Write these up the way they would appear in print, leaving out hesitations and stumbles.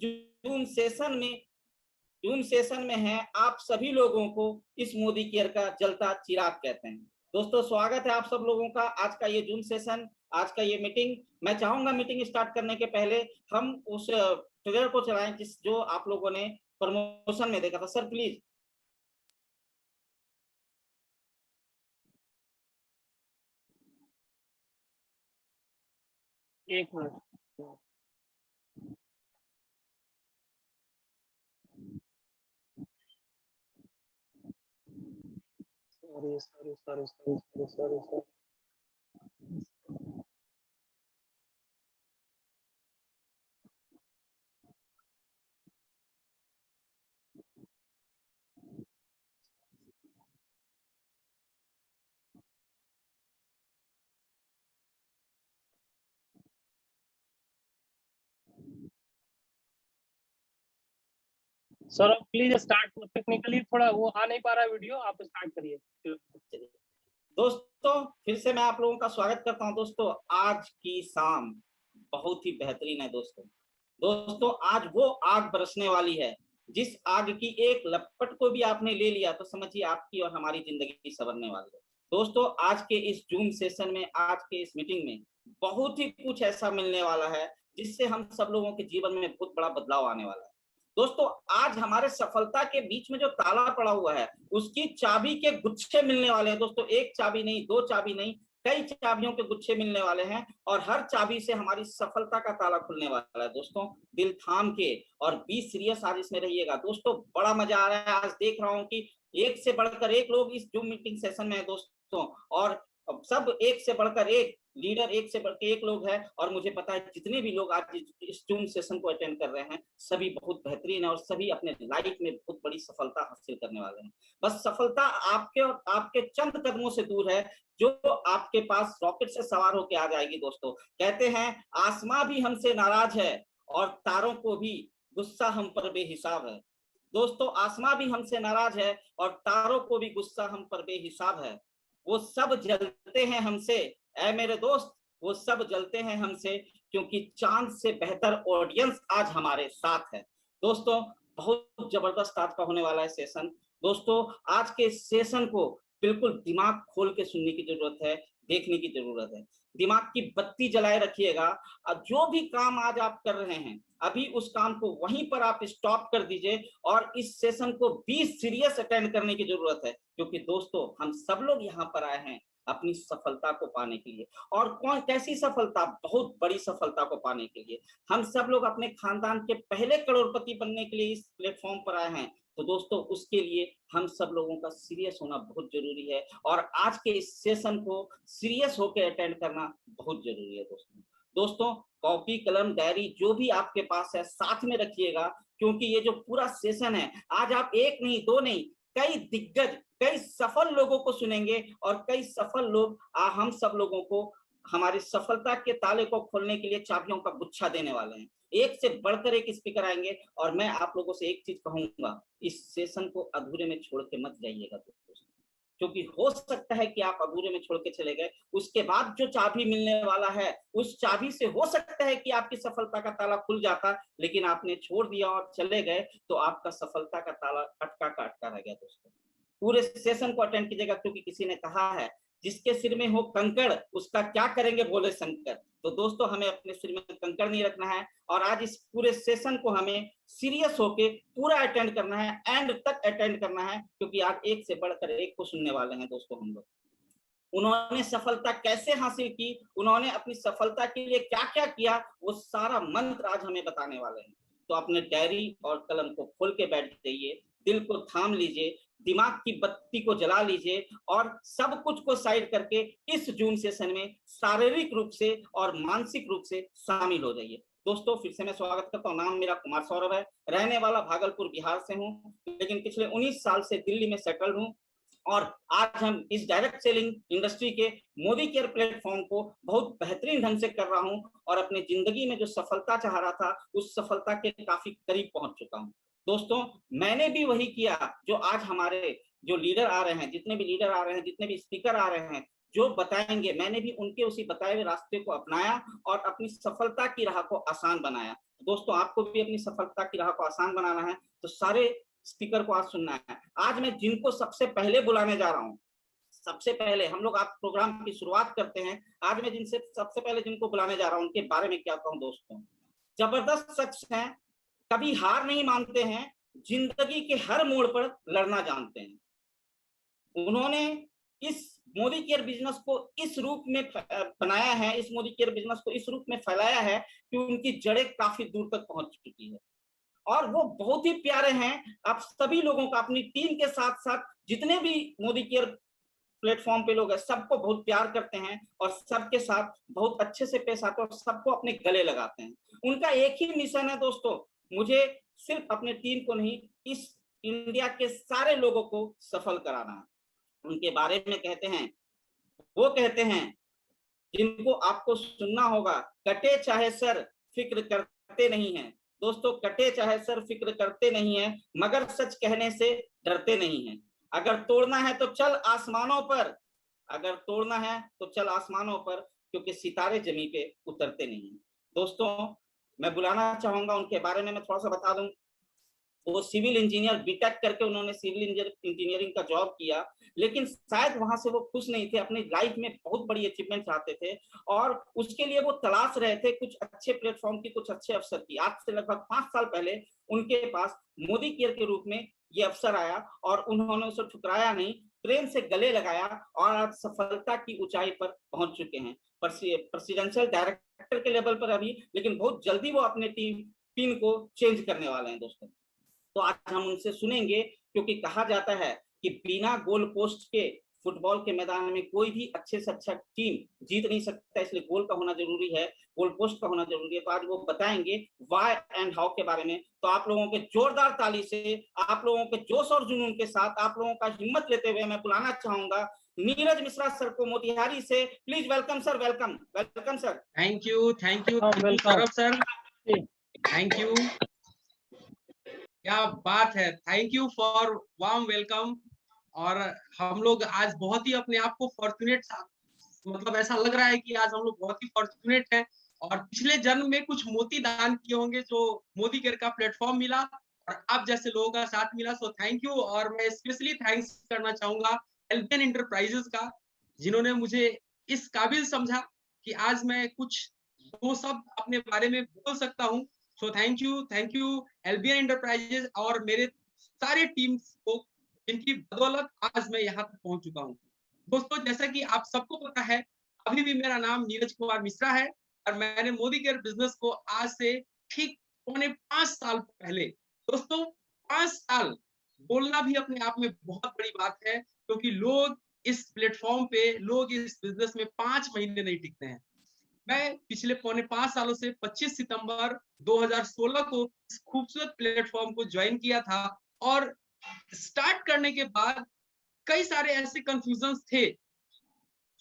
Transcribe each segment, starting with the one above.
Zoom session में हैं आप सभी लोगों को इस मोदी केयर का जलता चिराग कहते हैं। दोस्तों स्वागत है आप सब लोगों का आज का ये जूम सेशन, आज का ये मीटिंग। मैं चाहूंगा मीटिंग स्टार्ट करने के पहले हम उस ट्रेलर को चलाएं जो आप लोगों ने प्रमोशन में देखा था। Sir please. एक minute. Sorry. Sir please start. Technically थोड़ा वो आ नहीं पा रहा वीडियो, आप स्टार्ट करिए। दोस्तों फिर से मैं आप लोगों का स्वागत करता हूं। दोस्तों आज की शाम बहुत ही बेहतरीन है। दोस्तों आज वो आग बरसने वाली है, जिस आग की एक लपट को भी आपने ले लिया तो समझिए आपकी और हमारी जिंदगी संवरने वाली है। दोस्तों आज के इस जूम सेशन में, आज के इस मीटिंग में बहुत ही कुछ ऐसा मिलने वाला है जिससे हम सब लोगों के जीवन में बहुत बड़ा बदलाव आने वाला है। दोस्तों आज हमारे सफलता के बीच में जो ताला पड़ा हुआ है उसकी चाबी के गुच्छे मिलने वाले हैं। दोस्तों एक चाबी नहीं, दो चाबी नहीं, कई चाबियों के गुच्छे मिलने वाले हैं और हर चाबी से हमारी सफलता का ताला खुलने वाला है। दोस्तों दिल थाम के और बी सीरियस आज इसमें रहिएगा। दोस्तों बड़ा मजा आ रहा है। आज देख रहा हूं कि एक से बढ़कर एक लोग इस जूम मीटिंग सेशन में है दोस्तों, और सब एक से बढ़कर एक लीडर, एक से बढ़कर एक लोग हैं। और मुझे पता है जितने भी लोग आज इस जूम सेशन को अटेंड कर रहे हैं सभी बहुत बेहतरीन है और सभी अपने लाइफ में बहुत बड़ी सफलता हासिल करने वाले हैं। बस सफलता आपके और आपके चंद कदमों से दूर है जो आपके पास रॉकेट से सवार होकर आ जाएगी। दोस्तों कहते हैं आसमां भी हमसे नाराज है और तारों को भी गुस्सा हम पर बेहिसाब है। दोस्तों आसमां भी हमसे नाराज है और तारों को भी गुस्सा हम पर बेहिसाब है। वो सब जलते हैं हमसे, ऐ मेरे दोस्त वो सब जलते हैं हमसे, क्योंकि चांद से बेहतर ऑडियंस आज हमारे साथ है। दोस्तों बहुत जबरदस्त आज का होने वाला है सेशन। दोस्तों आज के सेशन को बिल्कुल दिमाग खोल के सुनने की जरूरत है, देखने की जरूरत है। दिमाग की बत्ती जलाए रखिएगा। जो भी काम आज आप कर रहे हैं अभी उस काम को वहीं पर आप स्टॉप कर दीजिए और इस सेशन को भी सीरियस अटेंड करने की जरूरत है, क्योंकि दोस्तों हम सब लोग यहाँ पर आए हैं अपनी सफलता को पाने के लिए। और कौन कैसी सफलता? बहुत बड़ी सफलता को पाने के लिए। हम सब लोग अपने खानदान के पहले करोड़पति बनने के लिए इस प्लेटफॉर्म पर आए हैं। तो दोस्तों उसके लिए हम सब लोगों का सीरियस होना बहुत जरूरी है और आज के इस सेशन को सीरियस होकर अटेंड करना बहुत जरूरी है। दोस्तों कॉपी कलम डायरी जो भी आपके पास है साथ में रखिएगा, क्योंकि ये जो पूरा सेशन है आज आप एक नहीं, दो नहीं, कई दिग्गज, कई सफल लोगों को सुनेंगे और कई सफल लोग हम सब लोगों को हमारी सफलता के ताले को खोलने के लिए चाबियों का गुच्छा देने वाले हैं। एक से बढ़कर एक स्पीकर आएंगे और मैं आप लोगों से एक चीज कहूंगा, इस सेशन को अधूरे में छोड़ के मत जाइएगा दोस्तों, क्योंकि हो सकता है कि आप अधूरे में छोड़ के चले गए, उसके बाद जो चाबी मिलने वाला है उस चाबी से हो सकता है कि आपकी सफलता का ताला खुल जाता, लेकिन आपने छोड़ दिया और चले गए तो आपका सफलता का ताला अटका का अटका रह गया। दोस्तों पूरे सेशन को अटेंड कीजिएगा, क्योंकि किसी ने कहा है जिसके सिर में हो कंकड़ उसका क्या करेंगे बोले शंकर। तो दोस्तों हमें अपने सिर में कंकड़ नहीं रखना है और आज इस पूरे सेशन को हमें सीरियस होके पूरा अटेंड करना है, एंड तक अटेंड करना है, क्योंकि आज एक से बढ़कर एक को सुनने वाले हैं। दोस्तों हम लोग उन्होंने सफलता कैसे हासिल की, उन्होंने अपनी सफलता के लिए क्या क्या किया, वो सारा मंत्र आज हमें बताने वाले हैं। तो अपने डायरी और कलम को खोल के बैठ जाइए, दिल को थाम लीजिए, दिमाग की बत्ती को जला लीजिए और सब कुछ को साइड करके इस जूम सेशन में शारीरिक रूप से और मानसिक रूप से शामिल हो जाइए। दोस्तों फिर से मैं स्वागत करता हूँ। नाम मेरा कुमार सौरभ है, रहने वाला भागलपुर बिहार से हूँ, लेकिन पिछले 19 साल से दिल्ली में सेटल हूँ और आज हम इस डायरेक्ट सेलिंग इंडस्ट्री के मोदी केयर प्लेटफॉर्म को बहुत बेहतरीन ढंग से कर रहा हूं और अपनी जिंदगी में जो सफलता चाह रहा था उस सफलता के काफी करीब पहुंच चुका हूं। दोस्तों मैंने भी वही किया जो आज हमारे जो लीडर आ रहे हैं, जितने भी लीडर आ रहे हैं, जितने भी स्पीकर आ रहे हैं जो बताएंगे, मैंने भी उनके उसी बताए हुए रास्ते को अपनाया और अपनी सफलता की राह को आसान बनाया। दोस्तों आपको भी अपनी सफलता की राह को आसान बनाना है तो सारे स्पीकर को आज सुनना है। आज मैं जिनको सबसे पहले बुलाने जा रहा हूँ, सबसे पहले हम लोग आप प्रोग्राम की शुरुआत करते हैं। आज मैं जिनसे सबसे पहले जिनको बुलाने जा रहा हूँ उनके बारे में क्या कहूँ दोस्तों। जबरदस्त शख्स हैं, कभी हार नहीं मानते हैं, जिंदगी के हर मोड़ पर लड़ना जानते हैं। उन्होंने इस मोदी केयर बिजनेस को इस रूप में बनाया है, इस मोदी केयर बिजनेस को इस रूप में फैलाया है कि उनकी जड़ें काफी दूर तक पहुंच चुकी है और वो बहुत ही प्यारे हैं। आप सभी लोगों का, अपनी टीम के साथ साथ जितने भी मोदी केयर प्लेटफॉर्म पे लोग हैं, सबको बहुत प्यार करते हैं और सबके साथ बहुत अच्छे से पेश आते हैं और सबको अपने गले लगाते हैं। उनका एक ही मिशन है दोस्तों, मुझे सिर्फ अपने टीम को नहीं, इस इंडिया के सारे लोगों को सफल कराना। उनके बारे में कहते हैं, वो कहते हैं जिनको आपको सुनना होगा, कटे चाहे सर फिक्र करते नहीं है। दोस्तों कटे चाहे सर फिक्र करते नहीं है, मगर सच कहने से डरते नहीं है। अगर तोड़ना है तो चल आसमानों पर, अगर तोड़ना है तो चल आसमानों पर, क्योंकि सितारे जमीन पे उतरते नहीं है। दोस्तों मैं बुलाना चाहूंगा, उनके बारे में मैं थोड़ा सा बता दूं। वो सिविल इंजीनियर बीटेक करके उन्होंने सिविल इंजीनियरिंग का जॉब किया, लेकिन शायद वहां से वो खुश नहीं थे, अपनी लाइफ में बहुत बड़ी अचीवमेंट चाहते थे और उसके लिए वो तलाश रहे थे कुछ अच्छे प्लेटफॉर्म की, कुछ अच्छे अवसर की। आज से लगभग 5 साल पहले उनके पास मोदी केयर के रूप में ये अवसर आया और उन्होंने उसे ठुकराया नहीं, प्रेम से गले लगाया और आज सफलता की ऊंचाई पर पहुंच चुके हैं, प्रेसिडेंशियल डायरेक्टर के लेवल पर अभी, लेकिन बहुत जल्दी वो अपने टीम को चेंज करने वाले हैं दोस्तों। तो आज हम उनसे सुनेंगे, क्योंकि कहा जाता है कि बिना गोल पोस्ट के फुटबॉल के मैदान में कोई भी अच्छे से अच्छा टीम जीत नहीं सकता, इसलिए गोल का होना जरूरी है, गोल पोस्ट का होना जरूरी है। तो आज वो बताएंगे व्हाई एंड हाउ के बारे में। तो आप लोगों के जोरदार ताली से, आप लोगों के जोश और जुनून के साथ, आप लोगों का हिम्मत लेते हुए मैं बुलाना चाहूंगा नीरज मिश्रा सर को मोतिहारी से। Please welcome sir, welcome welcome sir. Thank you welcome Saurabh sir, thank you. क्या बात है, thank you for warm welcome. और हम लोग आज बहुत ही अपने आप को फॉर्चुनेट, मतलब ऐसा लग रहा है कि आज हम लोग बहुत ही फॉर्चुनेट हैं और पिछले जन्म में कुछ मोती दान किए होंगे जो मोदी केयर का प्लेटफॉर्म मिला और आप जैसे लोगों का साथ मिला। सो थैंक यू। और मैं स्पेशली थैंक्स करना चाहूंगा एल्बियन एंटरप्राइजेस का, जिन्होंने मुझे इस काबिल समझा कि आज मैं कुछ वो सब अपने बारे में बोल सकता हूँ। सो थैंक यू एल्बियन एंटरप्राइजेस और मेरे सारे टीम्स को, जिनकी बदौलत आज मैं यहाँ तक पहुंच चुका हूँ। दोस्तों जैसा कि आप सबको पता है, अभी भी मेरा नाम नीरज कुमार मिश्रा है और मैंने मोदी केयर बिजनेस को आज से ठीक 5 साल पहले, दोस्तों 5 साल बोलना भी अपने आप में बहुत बड़ी बात है, क्योंकि लोग इस प्लेटफॉर्म पे, लोग इस बिजनेस में 5 महीने नहीं टिकते हैं। मैं पिछले 5 सालों से 25 सितंबर 2016 को इस खूबसूरत प्लेटफॉर्म को ज्वाइन किया था और स्टार्ट करने के बाद कई सारे ऐसे कंफ्यूजन्स थे,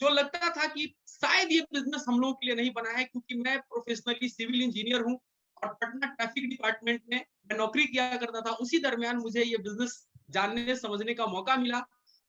जो लगता था कि शायद ये बिजनेस हम लोगों के लिए नहीं बना है, क्योंकि मैं प्रोफेशनली सिविल इंजीनियर हूँ और पटना ट्रैफिक डिपार्टमेंट में मैं नौकरी किया करता था। उसी दरमियान मुझे ये बिजनेस जानने समझने का मौका मिला,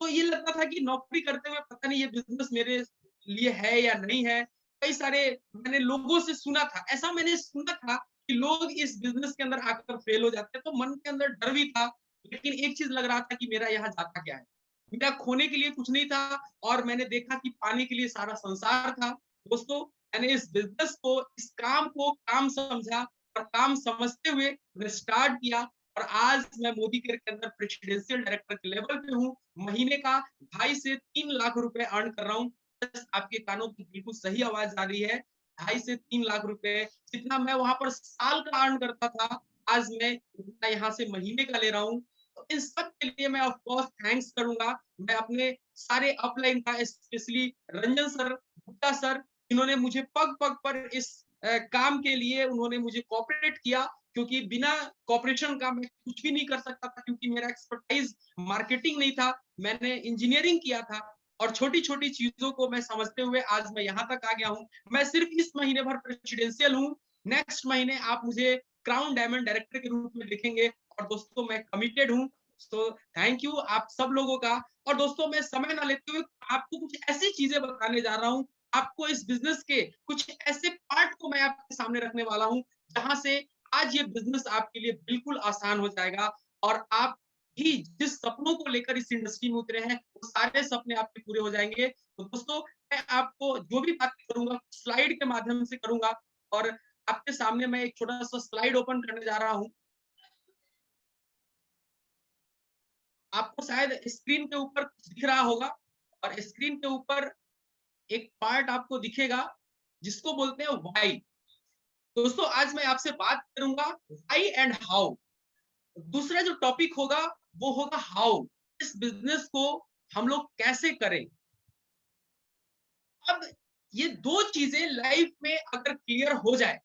तो ये लगता था कि नौकरी करते हुए पता नहीं ये बिजनेस मेरे लिए है या नहीं है। कई सारे मैंने लोगों से सुना था, ऐसा मैंने सुना था कि लोग इस बिजनेस के अंदर आकर फेल हो जाते हैं, तो मन के अंदर डर भी था, लेकिन एक चीज लग रहा था कि मेरा यहाँ जाता क्या है, मेरा खोने के लिए कुछ नहीं था और मैंने देखा कि पाने के लिए सारा संसार था। दोस्तों मैंने इस बिजनेस को, इस काम को काम समझा और काम समझते हुए मैंने स्टार्ट किया और आज मैं मोदी केयर के अंदर प्रेसिडेंशियल डायरेक्टर के लेवल पे हूँ। महीने का 2.5 से 3 लाख रुपए अर्न कर रहा हूँ। आपके कानों की बिल्कुल सही आवाज आ रही है, 2.5 से 3 लाख रुपए, जितना मैं वहां पर साल का अर्न करता था, आज मैं उतना यहाँ से महीने का ले रहा हूँ। तो इन सब के लिए मैं ऑफ कोर्स थैंक्स करूंगा। मैं अपने सारे अपलाइन का, specially Ranjan sir, Gupta sir, जिन्होंने मुझे पग पग पर इस काम के लिए उन्होंने मुझे कोऑपरेट किया, क्योंकि बिना कोऑपरेशन का मैं कुछ भी नहीं कर सकता था, क्योंकि मेरा एक्सपर्टाइज मार्केटिंग नहीं था, मैंने इंजीनियरिंग किया था और छोटी छोटी चीजों को मैं समझते हुए आज मैं यहाँ तक आ गया हूँ। मैं सिर्फ इस महीने भर प्रेसिडेंशियल हूँ, नेक्स्ट महीने आप मुझे क्राउन डायमंड डायरेक्टर के रूप में देखेंगे और दोस्तों मैं कमिटेड हूँ। तो थैंक यू आप सब लोगों का। और दोस्तों मैं समय ना लेते हुए आपको कुछ ऐसी चीजें बताने जा रहा हूँ, आपको इस बिजनेस के कुछ ऐसे पार्ट को मैं आपके सामने रखने वाला हूँ, जहां से आज ये बिजनेस आपके लिए बिल्कुल आसान हो जाएगा और आप भी जिस सपनों को लेकर इस इंडस्ट्री में उतरे हैं वो सारे सपने आपके पूरे हो जाएंगे। तो दोस्तों मैं आपको जो भी बातें करूंगा स्लाइड के माध्यम से करूंगा और आपके सामने मैं एक छोटा सा स्लाइड ओपन करने जा रहा हूं। आपको शायद स्क्रीन के ऊपर कुछ दिख रहा होगा और स्क्रीन के ऊपर एक पार्ट आपको दिखेगा जिसको बोलते हैं व्हाई। दोस्तों आज मैं आपसे बात करूंगा व्हाई एंड हाउ। दूसरा जो टॉपिक होगा वो होगा हाउ, इस बिजनेस को हम लोग कैसे करें। अब ये दो चीजें लाइफ में अगर क्लियर हो जाए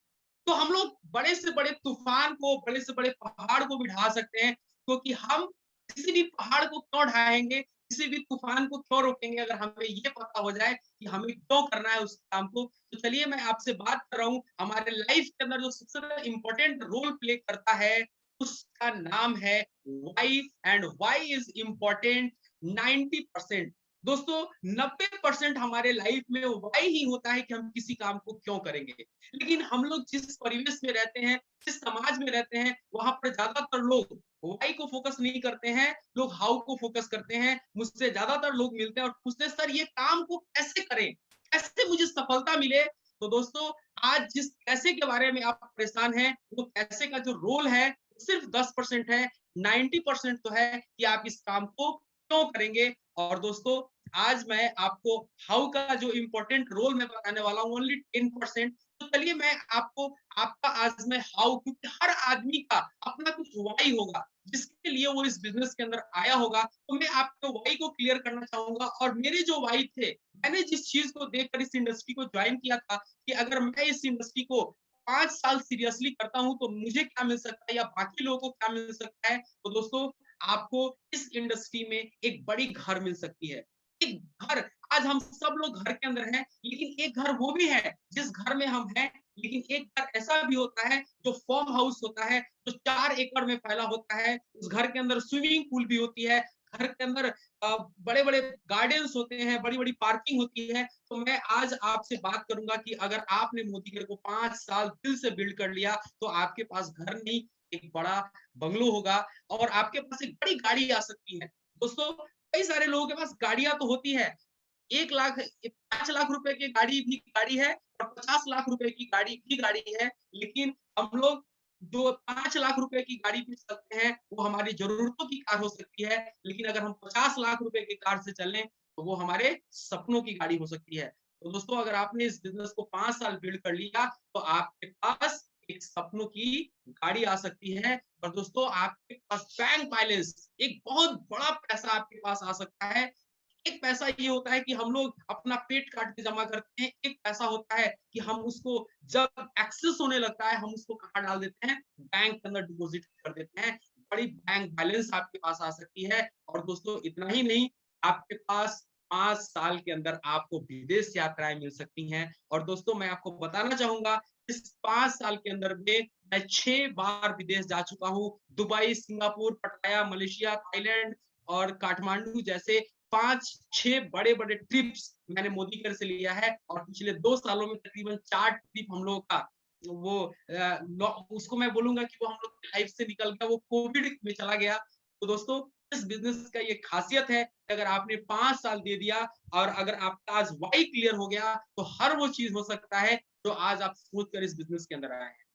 तो हम लोग बड़े से बड़े तूफान को, बड़े से बड़े पहाड़ को भी ढा सकते हैं, क्योंकि हम किसी भी पहाड़ को क्यों ढाएंगे, किसी भी तूफान को क्यों रोकेंगे अगर हमें ये पता हो जाए कि हमें क्यों करना है उस काम को। तो चलिए मैं आपसे बात कर रहा हूँ हमारे लाइफ के अंदर जो सबसे ज्यादा इंपॉर्टेंट रोल प्ले करता है उसका नाम है Y. And Y is important 90%। दोस्तों 90% हमारे लाइफ में वाई ही होता है कि हम किसी काम को क्यों करेंगे। लेकिन हम लोग जिस परिवेश में रहते हैं, जिस समाज में रहते हैं, वहां पर ज्यादातर लोग वाई को फोकस नहीं करते हैं, लोग हाउ को फोकस करते हैं। मुझसे ज्यादातर लोग मिलते हैं और पूछते हैं सर ये काम को कैसे करें, कैसे मुझे सफलता मिले। तो दोस्तों आज जिस कैसे के बारे में आप परेशान हैं, वो कैसे का जो रोल है सिर्फ 10% है। 90% तो है कि आप इस काम को क्यों करेंगे। और दोस्तों आज मैं आपको हाउ का जो इंपॉर्टेंट रोल मैं बताने वाला हूँ ओनली 10%। तो चलिए मैं आपको आपका आज मैं हाउ, क्योंकि हर आदमी का अपना कुछ वाई होगा जिसके लिए वो इस बिजनेस के अंदर आया होगा। तो मैं आपको वाई को क्लियर करना चाहूंगा और मेरे जो वाई थे, मैंने जिस चीज को देखकर इस इंडस्ट्री को ज्वाइन किया था कि अगर मैं इस इंडस्ट्री को 5 साल सीरियसली करता हूं तो मुझे क्या मिल सकता है या बाकी लोगों को क्या मिल सकता है। तो दोस्तों आपको इस इंडस्ट्री में एक बड़ी घर मिल सकती है। एक घर, आज हम सब लोग घर के अंदर हैं, लेकिन एक घर वो भी है जिस घर में हम हैं। लेकिन एक घर ऐसा भी होता है जो फार्म हाउस होता है, जो 4 एकड़ में फैला होता है। उस घर के अंदर स्विमिंग पूल भी होती है, घर के अंदर बड़े बड़े गार्डन्स होते हैं, बड़ी बड़ी पार्किंग होती है। तो मैं आज आपसे बात करूंगा कि अगर आपने मोदी घर को 5 साल दिल से बिल्ड कर लिया तो आपके पास घर नहीं एक बड़ा बंगलो होगा और आपके पास एक बड़ी गाड़ी आ सकती है। दोस्तों कई सारे लोगों के पास गाड़ियां तो होती है, 1 लाख 5 लाख रुपए की गाड़ी भी गाड़ी है और 50 लाख रुपए की गाड़ी भी गाड़ी है। लेकिन हम लोग जो 5 लाख रुपए की गाड़ी भी चलते हैं वो हमारी जरूरतों की कार हो सकती है, लेकिन अगर हम 50 लाख रुपए की कार से चलें तो वो हमारे सपनों की गाड़ी हो सकती है। तो दोस्तों अगर आपने इस बिजनेस को 5 साल बिल्ड कर लिया तो आपके पास एक सपनों की गाड़ी आ सकती है। और दोस्तों आपके पास बैंक बैलेंस, एक बहुत बड़ा पैसा आपके पास आ सकता है। एक पैसा ये होता है कि हम लोग अपना पेट काट के जमा करते हैं, एक पैसा होता है कि हम उसको जब एक्सेस होने लगता है हम उसको कहाँ डाल देते हैं, बैंक के अंदर डिपॉजिट कर देते हैं। बड़ी बैंक बैलेंस आपके पास आ सकती है। और दोस्तों इतना ही नहीं, आपके पास 5 साल के अंदर आपको विदेश यात्राएं मिल सकती हैं। और दोस्तों मैं आपको बताना चाहूंगा इस 5 साल के अंदर में मैं 6 बार विदेश जा चुका हूँ। दुबई, सिंगापुर, पटाया, मलेशिया, थाईलैंड और काठमांडू जैसे 5-6 बड़े बड़े ट्रिप्स मैंने मोदी केयर से लिया है। और पिछले 2 सालों में तकरीबन 4 ट्रिप हम लोगों का वो उसको मैं बोलूंगा कि वो हम लोग की लाइफ से निकल गया, वो कोविड में चला गया। तो दोस्तों इस बिजनेस का ये खासियत है कि अगर आपने 5 साल दे दिया और अगर आपका आज वाई क्लियर हो गया तो हर वो चीज हो सकता है जो आज आप सोच कर इस बिजनेस के अंदर आए हैं।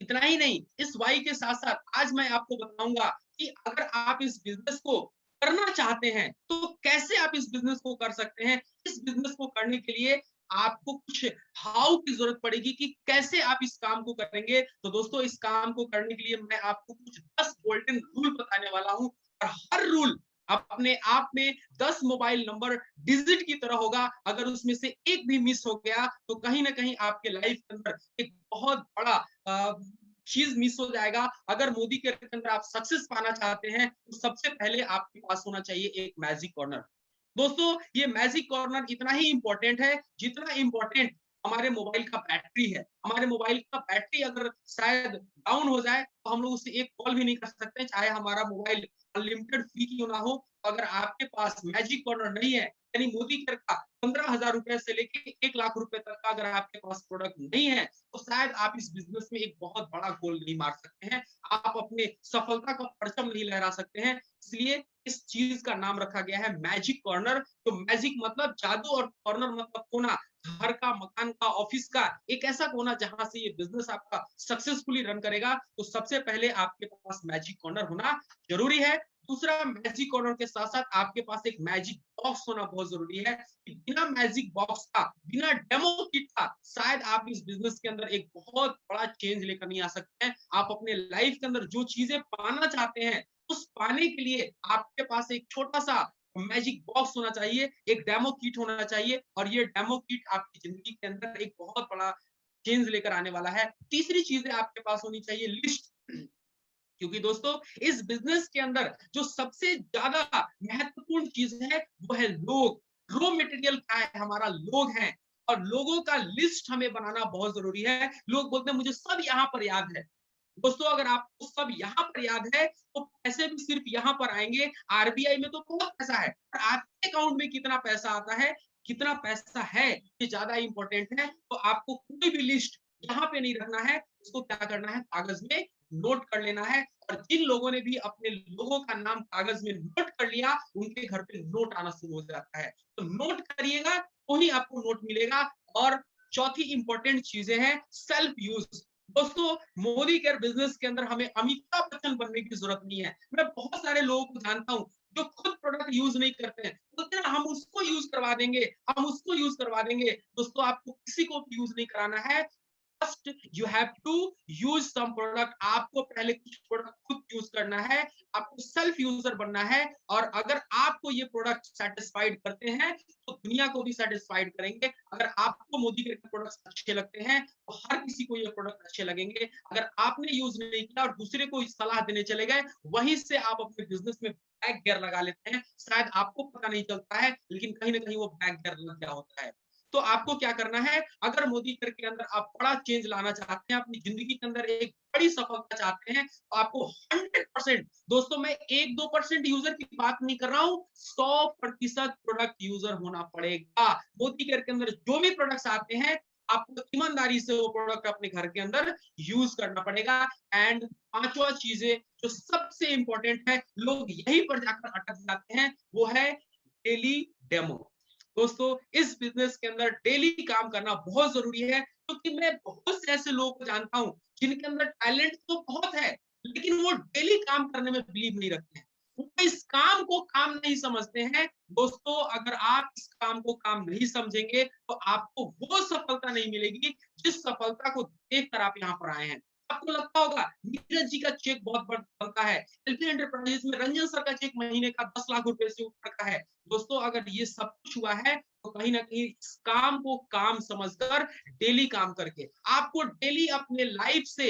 इतना ही नहीं, इस वाई के साथ साथ आज मैं आपको बताऊंगा कि अगर आप इस बिजनेस को करना चाहते हैं तो कैसे आप इस बिजनेस को कर सकते हैं। इस बिजनेस को करने के लिए आपको कुछ हाउ की जरूरत पड़ेगी कि कैसे आप इस काम को करेंगे। तो दोस्तों इस काम को करने के लिए मैं आपको कुछ 10 गोल्डन रूल बताने वाला हूं और हर रूल अपने आप में 10 मोबाइल नंबर डिजिट की तरह होगा। अगर उसमें से एक भी मिस हो गया तो कहीं ना कहीं आपके लाइफ के अंदर एक बहुत बड़ा चीज मिस हो जाएगा। अगर मोदी के अंदर आप सक्सेस पाना चाहते हैं तो सबसे पहले आपके पास होना चाहिए एक मैजिक कॉर्नर। दोस्तों ये मैजिक कॉर्नर इतना ही इंपॉर्टेंट है जितना इंपॉर्टेंट हमारे मोबाइल का बैटरी है। हमारे मोबाइल का बैटरी अगर शायद डाउन हो जाए तो हम लोग उससे एक कॉल भी नहीं कर सकते, चाहे हमारा मोबाइल अनलिमिटेड फ्री क्यों ना हो। अगर आपके पास मैजिक कॉर्नर नहीं है, यानी मोदी केयर का 15,000 रुपए से लेके 1 लाख रुपए तक का अगर आपके पास प्रोडक्ट नहीं है, तो शायद आप इस बिजनेस में एक बहुत बड़ा गोल नहीं मार सकते हैं, आप अपने सफलता का परचम नहीं लहरा सकते हैं। इसलिए इस चीज का नाम रखा गया है मैजिक कॉर्नर। तो मैजिक मतलब जादू और कॉर्नर मतलब कोना, घर का, मकान का, ऑफिस का एक ऐसा कोना जहां से ये बिजनेस आपका सक्सेसफुली रन करेगा। तो सबसे पहले आपके पास मैजिक कॉर्नर होना जरूरी है। दूसरा, मैजिक कॉर्नर के साथ साथ आपके पास एक मैजिक बॉक्स होना बहुत जरूरी है। बिना मैजिक बॉक्स का, बिना डेमो किट का शायद आप इस बिजनेस के अंदर एक बहुत बड़ा चेंज लेकर नहीं आ सकते हैं। आप अपने लाइफ के अंदर जो चीजें पाना चाहते हैं, उस पाने के लिए आपके पास एक छोटा सा मैजिक बॉक्स होना चाहिए, एक डेमो किट होना चाहिए, और ये डेमो किट आपकी जिंदगी के अंदर एक बहुत बड़ा चेंज लेकर आने वाला है। तीसरी चीजें आपके पास होनी चाहिए लिस्ट, क्योंकि दोस्तों इस बिजनेस के अंदर जो सबसे ज्यादा महत्वपूर्ण चीज है वो है लोग। रॉ मटेरियल क्या है? हमारा लोग हैं, और लोगों का लिस्ट हमें बनाना बहुत जरूरी है। लोग बोलते हैं मुझे सब यहाँ पर याद है। दोस्तों अगर आपको सब यहाँ पर याद है तो पैसे भी सिर्फ यहाँ पर आएंगे। आरबीआई में तो बहुत पैसा है, पर आपके अकाउंट में कितना पैसा आता है, कितना पैसा है, ये ज्यादा इंपॉर्टेंट है। तो आपको कोई भी लिस्ट यहाँ पे नहीं रखना है, उसको क्या करना है, कागज में नोट कर लेना है। और जिन लोगों ने भी अपने लोगों का नाम कागज में नोट कर लिया, उनके घर पे नोट आना शुरू हो जाता है। तो नोट करिएगा तो ही आपको नोट मिलेगा। और चौथी इंपॉर्टेंट चीजें हैं सेल्फ यूज। दोस्तों मोदी केयर बिजनेस के अंदर हमें अमिताभ बच्चन बनने की जरूरत नहीं है। मैं बहुत सारे लोगों को जानता हूं जो खुद प्रोडक्ट यूज नहीं करते हैं, बोलते हैं हम उसको यूज करवा देंगे, हम उसको यूज करवा देंगे। दोस्तों आपको किसी को भी यूज नहीं कराना है। First you have to use some product. आपको पहले कुछ प्रोडक्ट खुद यूज करना है, आपको सेल्फ यूजर बनना है। और अगर आपको ये प्रोडक्ट सेटिस्फाइड करते हैं तो दुनिया को भी सेटिस्फाइड करेंगे। अगर आपको मोदी के प्रोडक्ट्स अच्छे लगते हैं तो हर किसी को ये प्रोडक्ट अच्छे लगेंगे। अगर आपने यूज नहीं किया और दूसरे को सलाह देने चले गए, वहीं से आप अपने बिजनेस में बैक गियर लगा लेते हैं। शायद आपको पता नहीं चलता है, लेकिन कहीं ना कहीं वो बैक गियर लग गया होता है। तो आपको क्या करना है, अगर मोदी केयर के अंदर आप बड़ा चेंज लाना चाहते हैं, अपनी जिंदगी के अंदर एक बड़ी सफलता चाहते हैं, तो आपको 100%, दोस्तों मैं 1-2% यूजर की बात नहीं कर रहा हूं, 100% प्रोडक्ट यूजर होना पड़ेगा। मोदी केयर के अंदर जो भी प्रोडक्ट्स आते हैं, आपको ईमानदारी से वो प्रोडक्ट अपने घर के अंदर यूज करना पड़ेगा। एंड पांचवा चीजें जो सबसे इंपॉर्टेंट है, लोग यहीं पर जाकर अटक जाते हैं, वो है डेली डेमो। दोस्तों इस बिजनेस के अंदर डेली काम करना बहुत जरूरी है, क्योंकि मैं बहुत से ऐसे लोगों को जानता हूं जिनके अंदर टैलेंट तो बहुत है, लेकिन वो डेली काम करने में बिलीव नहीं रखते हैं, वो इस काम को काम नहीं समझते हैं। दोस्तों अगर आप इस काम को काम नहीं समझेंगे तो आपको वो सफलता नहीं मिलेगी जिस सफलता को देखकर आप यहाँ पर आए हैं। आपको लगता होगा नीरज जी का चेक बहुत बड़ा बनता है, एलपी एंटरप्राइजेस में रंजन सर का चेक महीने का 10 लाख रुपए से ऊपर का है। दोस्तों अगर ये सब कुछ हुआ है तो कहीं ना कहीं इस काम को काम समझकर डेली काम करके आपको डेली अपने लाइफ से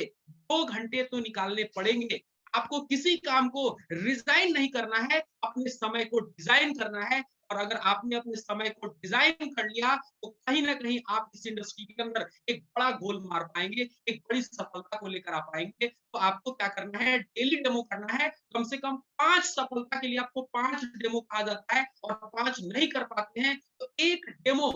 2 घंटे तो निकालने पड़ेंगे। आपको किसी काम को रिजाइन नहीं करना है, अपने समय को डिजाइन करना है। और अगर आपने अपने समय को डिजाइन कर लिया तो कहीं ना कहीं आप इस इंडस्ट्री के अंदर एक बड़ा गोल मार पाएंगे, एक बड़ी सफलता को लेकर आ पाएंगे। तो आपको क्या करना है, डेली डेमो करना है। कम से कम 5 सफलता के लिए आपको 5 डेमो कहा जाता है, और 5 नहीं कर पाते हैं तो एक demo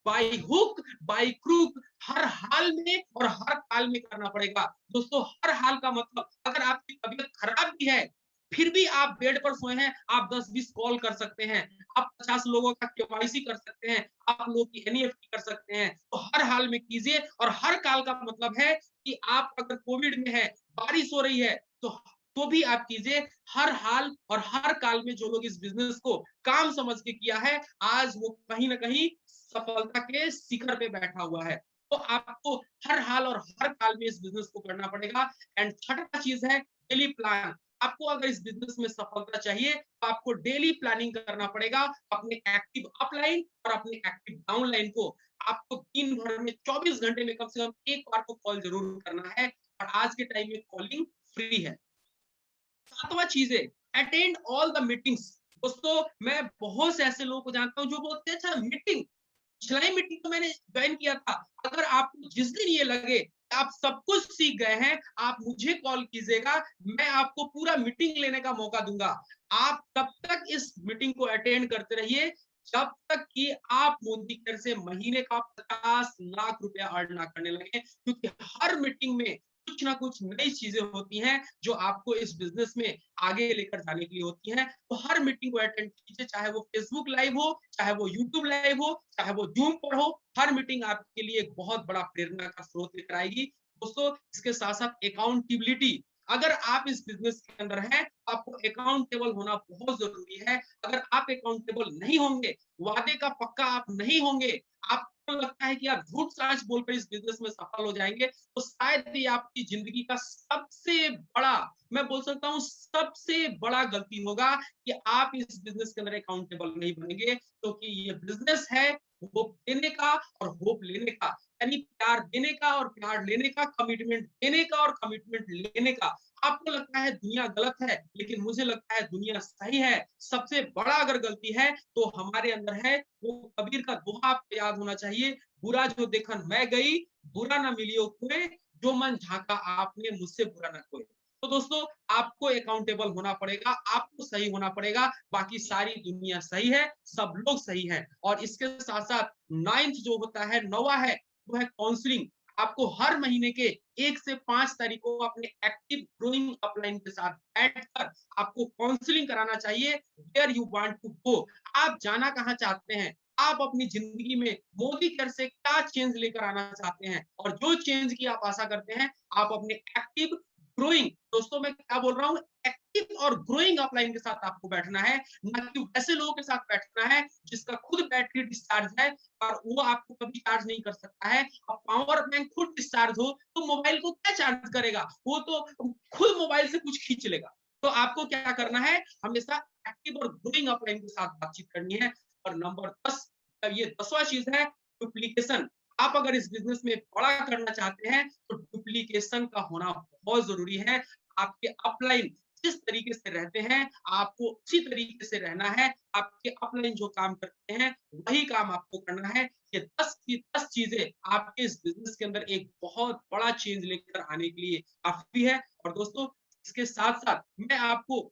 by hook by crook हर हाल में और हर काल में करना पड़ेगा। दोस्तों हर हाल का मतलब, अगर आपकी तबीयत खराब भी है फिर भी आप बेड पर सोए हैं, आप 10-20 कॉल कर सकते हैं, आप 50 लोगों का केवाईसी कर सकते हैं, आप लोगों की एनईएफटी कर सकते हैं। तो हर हाल में कीजिए। और हर काल का मतलब है कि आप अगर कोविड में है, बारिश हो रही है, तो भी आप कीजिए। हर हाल और हर काल में जो लोग इस बिजनेस को काम समझ के किया है, आज वो कहीं ना कहीं सफलता के शिखर पे बैठा हुआ है। तो आपको हर हाल और हर काल में इस बिजनेस को करना पड़ेगा। एंड छठा चीज है डेली प्लान। आपको अगर इस बिजनेस में सफलता चाहिए तो आपको डेली प्लानिंग करना पड़ेगा। अपने एक्टिव अपलाइन और अपने एक्टिव डाउनलाइन को आपको दिन भर में 24 घंटे में कम से कम एक बार को कॉल जरूर करना है, और आज के टाइम में कॉलिंग फ्री है। सातवां चीज है अटेंड ऑल द मीटिंग्स। दोस्तों मैं बहुत से ऐसे लोगों को जानता हूं जो बोलते हैं अच्छा मीटिंग, पिछला मीटिंग तो मैंने ज्वाइन किया था। अगर आपको जिस दिन ये लगे आप सब कुछ सीख गए हैं, आप मुझे कॉल कीजिएगा, मैं आपको पूरा मीटिंग लेने का मौका दूंगा। आप तब तक इस मीटिंग को अटेंड करते रहिए जब तक कि आप मोदी केयर से महीने का 50 लाख रुपया अर्न ना करने लगे, क्योंकि हर मीटिंग में कुछ ना कुछ नई चीजें होती हैं जो आपको इस बिजनेस में आगे लेकर जाने के लिए होती हैं। तो हर मीटिंग को अटेंड कीजिए, चाहे वो फेसबुक लाइव हो, चाहे वो यूट्यूब लाइव हो, चाहे वो जूम पर हो। हर मीटिंग आपके लिए एक बहुत बड़ा प्रेरणा का स्रोत लेकर आएगी। दोस्तों, इसके साथ साथ अकाउंटेबिलिटी, अगर आप इस बिजनेस के अंदर हैं तो आपको अकाउंटेबल होना बहुत जरूरी है। अगर आप अकाउंटेबल नहीं होंगे, वादे का पक्का आप नहीं होंगे, आपको लगता है कि आप झूठ साच बोलकर इस बिजनेस में सफल हो जाएंगे, तो शायद ये आपकी जिंदगी का सबसे बड़ा, मैं बोल सकता हूँ सबसे बड़ा गलती होगा कि आप इस बिजनेस के अंदर अकाउंटेबल नहीं बनेंगे। क्योंकि ये बिजनेस है होप देने का और होप लेने का, यानी प्यार देने का और प्यार लेने का, कमिटमेंट देने का और कमिटमेंट लेने का। आपको लगता है दुनिया गलत है, लेकिन मुझे लगता है दुनिया सही है। सबसे बड़ा अगर गलती है तो हमारे अंदर है। वो कबीर का दोहा आपको याद होना चाहिए, बुरा जो देखन मैं गई, बुरा ना मिलियो कोई, जो मन झांका आपने मुझसे बुरा ना कोई। तो दोस्तों, आपको अकाउंटेबल होना पड़ेगा, आपको सही होना पड़ेगा। बाकी सारी दुनिया सही है, सब लोग सही हैं। और इसके साथ साथ 9th जो होता है, 9वां है, वो है काउंसलिंग। आपको हर महीने के 1 से 5 तारीख को अपने एक्टिव ग्रोइंग अपलाइन के साथ बैठकर आपको काउंसलिंग कराना चाहिए। Where you want to go, आप जाना कहाँ चाहते हैं, आप अपनी जिंदगी में मोदी केयर से क्या चेंज लेकर आना चाहते हैं, और जो चेंज की आप आशा करते हैं, आप अपने एक्टिव ग्रोइंग, दोस्तों मैं क्या बोल रहा हूँ, एक्टिव और ग्रोइंग अपलाइन के साथ आपको बैठना है, ना कि वैसे लोगों के साथ बैठना है जिसका खुद बैटरी डिस्चार्ज है और वो आपको कभी चार्ज नहीं कर सकता है। अब पावर बैंक खुद डिस्चार्ज हो तो मोबाइल को क्या चार्ज करेगा, वो तो खुद मोबाइल से कुछ खींच लेगा। तो आपको क्या करना है, हमेशा एक्टिव और ग्रोइंग अपलाइन के साथ बातचीत करनी है। और नंबर 10, ये 10वां चीज है डुप्लीकेशन। आप अगर इस बिजनेस में बड़ा करना चाहते हैं तो डुप्लीकेशन का होना बहुत जरूरी है। आपके अपलाइन जिस तरीके से रहते हैं, आपको उसी तरीके से रहना है। आपके अपलाइन जो काम करते हैं वही काम आपको करना है। ये 10 की 10 चीजें आपके इस बिजनेस के अंदर एक बहुत बड़ा चेंज लेकर आने के लिए काफी है। और दोस्तों, इसके साथ साथ मैं आपको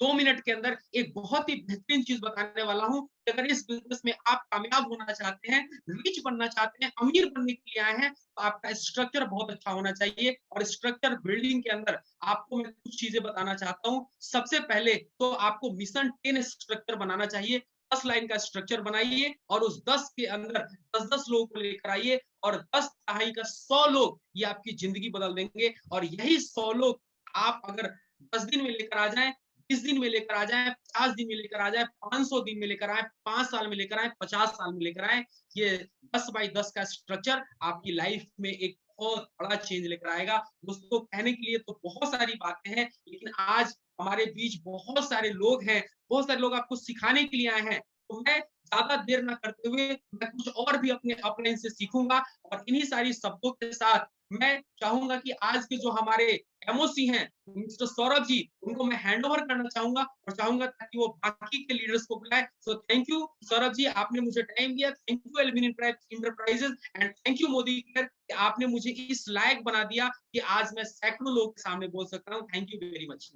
2 मिनट के अंदर एक बहुत ही बेहतरीन चीज बताने वाला हूं कि अगर इस बिजनेस में आप कामयाब होना चाहते हैं, रिच बनना चाहते हैं, अमीर बनने के लिए आए हैं, तो आपका स्ट्रक्चर बहुत अच्छा होना चाहिए। और स्ट्रक्चर बिल्डिंग के अंदर आपको मैं कुछ चीजें बताना चाहता हूं। सबसे पहले तो आपको मिशन 10 स्ट्रक्चर बनाना चाहिए। 10 लाइन का स्ट्रक्चर बनाइए और उस 10 के अंदर 10-10 लोगों को लेकर आइए, और 10 तिहाई का 100 लोग ये आपकी जिंदगी बदल देंगे। और यही 100 लोग आप अगर 10 दिन में लेकर आ जाएं, 20 दिन में लेकर आ जाए, 50 दिन में लेकर आ जाए, 500 दिन में लेकर आए, 5 साल में लेकर आए, 50 साल में लेकर आए, ये 10 बाई 10 का स्ट्रक्चर आपकी लाइफ में एक बहुत बड़ा चेंज लेकर आएगा। दोस्तों, कहने के लिए तो बहुत सारी बातें हैं, लेकिन आज हमारे बीच बहुत सारे लोग हैं, बहुत सारे लोग आपको सिखाने के लिए आए हैं। तो मैं ज्यादा देर ना करते हुए मैं कुछ और भी अपने अपलाइन से सीखूंगा। और इन्हीं सारी शब्दों के साथ मैं चाहूंगा कि आज के जो हमारे एमओसी हैं, मिस्टर सौरभ जी, उनको मैं हैंड ओवर करना चाहूंगा और चाहूंगा ताकि वो बाकी के लीडर्स को बुलाए। So thank you Saurabh ji, आपने मुझे टाइम दिया। Thank you Elvin enterprises and thank you Modi care कि आपने मुझे इस लायक बना दिया कि आज मैं सैकड़ों लोगों के सामने बोल सकता हूँ। Thank you very much.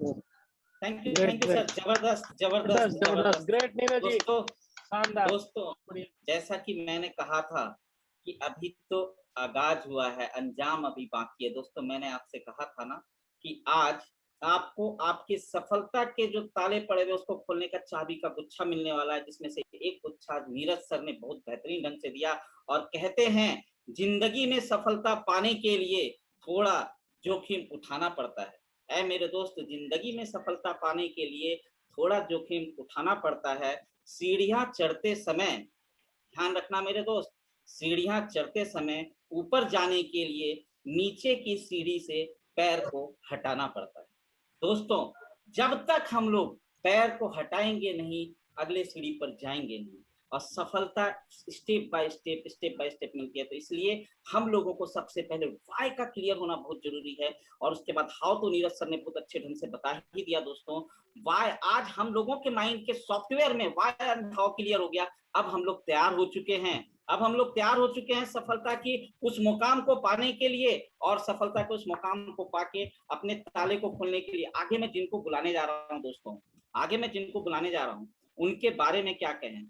Thank you sir, जबरदस्त जबरदस्त जबरदस्त, ग्रेट नीरज जी, दोस्तों। शानदार। दोस्तों, जैसा कि मैंने कहा था कि अभी तो आगाज हुआ है, अंजाम अभी बाकी है। दोस्तों, मैंने आपसे कहा था ना कि आज आपको आपकी सफलता के जो ताले पड़े हुए उसको खोलने का चाबी का गुच्छा मिलने वाला है, जिसमें से एक गुच्छा नीरज सर ने बहुत बेहतरीन ढंग से दिया। और कहते हैं जिंदगी में सफलता पाने के लिए थोड़ा जोखिम उठाना पड़ता है। ऐ मेरे दोस्त, जिंदगी में सफलता पाने के लिए थोड़ा जोखिम उठाना पड़ता है। सीढ़ियां चढ़ते समय, ध्यान रखना मेरे दोस्त, सीढ़ियां चढ़ते समय ऊपर जाने के लिए नीचे की सीढ़ी से पैर को हटाना पड़ता है। दोस्तों, जब तक हम लोग पैर को हटाएंगे नहीं, अगले सीढ़ी पर जाएंगे नहीं। और सफलता स्टेप बाय स्टेप मिलती है। तो इसलिए हम लोगों को सबसे पहले वाई का क्लियर होना बहुत जरूरी है, और उसके बाद हाउ तो नीरज सर ने बहुत अच्छे ढंग से बता ही दिया दोस्तों। वाई आज हम लोगों के माइंड के सॉफ्टवेयर में वाई एंड हाउ क्लियर हो गया। अब हम लोग तैयार हो चुके हैं, अब हम लोग तैयार हो चुके हैं सफलता की उस मुकाम को पाने के लिए, और सफलता के उस मुकाम को पाके अपने ताले को खोलने के लिए आगे मैं जिनको बुलाने जा रहा हूं दोस्तों, आगे मैं जिनको बुलाने जा रहा हूं उनके बारे में क्या कहें।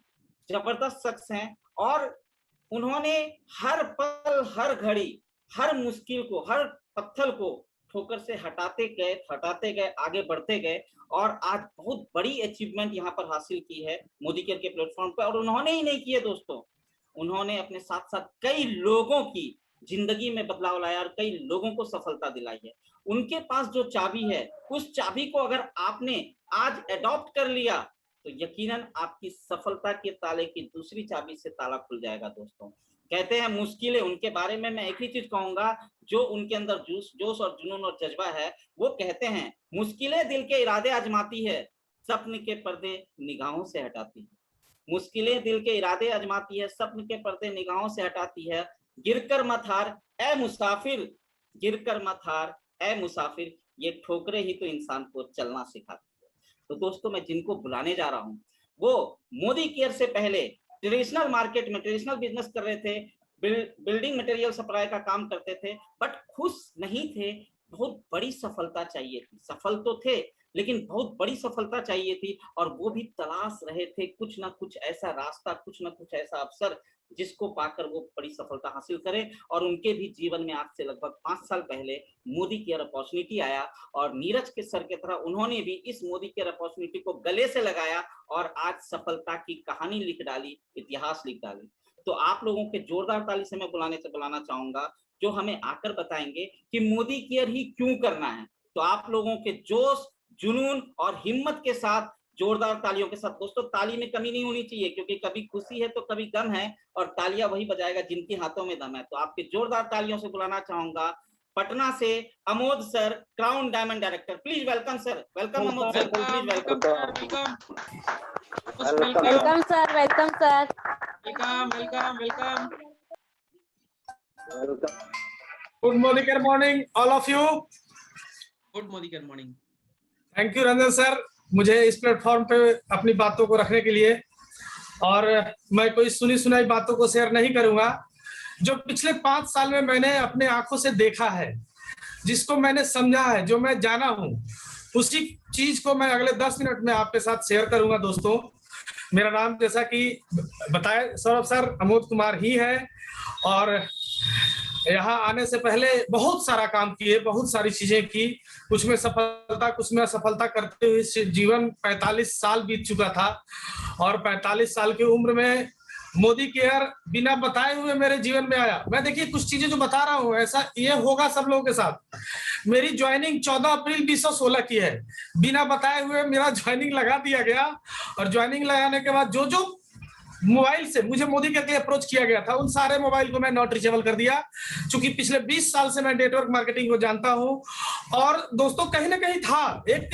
जबरदस्त शख्स हैं, और उन्होंने हर पल हर घड़ी हर मुश्किल को हर पत्थर को ठोकर से हटाते गए आगे बढ़ते गए, और आज बहुत बड़ी अचीवमेंट यहाँ पर हासिल की है मोदी केयर के प्लेटफॉर्म पर। और उन्होंने ही नहीं की है दोस्तों, उन्होंने अपने साथ साथ कई लोगों की जिंदगी में बदलाव लाया और कई लोगों को सफलता दिलाई है। उनके पास जो चाबी है, उस चाबी को अगर आपने आज अडॉप्ट कर लिया तो यकीनन आपकी सफलता के ताले की दूसरी चाबी से ताला खुल जाएगा दोस्तों। कहते हैं मुश्किलें, उनके बारे में मैं एक ही चीज कहूंगा, जो उनके अंदर जोश और जुनून और जज्बा है, वो कहते हैं मुश्किलें दिल के इरादे आजमाती है, सपने के पर्दे निगाहों से हटाती है। मुश्किलें दिल के इरादे आजमाती है, सपने के पर्दे निगाहों से हटाती है। गिरकर मत हार ए मुसाफिर, गिरकर मत हार ए मुसाफिर, ये ठोकरे ही तो इंसान को चलना सिखाती है। तो दोस्तों मैं जिनको बुलाने जा रहा हूँ वो मोदी केयर से पहले ट्रेडिशनल मार्केट में ट्रेडिशनल बिजनेस कर रहे थे, बिल्डिंग मटेरियल सप्लाई का काम करते थे, बट खुश नहीं थे। बहुत बड़ी सफलता चाहिए थी, सफल तो थे लेकिन बहुत बड़ी सफलता चाहिए थी, और वो भी तलाश रहे थे कुछ ना कुछ ऐसा रास्ता, कुछ ना कुछ ऐसा अवसर जिसको पाकर वो बड़ी सफलता हासिल करे। और उनके भी जीवन में आज से लगभग 5 साल पहले मोदी केयर अपॉर्चुनिटी आया, और नीरज के सर की तरह उन्होंने भी इस मोदी केयर अपॉर्चुनिटी को गले से लगाया और आज सफलता की कहानी लिख डाली, इतिहास लिख डाली। तो आप लोगों के जोरदार ताली से मैं बुलाना चाहूंगा जो हमें आकर बताएंगे कि मोदी केयर ही क्यों करना है। तो आप लोगों के जोश, जुनून और हिम्मत के साथ जोरदार तालियों के साथ, दोस्तों ताली में कमी नहीं होनी चाहिए, क्योंकि कभी खुशी है तो कभी गम है, और तालियां वही बजाएगा जिनके हाथों में दम है। तो आपके जोरदार तालियों से बुलाना चाहूंगा पटना से Amod sir, crown diamond director. Please welcome sir, welcome Amod sir, please welcome sir, welcome sir, welcome. Good morning, all of you. Good morning. Thank you Ranjan sir, मुझे इस प्लेटफॉर्म पे अपनी बातों को रखने के लिए। और मैं कोई सुनी सुनाई बातों को शेयर नहीं करूंगा, जो पिछले 5 साल में मैंने अपने आंखों से देखा है, जिसको मैंने समझा है, जो मैं जाना हूं, उसी चीज को मैं अगले 10 मिनट में आपके साथ शेयर करूंगा। दोस्तों मेरा नाम जैसा कि बताया सौरभ सर अमोद कुमार ही है, और यहाँ आने से पहले बहुत सारा काम किए, बहुत सारी चीजें की, कुछ में सफलता कुछ में असफलता करते हुए जीवन 45 साल बीत चुका था। और 45 साल की उम्र में मोदी केयर बिना बताए हुए मेरे जीवन में आया। मैं देखिए कुछ चीजें जो बता रहा हूँ, ऐसा ये होगा सब लोगों के साथ। मेरी ज्वाइनिंग 14 अप्रैल 2016 की है, बिना बताए हुए मेरा ज्वाइनिंग लगा दिया गया। और ज्वाइनिंग लगाने के बाद जो मोबाइल से मुझे मोदी केयर के लिए अप्रोच किया गया था, उन सारे मोबाइल को मैं नॉट रीचेबल कर दिया, क्योंकि पिछले 20 साल से मैं नेटवर्क मार्केटिंग को जानता हूं। और दोस्तों कहीं ना कहीं था एक,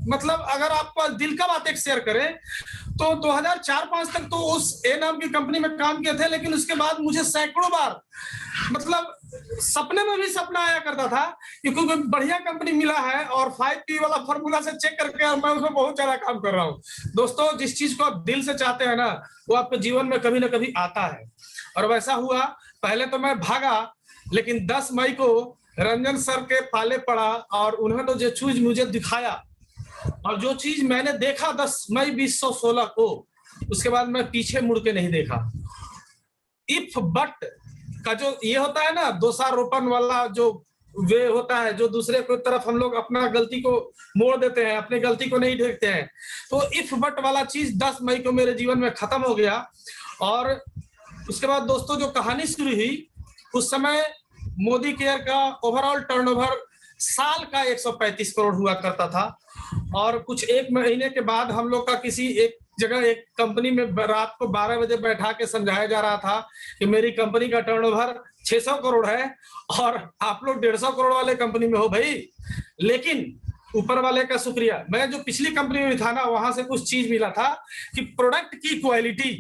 मतलब अगर आपको दिल का बात एक शेयर करें तो 2004-5 तक तो उस ए नाम की कंपनी में काम किए थे, लेकिन उसके बाद मुझे सैकड़ों बार, मतलब सपने में भी सपना आया करता था कि कोई बढ़िया कंपनी मिला है, और 5P वाला फॉर्मूला से चेक करके मैं उसमें बहुत ज्यादा काम कर रहा हूँ। दोस्तों जिस चीज को आप दिल से चाहते हैं ना, वो आपके जीवन में कभी ना कभी आता है, और वैसा हुआ। पहले तो मैं भागा, लेकिन 10 मई को रंजन सर के पाले पड़ा, और उन्होंने जो चीज मुझे दिखाया, और जो चीज मैंने देखा 10 मई 2016 को, उसके बाद मैं पीछे मुड़ के नहीं देखा। इफ बट का जो ये होता है ना, दोषारोपण वाला जो वे होता है, जो दूसरे की तरफ हम लोग अपना गलती को मोड़ देते हैं, अपनी गलती को नहीं देखते हैं, तो इफ बट वाला चीज 10 मई को मेरे जीवन में खत्म हो गया। और उसके बाद दोस्तों जो कहानी शुरू हुई, उस समय मोदी केयर का ओवरऑल टर्नओवर साल का 135 करोड़ हुआ करता था। और कुछ 1 महीने के बाद हम लोग का किसी एक जगह एक कंपनी में रात को 12 बजे बैठा के समझाया जा रहा था कि मेरी कंपनी का टर्नओवर 600 करोड़ है, और आप लोग 150 करोड़ वाले कंपनी में हो भाई। लेकिन ऊपर वाले का शुक्रिया, मैं जो पिछली कंपनी में था ना, वहां से कुछ चीज मिला था कि प्रोडक्ट की क्वालिटी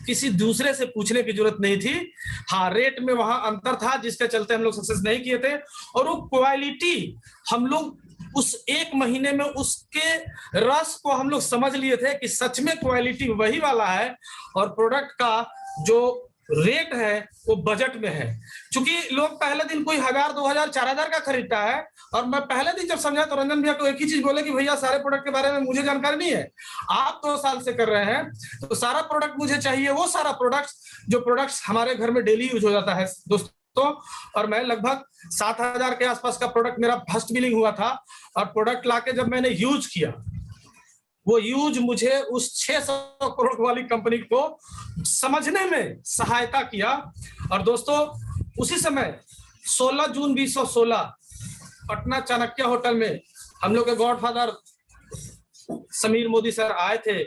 किसी दूसरे से पूछने की जरूरत नहीं थी। हाँ, रेट में वहां अंतर था जिसके चलते हम लोग सक्सेस नहीं किए थे, और वो क्वालिटी हम लोग उस एक महीने में उसके रस को हम लोग समझ लिए थे कि सच में क्वालिटी वही वाला है और प्रोडक्ट का जो रेट है वो बजट में है। क्योंकि लोग पहले दिन कोई 1000, 2000, 4000 का खरीदता है, और मैं पहले दिन जब समझा तो रंजन भैया को एक ही चीज बोले कि भैया सारे प्रोडक्ट के बारे में मुझे जानकारी नहीं है, आप 2 साल से कर रहे हैं तो सारा प्रोडक्ट मुझे चाहिए, वो सारा प्रोडक्ट्स हमारे घर में डेली यूज हो जाता है दोस्तों। और मैं लगभग 7000 के आसपास का प्रोडक्ट मेरा फर्स्ट बिलिंग हुआ था, और प्रोडक्ट लाके जब मैंने यूज किया, वो यूज मुझे उस 600 करोड़ वाली कंपनी को समझने में सहायता किया। और दोस्तों उसी समय 16 जून 2016 पटना चाणक्य होटल में हम लोग के गॉडफादर समीर मोदी सर आए थे,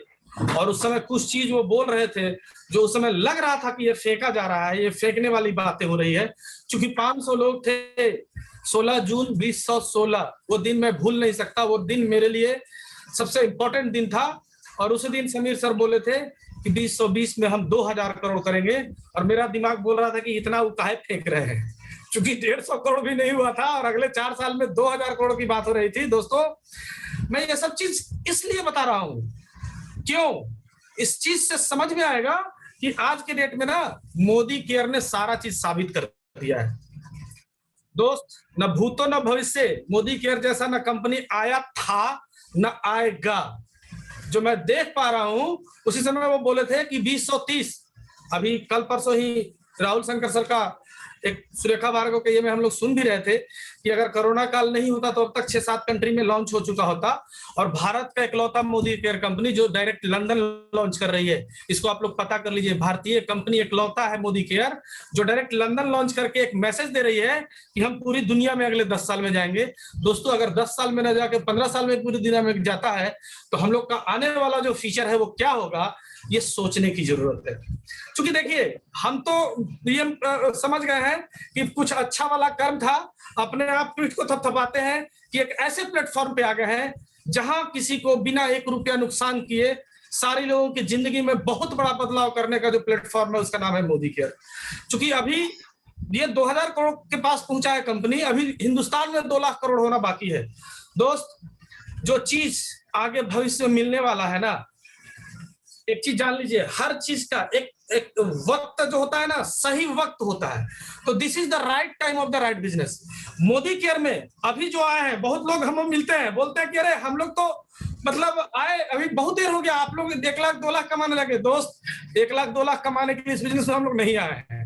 और उस समय कुछ चीज वो बोल रहे थे जो उस समय लग रहा था कि ये फेंका जा रहा है, ये फेंकने वाली बातें हो रही है। क्योंकि 500 लोग थे 16 जून 2016, वो दिन मैं भूल नहीं सकता, वो दिन मेरे लिए सबसे इंपॉर्टेंट दिन था। और उसी दिन समीर सर बोले थे कि 2020 में हम 2000 करोड़ करेंगे, और मेरा दिमाग बोल रहा था कि इतना वो काहे फेंक रहे हैं, क्योंकि 150 करोड़ भी नहीं हुआ था और अगले 4 साल में 2000 करोड़ की बात हो रही थी। दोस्तों मैं ये सब चीज इसलिए बता रहा हूं, क्यों, इस चीज से समझ में आएगा कि आज के डेट में ना मोदी केयर ने सारा चीज साबित कर दिया है दोस्त। न भूतो न भविष्य मोदी केयर जैसा न कंपनी आया था न आएगा। जो मैं देख पा रहा हूं, उसी समय वो बोले थे कि 2030, अभी कल परसों ही राहुल शंकर सर का एक सुरेखा भार्गव के ये में हम लोग सुन भी रहे थे कि अगर कोरोना काल नहीं होता तो अब तक 6-7 कंट्री में लॉन्च हो चुका होता, और भारत का इकलौता मोदी केयर कंपनी जो डायरेक्ट लंदन लॉन्च कर रही है, इसको आप लोग पता कर लीजिए, भारतीय कंपनी इकलौता है मोदी केयर जो डायरेक्ट लंदन लॉन्च करके एक मैसेज दे रही है कि हम पूरी दुनिया में अगले 10 साल में जाएंगे। दोस्तों अगर 10 साल में न जाके 15 साल में पूरी दुनिया में जाता है तो हम लोग का आने वाला जो फ्यूचर है वो क्या होगा, ये सोचने की जरूरत है। क्योंकि देखिए हम तो ये समझ गए हैं कि कुछ अच्छा वाला कर्म था, अपने आप पीठ को थपथपाते हैं कि एक ऐसे प्लेटफॉर्म पे आ गए हैं जहां किसी को बिना 1 रुपया नुकसान किए सारे लोगों की जिंदगी में बहुत बड़ा बदलाव करने का जो प्लेटफॉर्म है उसका नाम है मोदी केयर। क्योंकि अभी ये 2000 करोड़ के पास पहुंचा है कंपनी, अभी हिंदुस्तान में 2 लाख करोड़ होना बाकी है। दोस्त जो चीज आगे भविष्य में मिलने वाला है ना, एक चीज जान लीजिए, हर चीज का एक वक्त जो होता है ना, सही वक्त होता है। तो this is the right time of the right business. Modi care में अभी जो आए हैं, बहुत लोग हम मिलते हैं, बोलते हैं कि अरे हम लोग तो मतलब आए अभी बहुत देर हो गया, आप लोग 1 लाख 2 लाख कमाने लगे। दोस्त 1 लाख 2 लाख कमाने के लिए इस बिजनेस में हम लोग नहीं आए हैं,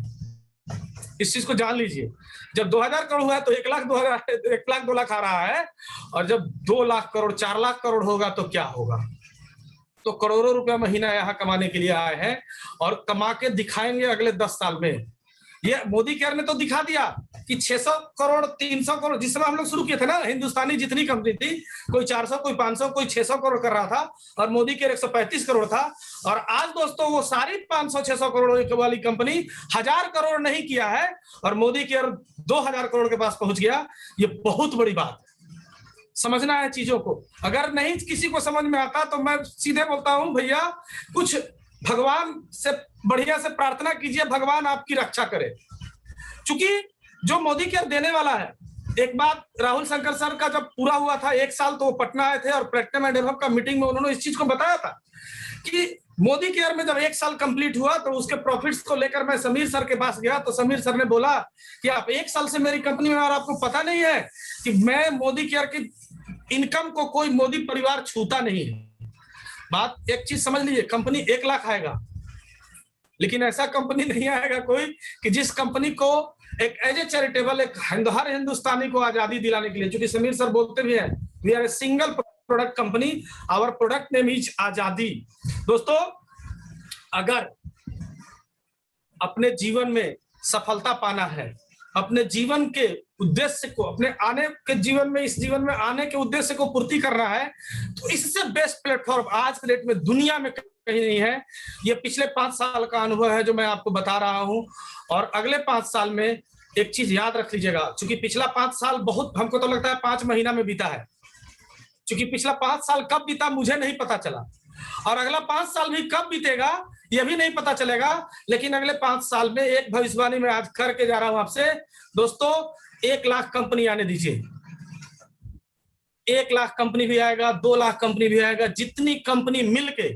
इस चीज को जान लीजिए। जब 2000 करोड़ हुआ है तो 1 लाख 2 लाख आ रहा है, और जब 2 लाख करोड़ 4 लाख करोड़ होगा तो क्या होगा। तो करोड़ों रुपया महीना यहाँ कमाने के लिए आए हैं और कमा के दिखाएंगे अगले 10 साल में। ये मोदी केयर ने तो दिखा दिया कि 600 करोड़ 300 करोड़, जिस समय हम लोग शुरू किए थे ना, हिंदुस्तानी जितनी कंपनी थी, कोई 400 कोई 500 कोई 600 करोड़ कर रहा था, और मोदी केयर 135 करोड़ था। और आज दोस्तों वो सारी 500-600 करोड़ वाली कंपनी 1000 करोड़ नहीं किया है, और मोदी केयर 2000 करोड़ के पास पहुंच गया। ये बहुत बड़ी बात है, समझना है चीजों को। अगर नहीं किसी को समझ में आता तो मैं सीधे बोलता हूं, भैया कुछ भगवान से बढ़िया से प्रार्थना कीजिए, भगवान आपकी रक्षा करे। क्योंकि जो मोदी केयर देने वाला है, एक बात राहुल शंकर सर का जब पूरा हुआ था 1 साल, तो वो पटना आए थे और प्लेटिनम एंड एबव का मीटिंग में उन्होंने इस चीज को बताया था कि मोदी केयर में जब 1 साल कंप्लीट हुआ तो उसके प्रॉफिट्स को लेकर मैं समीर सर के पास गया, तो समीर सर ने बोला कि आप 1 साल से मेरी कंपनी में और आपको पता नहीं है कि मैं मोदी केयर की इनकम को कोई मोदी परिवार छूता नहीं है। बात एक चीज समझ लीजिए, कंपनी 1 लाख आएगा, लेकिन ऐसा कंपनी नहीं आएगा कोई कि जिस कंपनी को एक एज ए चैरिटेबल, एक हर हिंदुस्तानी को आजादी दिलाने के लिए, क्योंकि समीर सर बोलते भी हैं we are a single product company, our product name is Azadi. दोस्तों अगर अपने जीवन में सफलता पाना है, अपने जीवन के उद्देश्य को, अपने आने के जीवन में, इस जीवन में आने के उद्देश्य को पूर्ति करना है, तो इससे बेस्ट प्लेटफॉर्म आज के डेट में दुनिया में कहीं नहीं है। ये पिछले 5 साल का अनुभव है जो मैं आपको बता रहा हूं, और अगले 5 साल में एक चीज याद रख लीजिएगा, क्योंकि पिछला 5 साल बहुत, हमको तो लगता है 5 महीना में बीता है, क्योंकि पिछला 5 साल कब बीता मुझे नहीं पता चला, और अगला 5 साल भी कब बीतेगा ये भी नहीं पता चलेगा। लेकिन अगले 5 साल में एक भविष्यवाणी मैं आज करके जा रहा हूं आपसे दोस्तों, 1 लाख कंपनी आने दीजिए। 1 लाख कंपनी भी आएगा, 2 लाख कंपनी भी आएगा, जितनी कंपनी मिलके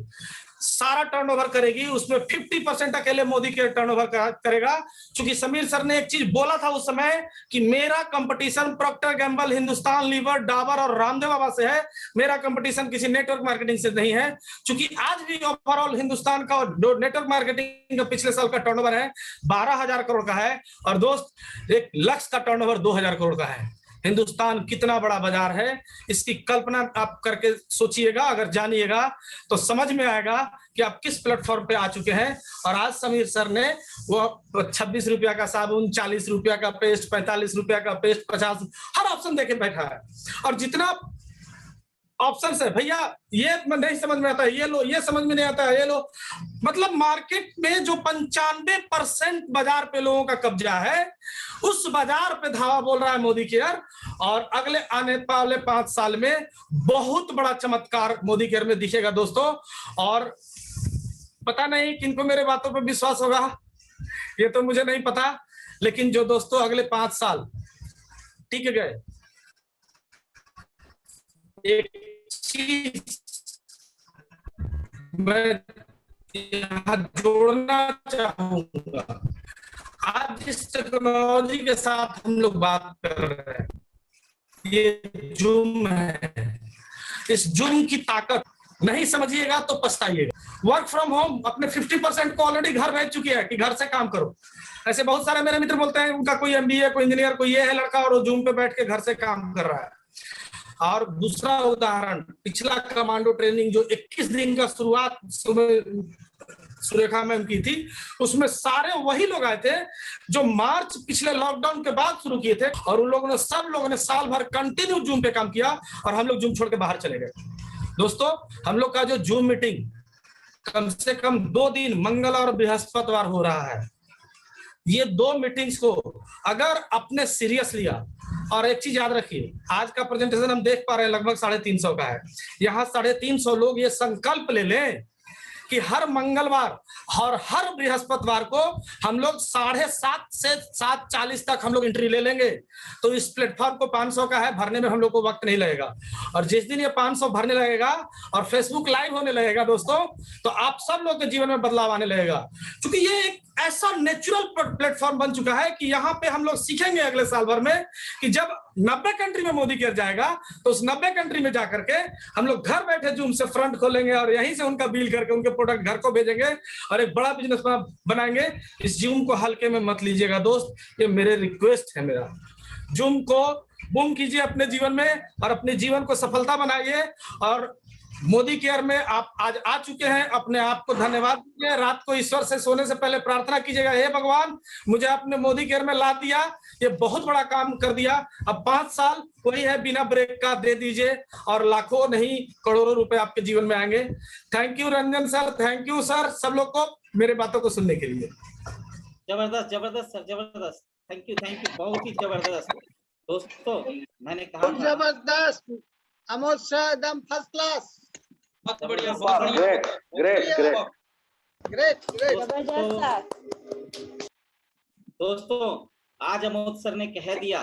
सारा टर्नओवर करेगी उसमें 50% अकेले मोदी केयर टर्नओवर करेगा। क्योंकि समीर सर ने एक चीज बोला था उस समय कि मेरा competition Procter Gamble, Hindustan Lever, Dabur और रामदेव बाबा से है, मेरा कंपटीशन किसी नेटवर्क मार्केटिंग से नहीं है। क्योंकि आज भी ओवरऑल हिंदुस्तान का नेटवर्क मार्केटिंग का पिछले साल का टर्नओवर है 12,000 करोड़ का है, और दोस्त 1 लाख का टर्नओवर 2,000 करोड़ का है। हिंदुस्तान कितना बड़ा बाजार है, इसकी कल्पना आप करके सोचिएगा। अगर जानिएगा तो समझ में आएगा कि आप किस प्लेटफॉर्म पे आ चुके हैं। और आज समीर सर ने वो 26 रुपया का साबुन, 40 रुपया का पेस्ट, 45 रुपया का पेस्ट, 50 हर ऑप्शन देके बैठा है। और जितना ऑप्शन है भैया, ये नहीं समझ में आता है, ये लो, ये समझ में नहीं आता है, ये लो। मतलब मार्केट में जो 95% बाजार पे लोगों का कब्जा है, उस बाजार पे धावा बोल रहा है मोदी केयर। और अगले आने वाले 5 साल में बहुत बड़ा चमत्कार मोदी केयर में दिखेगा दोस्तों। और पता नहीं किनको मेरे बातों पर विश्वास होगा, ये तो मुझे नहीं पता। लेकिन जो दोस्तों अगले 5 साल टिक गए, एक चीज मैं यहाँ जोड़ना चाहूंगा, आज इस टेक्नोलॉजी के साथ हम लोग बात कर रहे हैं, ये जूम है। इस जूम की ताकत नहीं समझिएगा तो पछताइएगा। वर्क फ्रॉम होम अपने 50% को ऑलरेडी घर भेज चुकी है कि घर से काम करो। ऐसे बहुत सारे मेरे मित्र बोलते हैं उनका कोई MBA, कोई इंजीनियर, कोई ये है लड़का, और वो जूम पे बैठ के घर से काम कर रहा है। और दूसरा उदाहरण, पिछला कमांडो ट्रेनिंग जो 21 दिन का शुरुआत सुरेखा मैम की थी, उसमें सारे वही लोग आए थे जो मार्च पिछले लॉकडाउन के बाद शुरू किए थे। और उन लोगों ने, सब लोगों ने साल भर कंटिन्यू जूम पे काम किया, और हम लोग जूम छोड़ के बाहर चले गए। दोस्तों हम लोग का जो जूम मीटिंग कम से कम 2 दिन मंगल और बृहस्पतिवार हो रहा है। ये 2 मीटिंग्स को अगर अपने सीरियस लिया, और एक चीज याद रखिए, आज का प्रेजेंटेशन हम देख पा रहे हैं लगभग 350 का है। यहाँ 350 लोग ये संकल्प ले लें कि हर मंगलवार और हर बृहस्पतिवार को हम लोग 7:30 से 7:40 तक हम लोग एंट्री ले लेंगे। तो इस प्लेटफॉर्म को 500 का है, भरने में हम लोग को वक्त नहीं लगेगा। और जिस दिन ये 500 भरने लगेगा और फेसबुक लाइव होने लगेगा दोस्तों, तो आप सब लोग के जीवन में बदलाव आने लगेगा। क्योंकि ये एक ऐसा नेचुरल प्लेटफॉर्म बन चुका है कि यहाँ पे हम लोग सीखेंगे अगले साल भर में कि जब 90 कंट्री में मोदी केयर जाएगा, तो उस 90 कंट्री में जाकर के हम लोग घर बैठे जूम से फ्रंट खोलेंगे और यहीं से उनका बिल करके उनके प्रोडक्ट घर को भेजेंगे और एक बड़ा बिजनेस बनाएंगे। इस जूम को हल्के में मत लीजिएगा दोस्त, ये मेरे रिक्वेस्ट है। मेरा जूम को बूम कीजिए अपने जीवन में और अपने जीवन को सफलता बनाइए। और मोदी केयर में आप आज आ चुके हैं, अपने आप को धन्यवाद दीजिए। रात को ईश्वर से सोने से पहले प्रार्थना कीजिएगा, हे भगवान मुझे आपने मोदी केयर में ला दिया, ये बहुत बड़ा काम कर दिया। अब 5 साल वही है बिना ब्रेक का दे दीजिए और लाखों नहीं करोड़ों रुपए आपके जीवन में आएंगे। Thank you Ranjan sir, thank you sir, सब लोग को मेरे बातों को सुनने के लिए। जबरदस्त जबरदस्त सर, जबरदस्त, थैंक यू, बहुत ही जबरदस्त। दोस्तों मैंने कहा था जबरदस्त, अमोद सर एकदम फर्स्ट क्लास, बहुत बढ़िया, बहुत बढ़िया, ग्रेट। जबरदस्त सर। दोस्तों आज अमोद सर ने कह दिया,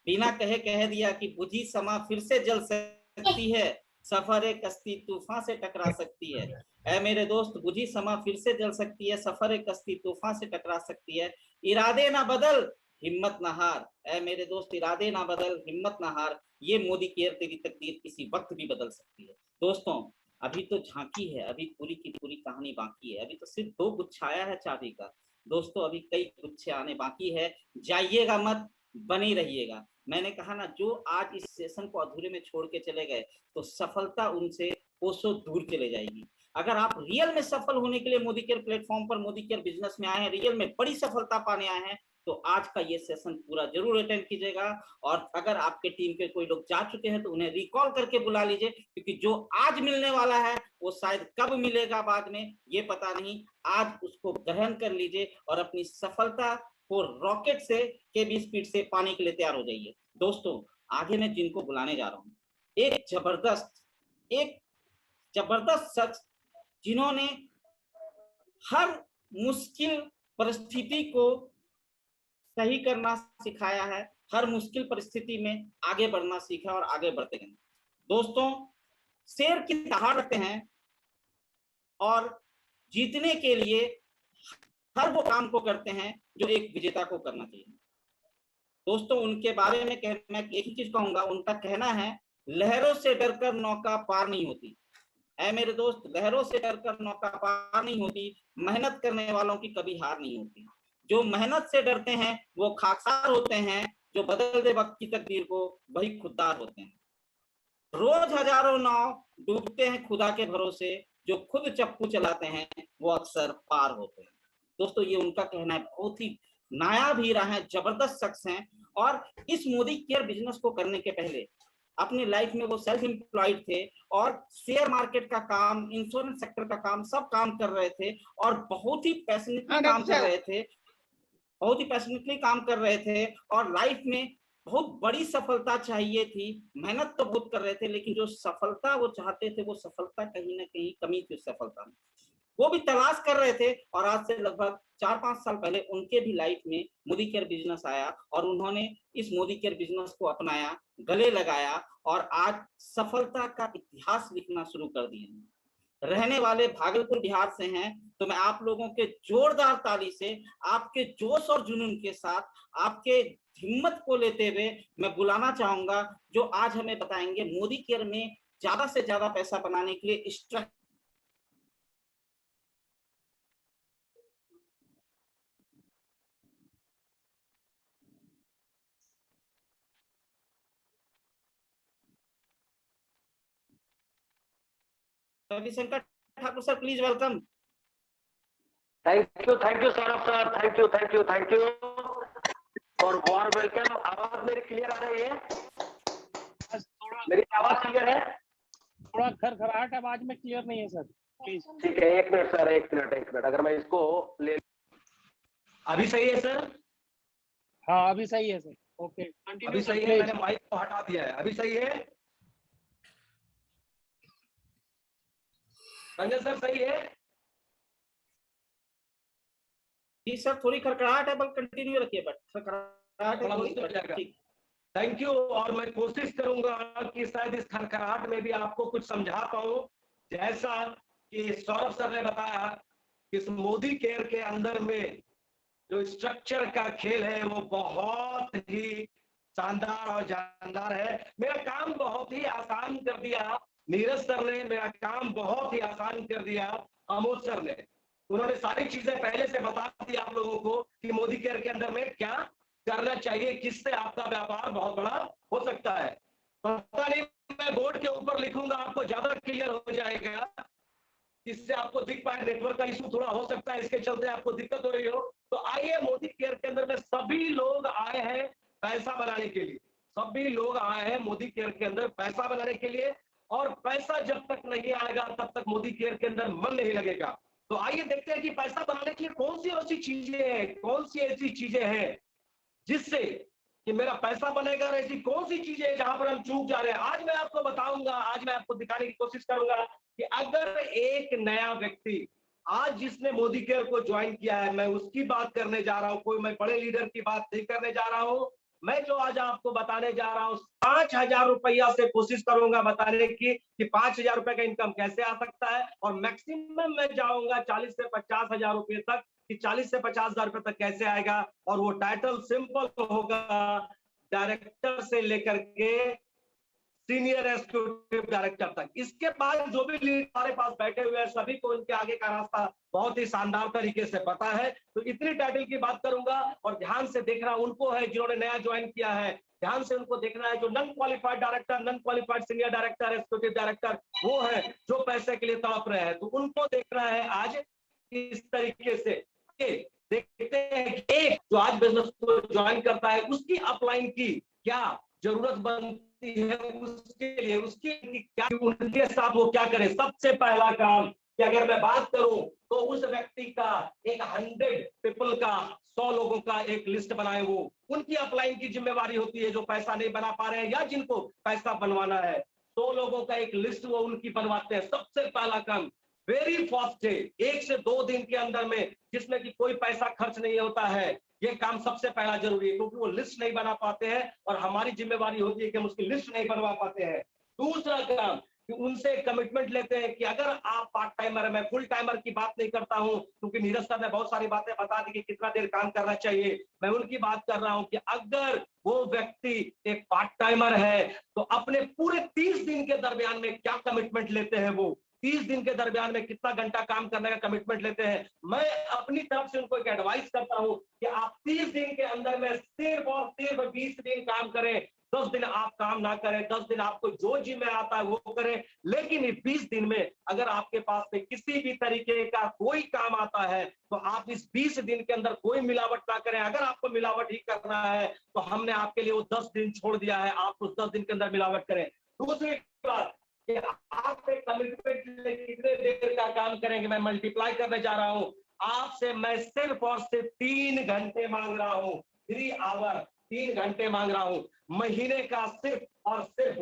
बिना कह दिया कि बुझी समा फिर से जल सकती है, सफर कश्ती तूफान से टकरा सकती है। ऐ मेरे दोस्त, बुझी समा फिर से जल सकती है, सफर कश्ती तूफान से टकरा सकती है। इरादे ना बदल, हिम्मत ना हार। ऐ मेरे दोस्त, इरादे ना बदल, हिम्मत ना हार। ये मोदी केयर तेरी तकदीर किसी वक्त भी बदल सकती है। दोस्तों अभी तो झांकी है, अभी पूरी की पूरी कहानी बाकी है। अभी तो सिर्फ 2 गुच्छा आया है चाबी का। दोस्तों अभी कई गुच्छे आने बाकी है, जाइएगा मत, बने रहिएगा। मैंने कहा ना, जो आज इस सेशन को अधूरे में छोड़ के चले गए तो सफलता उनसे कोसों दूर चले जाएगी। अगर आप रियल में सफल होने के लिए मोदी केयर प्लेटफॉर्म पर, मोदी केयर बिजनेस में आए हैं, रियल में बड़ी सफलता पाने आए हैं, तो आज का ये सेशन पूरा जरूर अटेंड कीजिएगा। और अगर आपके टीम के कोई लोग जा चुके हैं तो उन्हें रिकॉल करके बुला लीजिए, क्योंकि जो आज मिलने वाला है वो शायद कब मिलेगा बाद में ये पता नहीं। आज उसको ग्रहण कर लीजिए और अपनी सफलता को रॉकेट से के भी स्पीड से पाने के लिए तैयार हो जाइए। दोस्तों आगे मैं जिनको बुलाने जा रहा हूँ, एक जबरदस्त शख्स जिन्होंने हर मुश्किल परिस्थिति को सही करना सिखाया है, हर मुश्किल परिस्थिति में आगे बढ़ना सीखा और आगे बढ़ते गए। दोस्तों, शेर की दहाड़ रखते हैं और जीतने के लिए हर वो काम को करते हैं जो एक विजेता को करना चाहिए। दोस्तों, उनके बारे में मैं एक ही चीज कहूंगा, उनका कहना है, लहरों से डरकर नौका पार नहीं होती। ऐ मेरे दोस्त, लहरों से डरकर नौका पार नहीं होती, मेहनत करने वालों की कभी हार नहीं होती। जो मेहनत से डरते हैं वो खाकसार होते हैं, जो बदल दे वक्त की तकदीर को वही खुददार होते हैं। रोज हजारों नाव डूबते हैं खुदा के भरोसे, जो खुद चप्पू चलाते हैं वो अक्सर पार होते हैं। दोस्तों, ये उनका कहना है, बहुत ही नायाब हीरा है, जबरदस्त शख्स हैं। और इस मोदी केयर बिजनेस को करने के पहले अपनी लाइफ में वो सेल्फ एम्प्लॉयड थे और शेयर मार्केट का काम, इंश्योरेंस सेक्टर का काम, सब काम कर रहे थे और बहुत ही पैशनेटली काम कर रहे थे, बहुत ही पैशनेटली काम कर रहे थे। और लाइफ में बहुत बड़ी सफलता चाहिए थी, मेहनत तो बहुत कर रहे थे, लेकिन जो सफलता वो चाहते थे वो सफलता कहीं ना कहीं कमी थी उस सफलता में, वो भी तलाश कर रहे थे। और आज से लगभग 4-5 साल पहले उनके भी लाइफ में मोदी केयर बिजनेस आया और उन्होंने इस मोदी केयर बिजनेस को अपनाया, गले लगाया और आज सफलता का इतिहास लिखना शुरू कर दिया। रहने वाले भागलपुर बिहार से हैं, तो मैं आप लोगों के जोरदार ताली से, आपके जोश और जुनून के साथ, आपके हिम्मत को लेते हुए मैं बुलाना चाहूंगा जो आज हमें बताएंगे मोदी केयर में ज्यादा से ज्यादा पैसा बनाने के लिए structure. Ravishankar Thakur sir, please welcome. Thank you Saurabh sir, thank you for warm welcome. आवाज मेरी क्लियर आ रही है? मेरी आवाज क्लियर है? थोड़ा खरखराहट आवाज में क्लियर नहीं है सर, प्लीज। ठीक है, एक मिनट सर, एक मिनट। अगर मैं इसको ले, अभी सही है सर? हाँ, अभी सही है सर। ओके, अभी सही है, मैंने माइक को हटा दिया है, अभी सही है? रंजन सर सही है? जी सर, थोड़ी खड़खड़ाहट है, बस कंटिन्यू रखिए, बट खड़खड़ाहट है थोड़ी। Thank you. और मैं कोशिश करूंगा कि शायद इस खड़खड़ाहट में भी आपको कुछ समझा पाऊं। जैसा कि सौरभ सर ने बताया, इस मोदी केयर के अंदर में जो स्ट्रक्चर का खेल है वो बहुत ही शानदार और जानदार है। मेरा काम बहुत ही आसान कर दिया नीरज सर ने, मेरा काम बहुत ही आसान कर दिया अमोद सर ने। उन्होंने सारी चीजें पहले से बता दी आप लोगों को कि मोदी केयर के अंदर में क्या करना चाहिए, किससे आपका व्यापार बहुत बड़ा हो सकता है। पता नहीं, मैं बोर्ड के ऊपर लिखूंगा, आपको ज्यादा क्लियर हो जाएगा, इससे आपको दिख पाए। नेटवर्क का इशू थोड़ा हो सकता है, इसके चलते आपको दिक्कत हो रही हो। तो आइए, मोदी केयर के अंदर में सभी लोग आए हैं पैसा बनाने के लिए, सभी लोग आए हैं मोदी केयर के अंदर पैसा बनाने के लिए। और पैसा जब तक नहीं आएगा तब तक मोदी केयर के अंदर मन नहीं लगेगा। तो आइए देखते हैं कि पैसा बनाने के लिए कौन सी ऐसी चीजें हैं, कौन सी ऐसी चीजें हैं जिससे कि मेरा पैसा बनेगा, और ऐसी कौन सी चीजें हैं जहां पर हम चूक जा रहे हैं। आज मैं आपको बताऊंगा, आज मैं आपको दिखाने की कोशिश करूंगा कि अगर एक नया व्यक्ति आज जिसने मोदी केयर को ज्वाइन किया है, मैं उसकी बात करने जा रहा हूं, कोई मैं बड़े लीडर की बात नहीं करने जा रहा हूं। मैं जो आज आपको बताने जा रहा हूं, 5,000 रुपया से कोशिश करूंगा बताने की कि 5,000 रुपए का इनकम कैसे आ सकता है। और मैक्सिमम मैं जाऊंगा 40 से 50,000 रुपए तक, कि 40 से 50,000 रुपए तक कैसे आएगा। और वो टाइटल सिंपल होगा, डायरेक्टर से लेकर के सीनियर एग्जीक्यूटिव डायरेक्टर तक। इसके बाद जो भी लीड हमारे पास बैठे हुए हैं, सभी को इनके आगे का रास्ता बहुत ही शानदार तरीके से पता है। तो इतनी टाइटल की बात करूंगा, और ध्यान से देखना उनको है जिन्होंने नया ज्वाइन किया है, ध्यान से उनको देखना है। जो non qualified director, non qualified senior director, executive director, वो है जो पैसे के लिए तड़प रहे हैं, तो उनको देखना है आज इस तरीके से। देखते हैं कि एक जो आज बिजनेस को ज्वाइन करता है उसकी अपलाइन की क्या जरूरत बनती है, उसके लिए उसकी क्या, उनके साथ वो क्या करे। सबसे पहला काम कि अगर मैं बात करूं तो उस व्यक्ति का एक 100 पीपल का, 100 लोगों का एक लिस्ट बनाए, वो उनकी अपलाइन की जिम्मेवारी होती है जो पैसा नहीं बना पा रहे हैं या जिनको पैसा बनवाना है। 100 लोगों का एक लिस्ट वो उनकी बनवाते हैं। सबसे पहला काम वेरी फास्ट डे, 1 से 2 दिन के अंदर में, जिसमें कि कोई पैसा खर्च नहीं होता है। ये काम सबसे पहला जरूरी है, क्योंकि वो लिस्ट नहीं बना पाते हैं और हमारी जिम्मेवारी होती है कि हम उसकी लिस्ट नहीं बनवा पाते हैं। दूसरा काम कि उनसे कमिटमेंट लेते हैं कि अगर आप पार्ट टाइमर है, मैं फुल टाइमर की बात नहीं करता हूं, क्योंकि नीरज सर ने बहुत सारी बातें बता दी कि कितना देर काम करना चाहिए। मैं उनकी बात कर रहा हूं कि अगर वो व्यक्ति एक पार्ट टाइमर है तो अपने पूरे 30 दिन के दरमियान में क्या कमिटमेंट लेते हैं, वो 30 दिन के दरमियान में कितना घंटा काम करने का कमिटमेंट लेते हैं। मैं अपनी तरफ से उनको एक एडवाइस करता हूं कि आप 30 दिन के अंदर में सिर्फ और सिर्फ 20 दिन काम करें, 10 दिन आप काम ना करें, 10 दिन आपको जो जिम्मे आता है वो करें। लेकिन 20 दिन में अगर आपके पास में किसी भी तरीके का कोई काम आता है तो आप इस 20 दिन के अंदर कोई मिलावट ना करें। अगर आपको मिलावट ही करना है तो हमने आपके लिए वो 10 दिन छोड़ दिया है, आप उस 10 दिन के अंदर मिलावट करें। दूसरी बात कि आप कमिटमेंट कितने देर का काम करेंगे, मैं मल्टीप्लाई करने जा रहा हूं। आपसे मैं सिर्फ और सिर्फ 3 घंटे मांग रहा हूं, 3 आवर, 3 घंटे मांग रहा हूं। महीने का सिर्फ और सिर्फ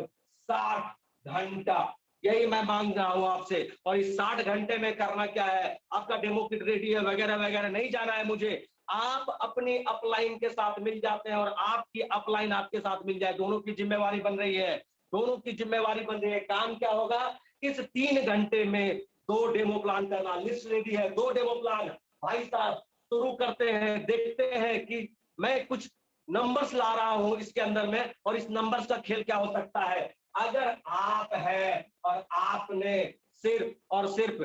60 घंटा, यही मैं मांग रहा हूं आपसे। और इस 60 घंटे में करना क्या है, आपका डेमो किट रेडी है वगैरह वगैरह नहीं जाना है मुझे। आप अपनी अपलाइन के साथ मिल जाते हैं और आपकी अपलाइन आपके साथ मिल जाए, दोनों की जिम्मेवारी बन रही है, दोनों की जिम्मेवारी बन रही है। काम क्या होगा, इस 3 घंटे में 2 डेमो प्लान करना, लिस्ट रेडी है, 2 डेमो प्लान। भाई साहब शुरू करते हैं, देखते हैं कि मैं कुछ नंबर्स ला रहा हूं इसके अंदर में, और इस नंबर्स का खेल क्या हो सकता है। अगर आप है और आपने सिर्फ और सिर्फ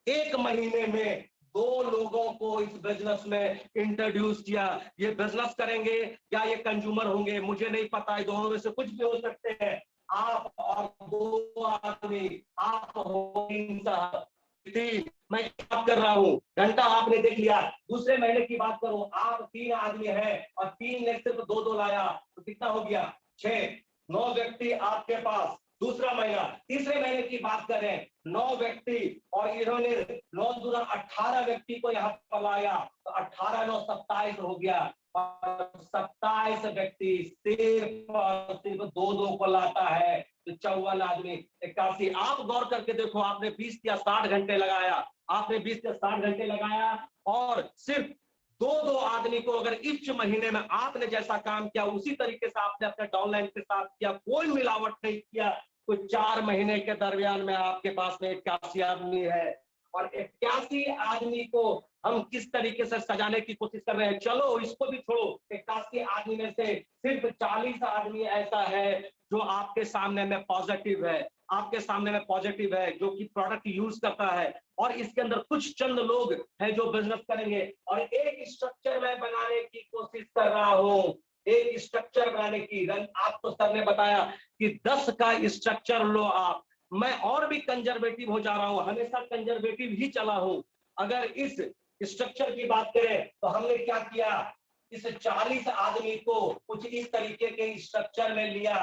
1 महीने में 2 लोगों को इस बिजनेस में इंट्रोड्यूस किया, ये बिजनेस करेंगे या ये कंज्यूमर होंगे मुझे नहीं पता, दोनों में से कुछ भी हो सकते हैं। आप और 2 आदमी, आप हो 3 साहब, 3 मैं बात कर रहा हूं, घंटा आपने देख लिया। दूसरे महीने की बात करूं, आप 3 आदमी हैं और 3 ने सिर्फ 2 लाया तो कितना हो गया, 6, 9 व्यक्ति आपके पास। दूसरा महीना, तीसरे महीने की बात करें, 9 व्यक्ति और इन्होंने 9 दूना 18 व्यक्ति को यहाँ पर लाया तो 18 9 27 हो गया, और 27 व्यक्ति सिर्फ और सिर्फ 2 को लाता है तो 54 आदमी 81। आप गौर करके देखो, आपने 20 या 60 घंटे लगाया, आपने 20 या 60 घंटे लगाया और सिर्फ 2 आदमी को अगर इस महीने में आपने जैसा काम किया उसी तरीके से आपने अपने डाउनलाइन के साथ किया, कोई मिलावट नहीं किया, तो 4 महीने के दरमियान में आपके पास में 81 आदमी है। और 81 आदमी को हम किस तरीके से सजाने की कोशिश कर रहे हैं। चलो इसको भी छोड़ो, 81 आदमी में से सिर्फ 40 आदमी ऐसा है जो आपके सामने में पॉजिटिव है, आपके सामने में पॉजिटिव है, जो कि प्रोडक्ट यूज करता है। और इसके अंदर कुछ चंद लोग हैं जो बिजनेस करेंगे। और एक स्ट्रक्चर मैं बनाने की कोशिश कर रहा हूं, एक स्ट्रक्चर बनाने की। आपको सर ने बताया कि 10 का स्ट्रक्चर लो आप। मैं और भी कंजर्वेटिव हो जा रहा हूं, हमेशा कंजर्वेटिव ही चला हूं। अगर इस स्ट्रक्चर की बात करें तो हमने क्या किया, इस 40 आदमी को कुछ इस तरीके के स्ट्रक्चर में लिया,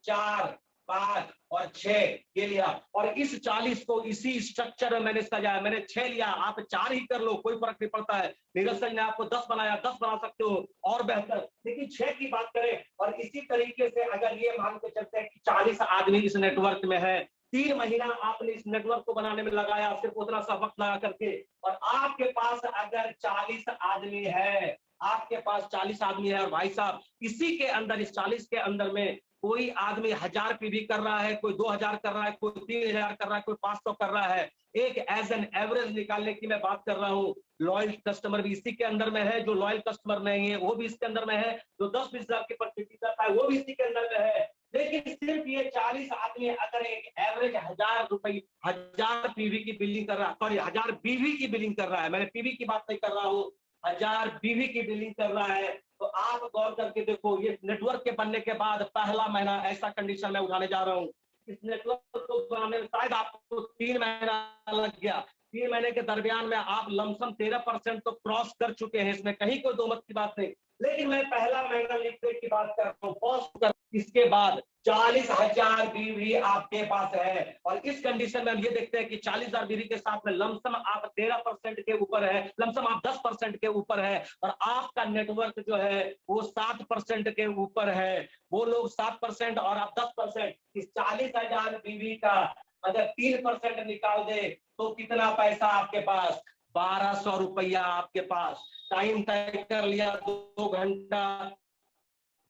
4, 5 और 6 ये लिया, और इस 40 को इसी स्ट्रक्चर में मैंने सजाया। मैंने 6 लिया, आप 4 ही कर लो, कोई फर्क नहीं पड़ता है। नीरज सर ने आपको 10 बनाया, 10 बना सकते हो और बेहतर, लेकिन 6 की बात करें। और इसी तरीके से अगर ये मान के चलते हैं कि 40 आदमी इस नेटवर्क में है, 3 महीना आपने इस नेटवर्क को बनाने में लगाया, सिर्फ उतना सा वक्त लगा करके, और आपके पास अगर 40 आदमी है, आपके पास 40 आदमी है, और भाई साहब इसी के अंदर, इस 40 के अंदर में कोई आदमी 1000 पीवी कर रहा है, कोई 2000 कर रहा है, कोई 3000 कर रहा है, कोई 500 कर रहा है। एक एज एन एवरेज निकालने की मैं बात कर रहा हूँ। लॉयल कस्टमर भी इसी के अंदर में है, जो लॉयल कस्टमर नहीं है वो भी इसके अंदर में है, जो 10-20 हजार की परचेजिंग करता है वो भी इसी के अंदर में है। लेकिन सिर्फ ये 40 आदमी अगर एक एवरेज 1000 रुपए, 1000 पीवी की बिलिंग कर रहा है, सॉरी 1000 बीवी की बिलिंग कर रहा है, मैंने पीवी की बात नहीं कर रहा हूँ, 1000 बीवी की बिलिंग कर रहा है, तो आप गौर करके देखो, ये नेटवर्क के बनने के बाद पहला महीना ऐसा कंडीशन में उठाने जा रहा हूँ। इस नेटवर्क को बनाने में शायद आपको 3 महीना लग गया। 3 महीने के दरमियान में आप लमसम 13% तो क्रॉस कर चुके हैं, इसमें कहीं कोई दो मत की बात नहीं। लेकिन मैं पहला महीना लिखने की बात कर रहा हूँ, इसके बाद 40,000 बीवी आपके पास है, और इस कंडीशन में हम ये देखते हैं कि 40,000 बीवी के साथ में लमसम आप 13% के ऊपर है, लमसम आप 10% के ऊपर है, और आपका नेटवर्क जो है वो 7% के ऊपर है। वो लोग 7% और आप 10%, इस 40,000 बीवी का अगर 3% निकाल दे तो कितना पैसा आपके पास? 1200 रुपया आपके पास। टाइम तय कर लिया 2 घंटा,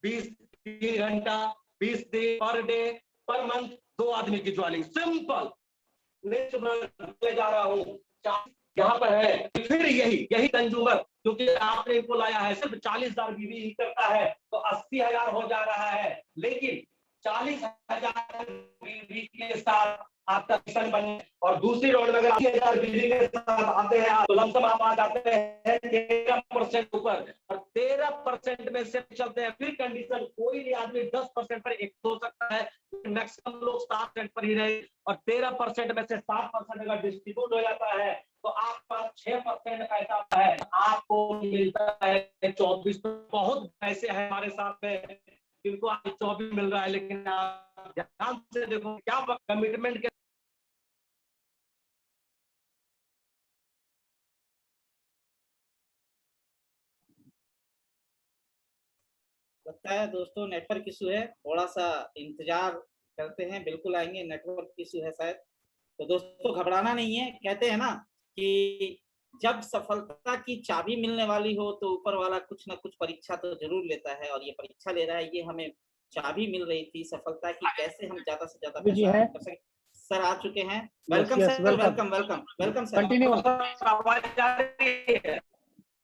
3 घंटा, 20 दिन पर डे, पर मंथ, 2 आदमी की ज्वाइनिंग। सिंपल। नेक्स्ट ले जा रहा हूँ, यहाँ पर है। फिर यही कंज्यूमर, क्योंकि आपने इनको लाया है, सिर्फ 40,000 बीवी ही करता है तो 80,000 हो जा रहा है। लेकिन 40,000 बीवी के साथ आपका मिशन बने और दूसरी राउंड में अगर 80,000 बीवी के साथ आते हैं तो लमसम आप आ जाते हैं 13% ऊपर, और 13% में से चलते हैं। फिर कंडीशन, कोई भी आदमी 10% पर एक हो सकता है, मैक्सिमम लोग 7% पर ही रहे, और 13% में से 7% अगर डिस्ट्रीब्यूट हो जाता है तो आपके पास 6% पैसा है, आपको मिलता है 24। बहुत पैसे हैं हमारे साथ में जिनको आज 24 मिल रहा है, लेकिन आप ध्यान से देखो क्या कमिटमेंट के लगता है दोस्तों नेटवर्क इशू है, थोड़ा सा इंतजार करते हैं, बिल्कुल आएंगे। नेटवर्क इशू है शायद। तो दोस्तों घबराना नहीं है, कहते हैं ना कि जब सफलता की चाबी मिलने वाली हो तो ऊपर वाला कुछ ना कुछ परीक्षा तो जरूर लेता है, और ये परीक्षा ले रहा है। ये हमें चाबी मिल रही थी सफलता की, कैसे हम ज्यादा से ज्यादा पैसा कर सके। सर आ चुके हैं, welcome sir, welcome welcome welcome sir. Continue. आवाज आ रही है?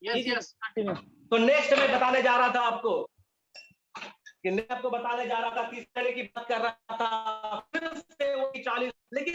Yes continue. तो नेक्स्ट में बताने जा रहा था आपको कि मैं आपको बताने जा रहा था, किस तरह की बात कर रहा था। फिर से वही 40, लेकिन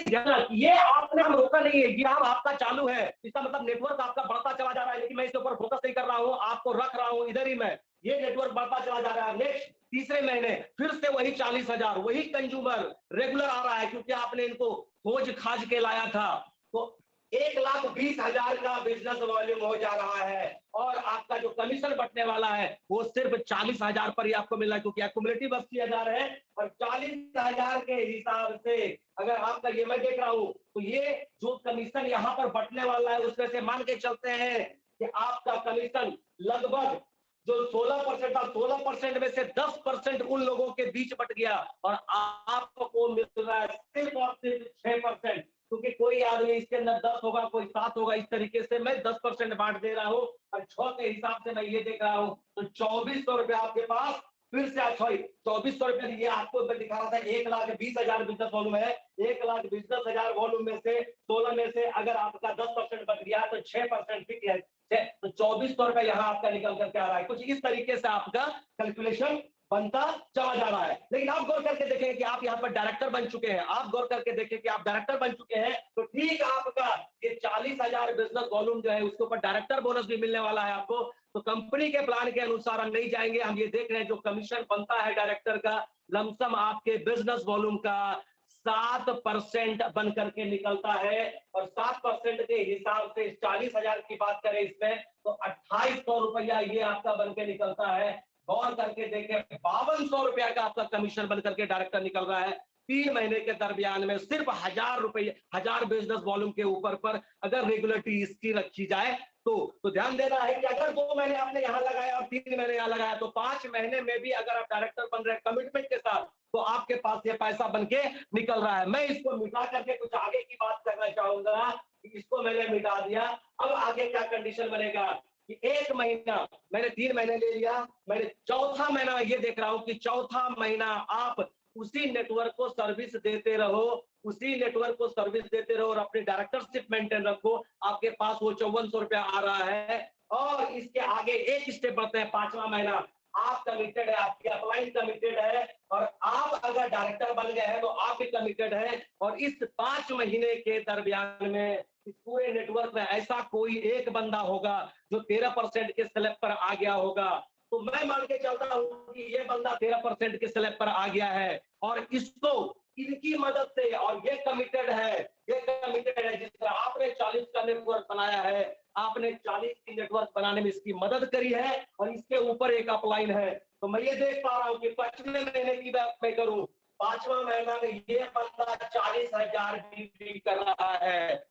ये आपने हम रोका नहीं है, ये आपका चालू है। इसका मतलब नेटवर्क आपका बढ़ता चला जा रहा है, लेकिन मैं इसके ऊपर फोकस नहीं कर रहा हूँ, आपको रख रहा हूँ इधर ही मैं। ये नेटवर्क बढ़ता चला जा रहा है। नेक्स्ट तीसरे महीने फिर से वही 40,000, वही कंज्यूमर रेगुलर आ रहा है, क्योंकि आपने इनको खोज खाज के लाया था। तो 1,20,000 का बिजनेस वॉल्यूम हो जा रहा है, और आपका जो कमीशन बटने वाला है वो सिर्फ 40,000 पर ही आपको मिल रहा है, क्योंकि एक्यूमुलेटिव 80,000 है। और 40,000 के हिसाब से अगर आपका ये मैं देख रहा हूं तो ये जो कमीशन यहाँ पर बटने वाला है उसमें से मान के चलते हैं कि आपका कमीशन लगभग जो 16% था, 16% में से 10% उन लोगों के बीच बट गया, और आपको मिल रहा है सिर्फ और सिर्फ 6%। क्योंकि कोई आदमी इसके अंदर 10 होगा, कोई 7 होगा, इस तरीके से मैं 10% बांट दे रहा हूँ, और 6 के हिसाब से मैं ये देख रहा हूँ। तो 2,400 रुपए आपके पास फिर से 2,400 रुपए। ये आपको मैं दिखा रहा था 1,20,000 बिजनेस वॉल्यूम है। 1,20,000 वॉल्यूम में से 16 में से अगर आपका 10% बच गया तो 6% फिक्स है, तो 2,400 रुपए यहाँ आपका निकल करके आ रहा है। कुछ इस तरीके से आपका कैलकुलेशन बनता चला जा रहा है। लेकिन आप गौर करके देखें कि आप यहाँ पर डायरेक्टर बन चुके हैं, आप गौर करके देखें कि आप डायरेक्टर बन चुके हैं, तो ठीक आपका ये 40,000 बिजनेस वॉल्यूम जो है उसके ऊपर डायरेक्टर बोनस भी मिलने वाला है आपको। तो कंपनी के प्लान के अनुसार हम नहीं जाएंगे, हम ये देख रहे हैं जो कमीशन बनता है डायरेक्टर का लमसम आपके बिजनेस वॉल्यूम का 7% बन करके निकलता है, और 7% के हिसाब से 40,000 की बात करें इसमें तो 2,800 रुपया ये आपका बन के निकलता है। गौर करके देखें 5,200 रुपया का आपका कमीशन बन करके डायरेक्टर निकल रहा है 3 महीने के दरमियान में। सिर्फ 1,000 रुपये, 1,000 बिजनेस वॉल्यूम के ऊपर पर अगर रेगुलेटरी इसकी रखी जाए तो ध्यान देना है कि अगर 2 महीने आपने यहाँ लगाया और 3 महीने यहाँ लगाया तो 5 महीने में भी अगर आप डायरेक्टर बन रहे हैं कमिटमेंट के साथ तो आपके पास ये पैसा बन के निकल रहा है। मैं इसको मिटा करके कुछ आगे की बात करना चाहूंगा कि इसको मैंने मिटा दिया, अब आगे क्या कंडीशन बनेगा कि 1 महीना मैंने 3 महीने ले लिया, मैंने चौथा महीना ये देख रहा हूं कि चौथा महीना आप उसी नेटवर्क को सर्विस देते रहो, उसी नेटवर्क को सर्विस देते रहो और अपनी डायरेक्टरशिप मेंटेन रखो। आपके पास वो 5,400 रुपया आ रहा है, और इसके आगे एक स्टेप बढ़ते हैं 5वां महीना आप कमिटेड है, आपकी अपलाइन कमिटेड है, और आप अगर डायरेक्टर बन गए हैं तो आप भी कमिटेड है। और इस 5 महीने के दरमियान में इस पूरे नेटवर्क में ऐसा कोई एक बंदा होगा जो 13% के स्लैब पर आ गया होगा, तो मैं मान के चलता हूं कि ये बंदा 13% के स्लैब पर आ गया है, और इसको इनकी मदद से, और ये कमिटेड है, जिस तरह आपने 40 का नेटवर्क बनाया है, आपने 40 की नेटवर्क बनाने में इसकी मदद करी है, और इसके ऊपर एक अपलाइन है। तो मैं ये देख पा रहा हूँ कि 5वें महीने की बात मैं करूँ, 5वां महीना में ये बंदा 40,000 बीवी कर रहा है,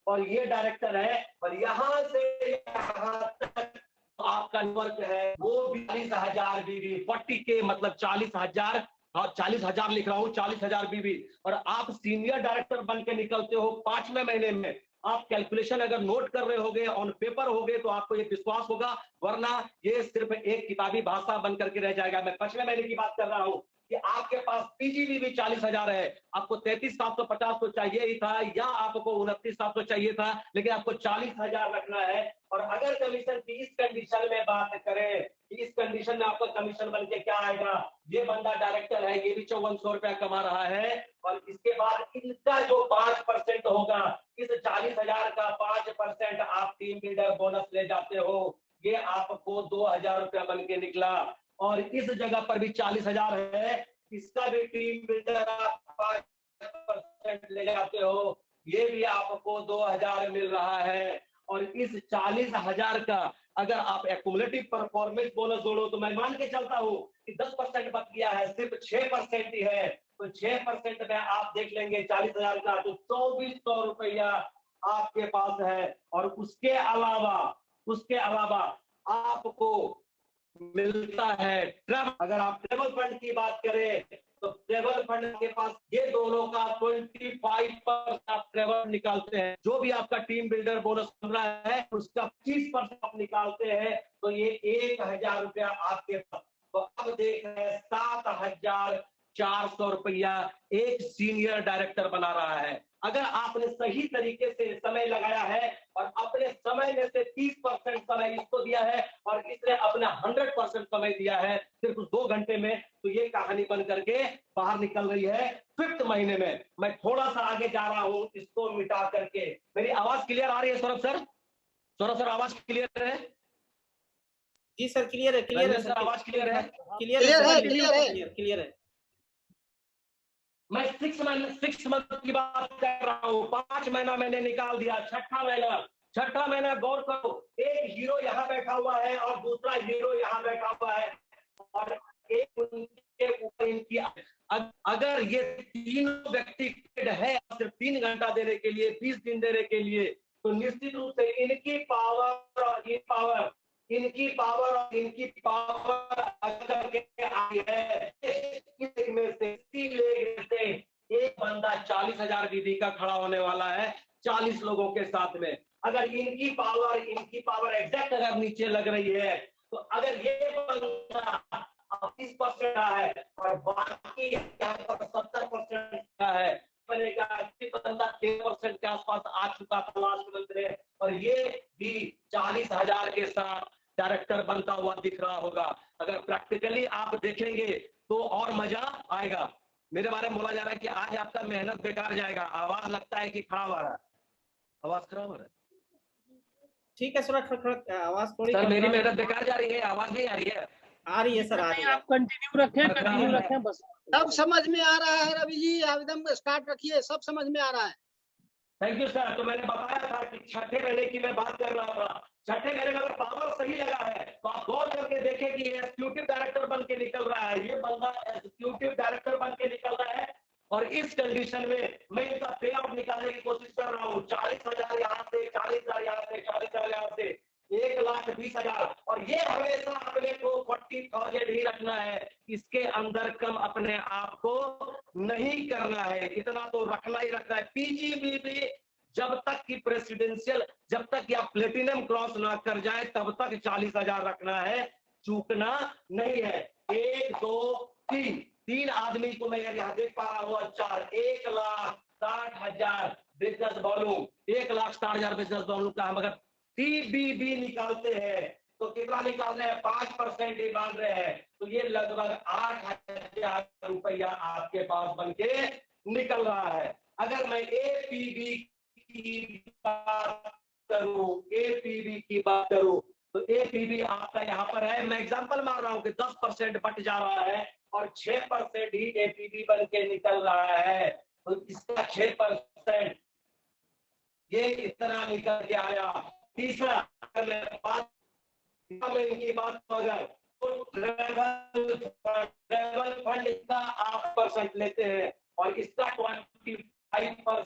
और ये डायरेक्टर है, और यहाँ से यहाँ तक आपका नेटवर्क है वो 40,000 बीवी, 40K मतलब 40,000 हाँ 40,000 लिख रहा हूँ, 40,000 बीबी, और आप सीनियर डायरेक्टर बन के निकलते हो 5वें महीने में। आप कैलकुलेशन अगर नोट कर रहे होगे, ऑन पेपर होगे, तो आपको ये विश्वास होगा, वरना ये सिर्फ एक किताबी भाषा बन करके रह जाएगा। मैं 5वें महीने की बात कर रहा हूँ कि आपके पास पीजीबी भी 40,000 है, आपको 33,750 तो चाहिए ही था, या आपको 29,700 चाहिए था, लेकिन आपको 40,000 रखना है। और अगर कमीशन की इस कंडीशन में बात करें कि इस कंडीशन में आपका कमीशन बन के क्या आएगा, ये बंदा डायरेक्टर है, ये भी 5400 रुपया कमा रहा है, और इसके बाद इनका जो 5% होगा, इस 40,000 का 5% आप टीम बिल्डर बोनस ले जाते हो, ये आपको 2,000 रुपया बन के निकला। और इस जगह पर भी 40,000 है, इसका भी टीम बिल्डर आप 5% ले जाते हो, ये भी आपको 2,000 मिल रहा है। और इस 40,000 का अगर आप एक्युमुलेटिव परफॉर्मेंस बोनस जोड़ो, तो मैं मान के चलता हूं कि 10% बच गया है, सिर्फ 6% ही है, तो 6% में आप देख लेंगे 40,000 का, तो 2,400 रुपया आपके पास है। और उसके अलावा आपको मिलता है ट्रैवल। अगर आप ट्रैवल फंड की बात करें, तो ट्रैवल फंड के पास ये दोनों का 25% आप ट्रैवल निकालते हैं, जो भी आपका टीम बिल्डर बोनस बन रहा है उसका 25% आप निकालते हैं, तो ये 1,000 रुपया आपके पास। तो अब देख रहे हैं 7,400 रुपया एक सीनियर डायरेक्टर बना रहा है। अगर आपने सही तरीके से समय लगाया है और अपने समय में से 30% समय इसको दिया है और इसने अपना 100% समय दिया है सिर्फ 2 घंटे में, तो ये कहानी बन करके बाहर निकल रही है 5th महीने में। मैं थोड़ा सा आगे जा रहा हूं, इसको मिटा करके। मेरी आवाज क्लियर आ रही है सौरभ सर? सौरभ सर आवाज क्लियर है? जी सर क्लियर है, क्लियर है रंजन सर, आवाज क्लियर है? क्लियर है। मैं 6 मंथ की बात कर रहा हूँ। 5 महीना मैंने निकाल दिया, छठा महीना गौर करो, एक हीरो यहाँ बैठा हुआ है और दूसरा हीरो यहाँ बैठा हुआ है, और एक उनके ऊपर इनकी, अगर ये तीनों व्यक्ति है सिर्फ 3 घंटा देने के लिए, 20 दिन देने के लिए, तो निश्चित रूप से इनकी पावर और इनकी पावर अगर के आई है, में से एक बंदा 40,000 बीबी का खड़ा होने वाला है 40 लोगों के साथ में। अगर इनकी पावर एग्जैक्ट अगर नीचे लग रही है, तो अगर ये बंदा 30% है और बाकी यहाँ पर 70% का है, बनेगा बंदा 10% के आसपास आ चुका था लास्ट मंथ में, और ये भी 40,000 के साथ डायरेक्टर बनता हुआ दिख रहा होगा। अगर प्रैक्टिकली आप देखेंगे तो और मजा आएगा। मेरे बारे में बोला जा रहा है कि आज आपका मेहनत बेकार जाएगा। आवाज लगता है कि खराब आ रहा है, आवाज खराब आ रहा है। ठीक है सर, आवाज थोड़ी सर मेरी मेहनत बेकार जा रही है, आवाज नहीं आ रही है? आ रही है सर, आ रही है। आप कंटिन्यू रखें बस। सब समझ में आ रहा है रवि जी, एकदम स्टार्ट रखिए, सब समझ में आ रहा है। Thank you sir. तो मैंने बताया था कि छठे महीने की मैं बात कर रहा था। छठे महीने में अगर पावर सही लगा है, तो आप गौर करके देखें कि एग्जीक्यूटिव डायरेक्टर बन के निकल रहा है, ये बंदा एग्जीक्यूटिव डायरेक्टर बन के निकल रहा है। और इस कंडीशन में मैं इनका पे आउट निकालने की कोशिश कर रहा हूँ। 40,000 यहाँ से, 40,000 यहाँ से, 40,000 यहाँ से, 1,20,000, और ये हमेशा अपने को 40,000 ही रखना है, इसके अंदर कम अपने आप को नहीं करना है, इतना तो रखना ही रखना है। पीजीबीबी जब तक कि प्रेसिडेंशियल, जब तक कि आप प्लेटिनम क्रॉस ना कर जाए, तब तक 40,000 रखना है, चूकना नहीं है। 1 2 3 आदमी को मैं यहाँ देख पा रहा हूँ। 1,60,000 बिजनेस वॉल्यूम, 1,60,000 बिजनेस वॉल्यूम का हम अगर टीबीबी निकालते हैं तो कितना निकाल रहे हैं? 5% निकाल रहे हैं, तो ये लगभग 8,000 रुपया आपके पास बन के निकल रहा है। अगर मैं एपीबी की बात करूं, तो एपीबी आपका यहाँ पर है, मैं एग्जांपल मार रहा हूं कि 10% बट जा रहा है और 6% ही एपीबी बन के निकल रहा है, तो इसका 6% ये इतना निकल के आया। तीसरा, अगर मैं इनकी बात अगर तो ट्रैवल फंड का आप % लेते हैं और इसका 25%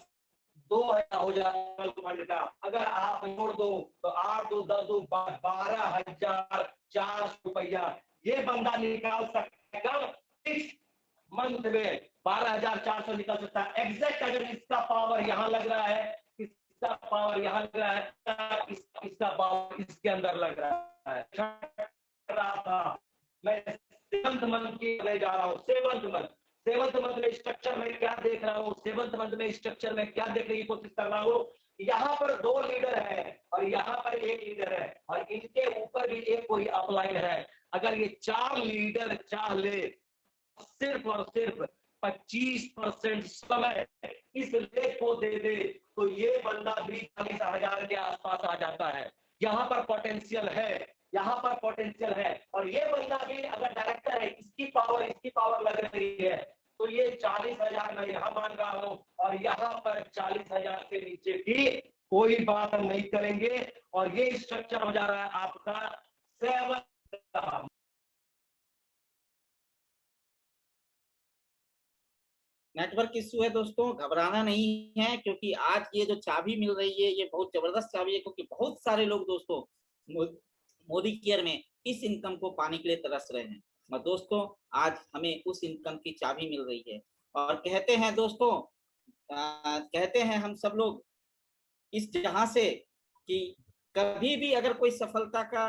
2,000 हो जाएगा फंड का। अगर आप जोड़ दो तो 8 2 10 2 12,400 रुपया ये बंदा निकाल सकेगा मंथ में 12,400 निकल सकता है। एग्जैक्ट अगर इसका पावर यहाँ लग रहा है, इसका पावर यहाँ लग रहा है, इसका पावर इसके अंदर लग रहा है। मैं 7th मंथ की जा रहा हूँ। 7th मंथ में स्ट्रक्चर में क्या देख रहा हूँ, 7th मंथ में स्ट्रक्चर में क्या देखने की कोशिश कर रहा हूँ। यहाँ पर 2 लीडर है और यहाँ पर 1 लीडर है और इनके ऊपर भी एक कोई अपलाइन है। अगर ये 4 लीडर चाह ले, सिर्फ और सिर्फ 25% समय इस लेख को दे दे तो ये बंदा भी 40,000 के आसपास आ जाता है। यहाँ पर पोटेंशियल है, यहाँ पर पोटेंशियल है। और ये बंदा भी अगर डायरेक्टर है, इसकी पावर लग रही है तो ये 40,000 मैं यहाँ मान रहा हूँ और यहाँ पर 40,000 से नीचे की कोई बात हम नहीं करेंगे। और ये स्ट्रक्चर हो जा रहा है आपका 7। नेटवर्क इश्यू है दोस्तों, घबराना नहीं है, क्योंकि आज ये जो चाबी मिल रही है ये बहुत जबरदस्त चाबी है, क्योंकि बहुत सारे लोग दोस्तों मोदी केयर में इस इनकम को पाने के लिए तरस रहे हैं। और दोस्तों आज हमें उस इनकम की चाबी मिल रही है। और कहते हैं दोस्तों, कहते हैं हम सब लोग इस जहां से कि कभी भी अगर कोई सफलता का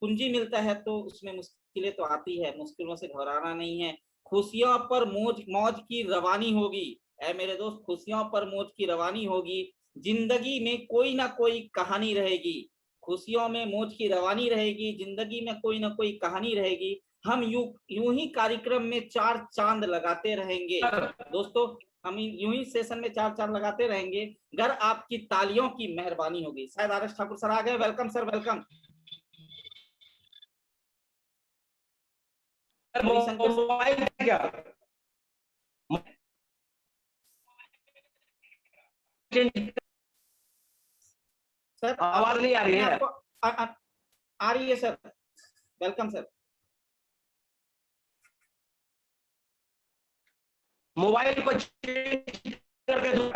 कुंजी मिलता है तो उसमें मुश्किलें तो आती है, मुश्किलों से घबराना नहीं है। खुशियों पर मौज की रवानी होगी। ऐ मेरे दोस्त, खुशियों पर मौज की रवानी होगी। जिंदगी में कोई ना कोई कहानी रहेगी। खुशियों में मौज की रवानी रहेगी, जिंदगी में कोई ना कोई कहानी रहेगी। हम यूं ही कार्यक्रम में 4 चांद लगाते रहेंगे दोस्तों, हम यूं ही सेशन में 4 चांद लगाते रहेंगे अगर आपकी तालियों की मेहरबानी होगी। शायद आर एस ठाकुर सर आ गए। Welcome sir, welcome. मोबाइल क्या सर आवाज नहीं आ रही है? आ रही है सर। Welcome sir. मोबाइल को चेंज करके दो।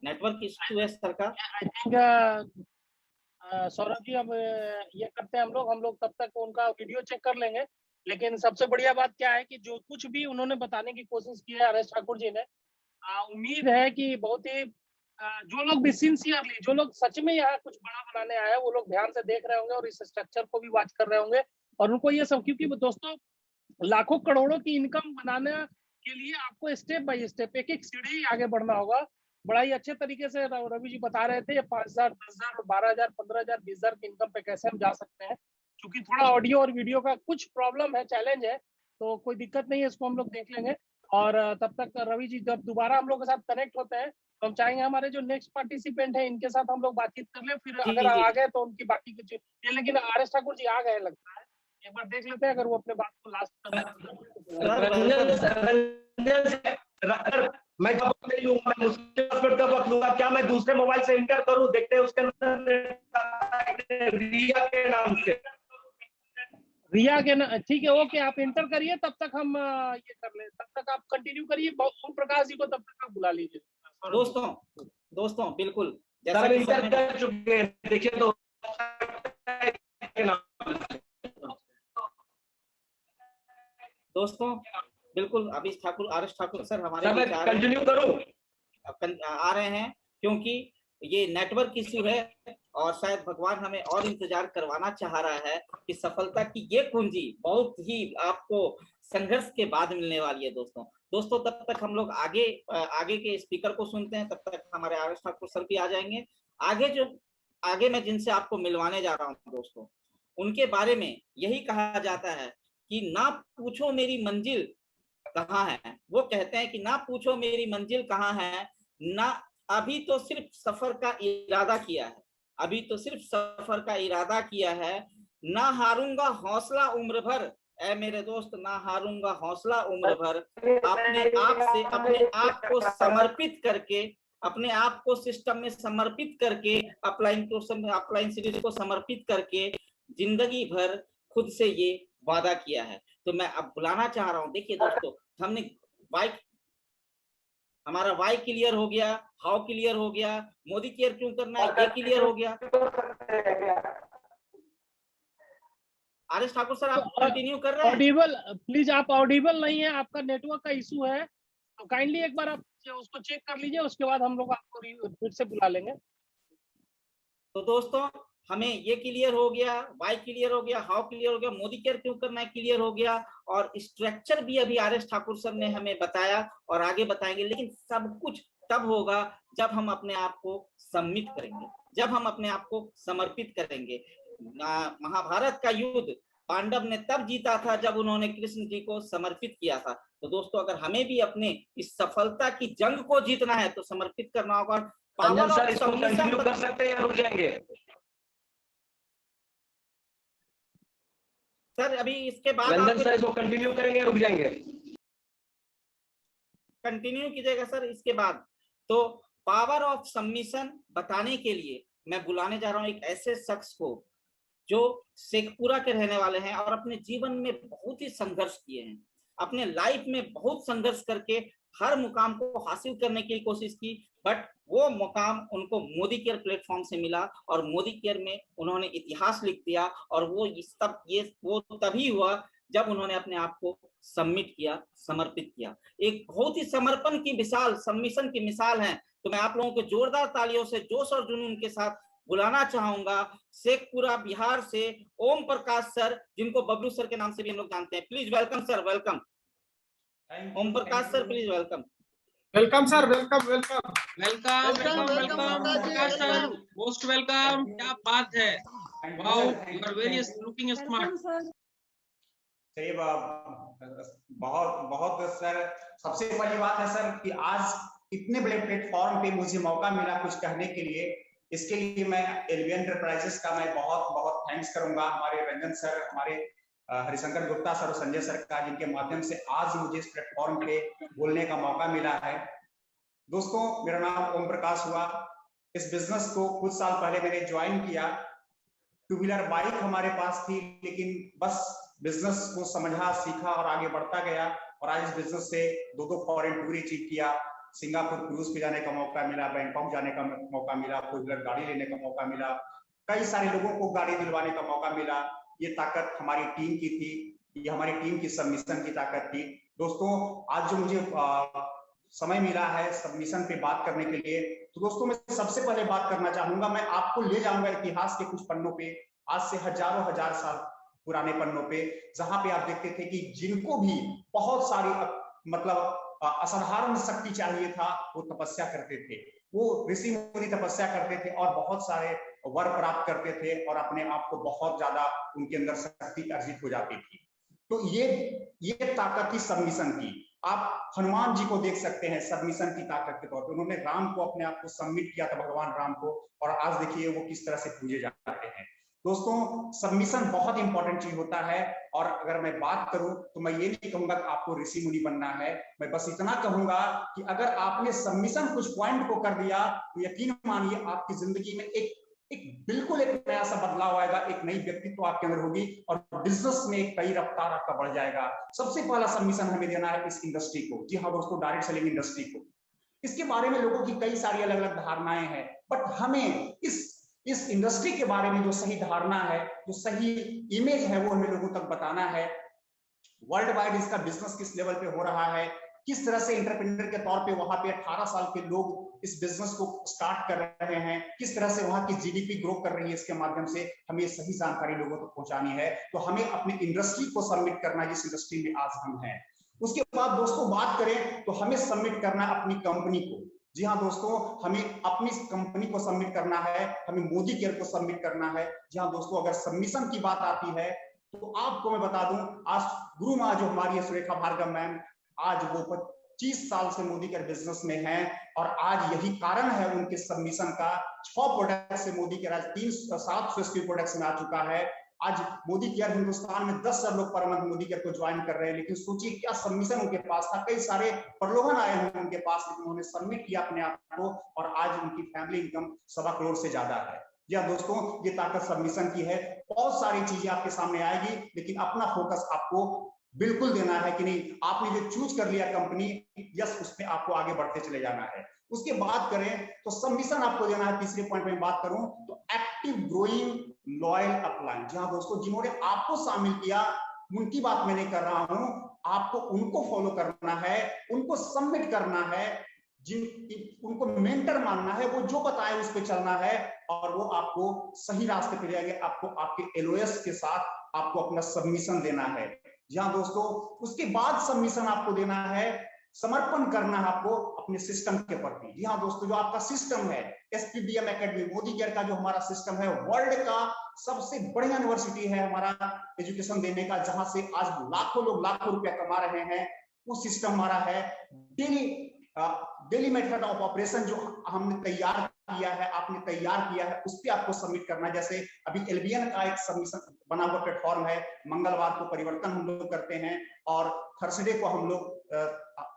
नेटवर्क इश्यू है सर का। आई थिंक सौरभ जी अब ये करते हैं हम लोग तब तक उनका वीडियो चेक कर लेंगे। लेकिन सबसे बढ़िया बात क्या है कि जो कुछ भी उन्होंने बताने की कोशिश की है आर.एस. ठाकुर जी ने, उम्मीद है कि बहुत ही जो लोग भी सिंसियरली, जो लोग सच में यहाँ कुछ बड़ा बनाने आए हैं, वो लोग ध्यान से देख रहे होंगे और इस स्ट्रक्चर को भी वॉच कर रहे होंगे। और उनको ये सब, क्योंकि दोस्तों लाखों करोड़ों की इनकम बनाने के लिए आपको स्टेप बाय स्टेप एक एक सीढ़ी आगे बढ़ना होगा। बड़ा ही अच्छे तरीके से रवि जी बता रहे थे, 5,000, 10,000, 12,000, 15,000, 20,000 की इनकम पे कैसे हम जा सकते हैं। क्योंकि थोड़ा ऑडियो और वीडियो का कुछ प्रॉब्लम है, चैलेंज है, तो कोई दिक्कत नहीं है, इसको हम लोग देख लेंगे। और तब तक रवि जी जब दोबारा हम लोग के साथ कनेक्ट होते हैं तो हम चाहेंगे हमारे जो नेक्स्ट पार्टिसिपेंट है इनके साथ हम लोग बातचीत कर ले, फिर अगर आ गए तो उनकी बाकी कुछ। लेकिन आर.एस. ठाकुर जी आ गए लगता है, एक बार देख लेते हैं अगर वो अपने बात को लास्ट मैं कब वक्त लूंगा, क्या मैं दूसरे मोबाइल से इंटर करूं? देखते हैं उसके अंदर रिया के नाम से। रिया के ना, ठीक है, ओके, आप इंटर करिए, तब तक हम ये कर ले, तब तक आप कंटिन्यू करिए। ओम प्रकाश जी को तब तक आप बुला लीजिए। दोस्तों बिल्कुल सर इंटर कर चुके हैं, देखिए तो दोस्तों बिल्कुल आर.एस. ठाकुर सर हमारे कंटिन्यू करूं? आ रहे हैं, क्योंकि ये नेटवर्क इश्यू है और शायद भगवान हमें और इंतजार करवाना चाह रहा है कि सफलता की ये कुंजी बहुत ही आपको संघर्ष के बाद मिलने वाली है। दोस्तों तब तक हम लोग आगे के स्पीकर को सुनते हैं। तब तक हमारे आर.एस. ठाकुर सर भी आ जाएंगे। आगे मैं जिनसे आपको मिलवाने जा रहा हूँ दोस्तों, उनके बारे में यही कहा जाता है कि ना पूछो मेरी मंजिल कहाँ है। वो कहते हैं कि ना पूछो मेरी मंजिल कहाँ है, ना अभी तो सिर्फ सफर का इरादा किया है, अभी तो सिर्फ सफर का इरादा किया है। ना हारूंगा हौसला उम्र भर, ऐ मेरे दोस्त, ना हारूंगा हौसला उम्र भर। अपने आप को समर्पित करके, अपने आप को सिस्टम में समर्पित करके, अपलाइन सीरीज को समर्पित करके जिंदगी भर खुद से ये वादा किया है। तो मैं अब बुलाना चाह रहा हूँ। देखिए दोस्तों, हमने बाइक हमारा वाई क्लियर हो गया, हाउ क्लियर हो गया, मोदी केयर क्यों करना है ये क्लियर हो गया। आर.एस. ठाकुर सर आप कंटिन्यू कर रहे हैं? ऑडिबल प्लीज, आप ऑडिबल नहीं है, आपका नेटवर्क का इशू है, तो काइंडली एक बार आप उसको चेक कर लीजिए, उसके बाद हम लोग आपको फिर से बुला लेंगे। तो दोस्तों हमें ये क्लियर हो गया, वाई क्लियर हो गया, हाउ क्लियर हो गया, मोदी केयर क्यों करना है क्लियर हो गया, और स्ट्रक्चर भी अभी आर.एस. ठाकुर सर ने हमें बताया और आगे बताएंगे। लेकिन सब कुछ तब होगा जब हम अपने आप को सबमिट करेंगे, जब हम अपने आप को समर्पित करेंगे। महाभारत का युद्ध पांडव ने तब जीता था जब उन्होंने कृष्ण जी को समर्पित किया था। तो दोस्तों अगर हमें भी अपने इस सफलता की जंग को जीतना है तो समर्पित करना होगा। रंजन सर इसको कंटिन्यू कर सकते हैं या रुक जाएंगे? सर अभी इसके बाद रंजन सर इसको कंटिन्यू करेंगे या रुक जाएंगे? कंटिन्यू कीजिएगा सर। इसके बाद तो पावर ऑफ सबमिशन बताने के लिए मैं बुलाने जा रहा हूं एक ऐसे शख्स को जो शेखपुरा के रहने वाले हैं और अपने जीवन में बहुत ही संघर्ष किए हैं, अपने लाइफ में बहुत संघर्ष करके हर मुकाम को हासिल करने की कोशिश की, बट वो मुकाम उनको मोदी केयर प्लेटफॉर्म से मिला और मोदी केयर में उन्होंने इतिहास लिख दिया। और वो तभी हुआ जब उन्होंने अपने आप को सबमिट किया, समर्पित किया। एक बहुत ही समर्पण की विशाल सबमिशन की मिसाल है। तो मैं आप लोगों को जोरदार तालियों से जोश और जुनून के साथ बुलाना चाहूंगा शेखपुरा बिहार से ओम प्रकाश सर, जिनको बबलू सर के नाम से भी हम लोग जानते हैं। Please welcome sir, welcome. Om Prakash sir please welcome. Welcome sir, welcome welcome welcome Prakash sir, most welcome. क्या बात है, wow you are very looking smart. सही बहुत बहुत सर। सबसे बड़ी बात है सर कि आज इतने बड़े प्लेटफॉर्म पे मुझे मौका मिला कुछ कहने के लिए। इसके लिए मैं एलवी एंटरप्राइजेस का मैं बहुत बहुत थैंक्स करूंगा, हमारे रंजन सर, हमारे हरिशंकर गुप्ता सर और संजय सर का, जिनके माध्यम से आज मुझे इस प्लेटफॉर्म पे बोलने का मौका मिला है। दोस्तों मेरा नाम ओम प्रकाश हुआ। इस बिजनेस को कुछ साल पहले मैंने ज्वाइन किया। 2 व्हीलर बाइक हमारे पास थी, लेकिन बस बिजनेस को समझा, सीखा और आगे बढ़ता गया। और आज इस बिजनेस से 2 फॉरेन टूर अचीव किया। सिंगापुर क्रूज पे जाने का मौका मिला, बैंकॉक जाने का मौका मिला, 4 व्हीलर गाड़ी लेने का मौका मिला, कई सारे लोगों को गाड़ी दिलवाने का मौका मिला। ये ताकत हमारी टीम की थी, ये हमारी टीम की सबमिशन की ताकत थी। दोस्तों आज जो मुझे समय मिला है सबमिशन पे बात करने के लिए, तो दोस्तों मैं सबसे पहले बात करना चाहूंगा, मैं आपको ले जाऊंगा इतिहास के कुछ पन्नों पे, आज से हजारों हजार साल पुराने पन्नों पे, जहां पे आप देखते थे कि जिनको भी बहुत सारी मतलब असाधारण शक्ति चाहिए था वो तपस्या करते थे, वो ऋषि मुनि तपस्या करते थे और बहुत सारे वर प्राप्त करते थे और अपने आप को बहुत ज्यादा उनके अंदर शक्ति अर्जित हो जाती थी। तो ये ताकत थी सबमिशन की। आप हनुमान जी को देख सकते हैं सबमिशन की ताकत के तौर पे, उन्होंने राम को अपने आप को सबमिट किया था, भगवान राम को, और आज देखिए वो किस तरह से पूजे जाते हैं। दोस्तों सबमिशन बहुत इंपॉर्टेंट चीज होता है। और अगर मैं बात करूं तो मैं ये नहीं कहूंगा कि आपको ऋषि मुनि बनना है, मैं बस इतना कहूंगा कि अगर आपने सबमिशन कुछ पॉइंट को कर दिया तो यकीन मानिए आपकी जिंदगी में एक बिल्कुल एक नया सा बदलाव आएगा, एक नई व्यक्तित्व आपके अंदर होगी और बिजनेस में एक कई रफ्तार आपका बढ़ जाएगा। सबसे पहला सबमिशन हमें देना है इस इंडस्ट्री को। जी हाँ दोस्तों, डायरेक्ट सेलिंग इंडस्ट्री को। इसके बारे में लोगों की कई सारी अलग अलग धारणाएं हैं, बट हमें इस इंडस्ट्री के बारे में जो सही धारणा है, जो सही इमेज है, वो हमें लोगों तक बताना है। वर्ल्ड वाइड इसका बिजनेस किस लेवल पे हो रहा है, किस तरह से एंटरप्रेन्योर के तौर पे वहां पे 18 साल के लोग इस बिजनेस को स्टार्ट कर रहे हैं, किस तरह से वहां की जीडीपी ग्रो कर रही है, इसके माध्यम से हमें सही जानकारी लोगों तक पहुंचानी है। तो हमें अपनी इंडस्ट्री को सबमिट करना है जिस इंडस्ट्री में आज हम हैं। उसके बाद दोस्तों बात करें तो हमें सबमिट करना अपनी कंपनी को। जी हाँ दोस्तों, हमें अपनी कंपनी को सबमिट करना है, हमें मोदी केयर को सबमिट करना है। जी हाँ दोस्तों, अगर सबमिशन की बात आती है तो आपको मैं बता दूं, आज गुरु माँ जो हमारी है सुरेखा भार्गव मैम, आज वो 25 साल से मोदी केयर बिजनेस में हैं और आज यही कारण है उनके सबमिशन का। 6 प्रोडक्ट से मोदी केयर आज 700 SKU प्रोडक्ट्स में आ चुका है। आज मोदी केयर हिंदुस्तान में 10,000 लोग पर मंथ मोदी केयर को ज्वाइन कर रहे हैं, लेकिन सोचिए क्या सबमिशन उनके पास था। कई सारे प्रलोभन आए हैं उनके पास, लेकिन उन्होंने सबमिट किया अपने आप को और आज उनकी फैमिली इनकम 1.25 करोड़ से ज्यादा है। या दोस्तों, ये ताकत सबमिशन की है। बहुत सारी चीजें आपके सामने आएगी, लेकिन अपना फोकस आपको बिल्कुल देना है कि नहीं। आपने जो चूज कर लिया कंपनी, यस, उसमें आपको आगे बढ़ते चले जाना है। उसके बाद करें तो सबमिशन आपको देना है। तीसरे पॉइंट में बात करूं तो एक्टिव ग्रोइंग लॉयल अपलाइन। जी हाँ दोस्तों, जिन्होंने आपको शामिल किया उनकी बात मैं नहीं कर रहा हूं, आपको उनको फॉलो करना है, उनको सबमिट करना है, उनको मेंटर मानना है, वो जो बताए उस पर चलना है और वो आपको सही रास्ते पे ले जाएंगे। आपको आपके एलओएस के साथ आपको अपना सबमिशन देना है। जी हाँ दोस्तों, उसके बाद सबमिशन आपको देना है, समर्पण करना है आपको अपने सिस्टम के प्रति। जी हाँ दोस्तों, जो आपका सिस्टम है एसपीबीएम एकेडमी मोदी केयर का, जो हमारा सिस्टम है वर्ल्ड का सबसे बढ़िया यूनिवर्सिटी है हमारा एजुकेशन देने का, जहां से आज लाखों लोग लाखों रुपया कमा रहे हैं, वो सिस्टम हमारा है। डेली मेथड ऑफ ऑपरेशन जो हमने तैयार किया है, आपने तैयार किया है, उस पर आपको सबमिट करना है। जैसे अभी एलबीएन का एक सबमिशन बना हुआ प्लेटफॉर्म है, मंगलवार को परिवर्तन हम लोग करते हैं और थर्सडे को हम लोग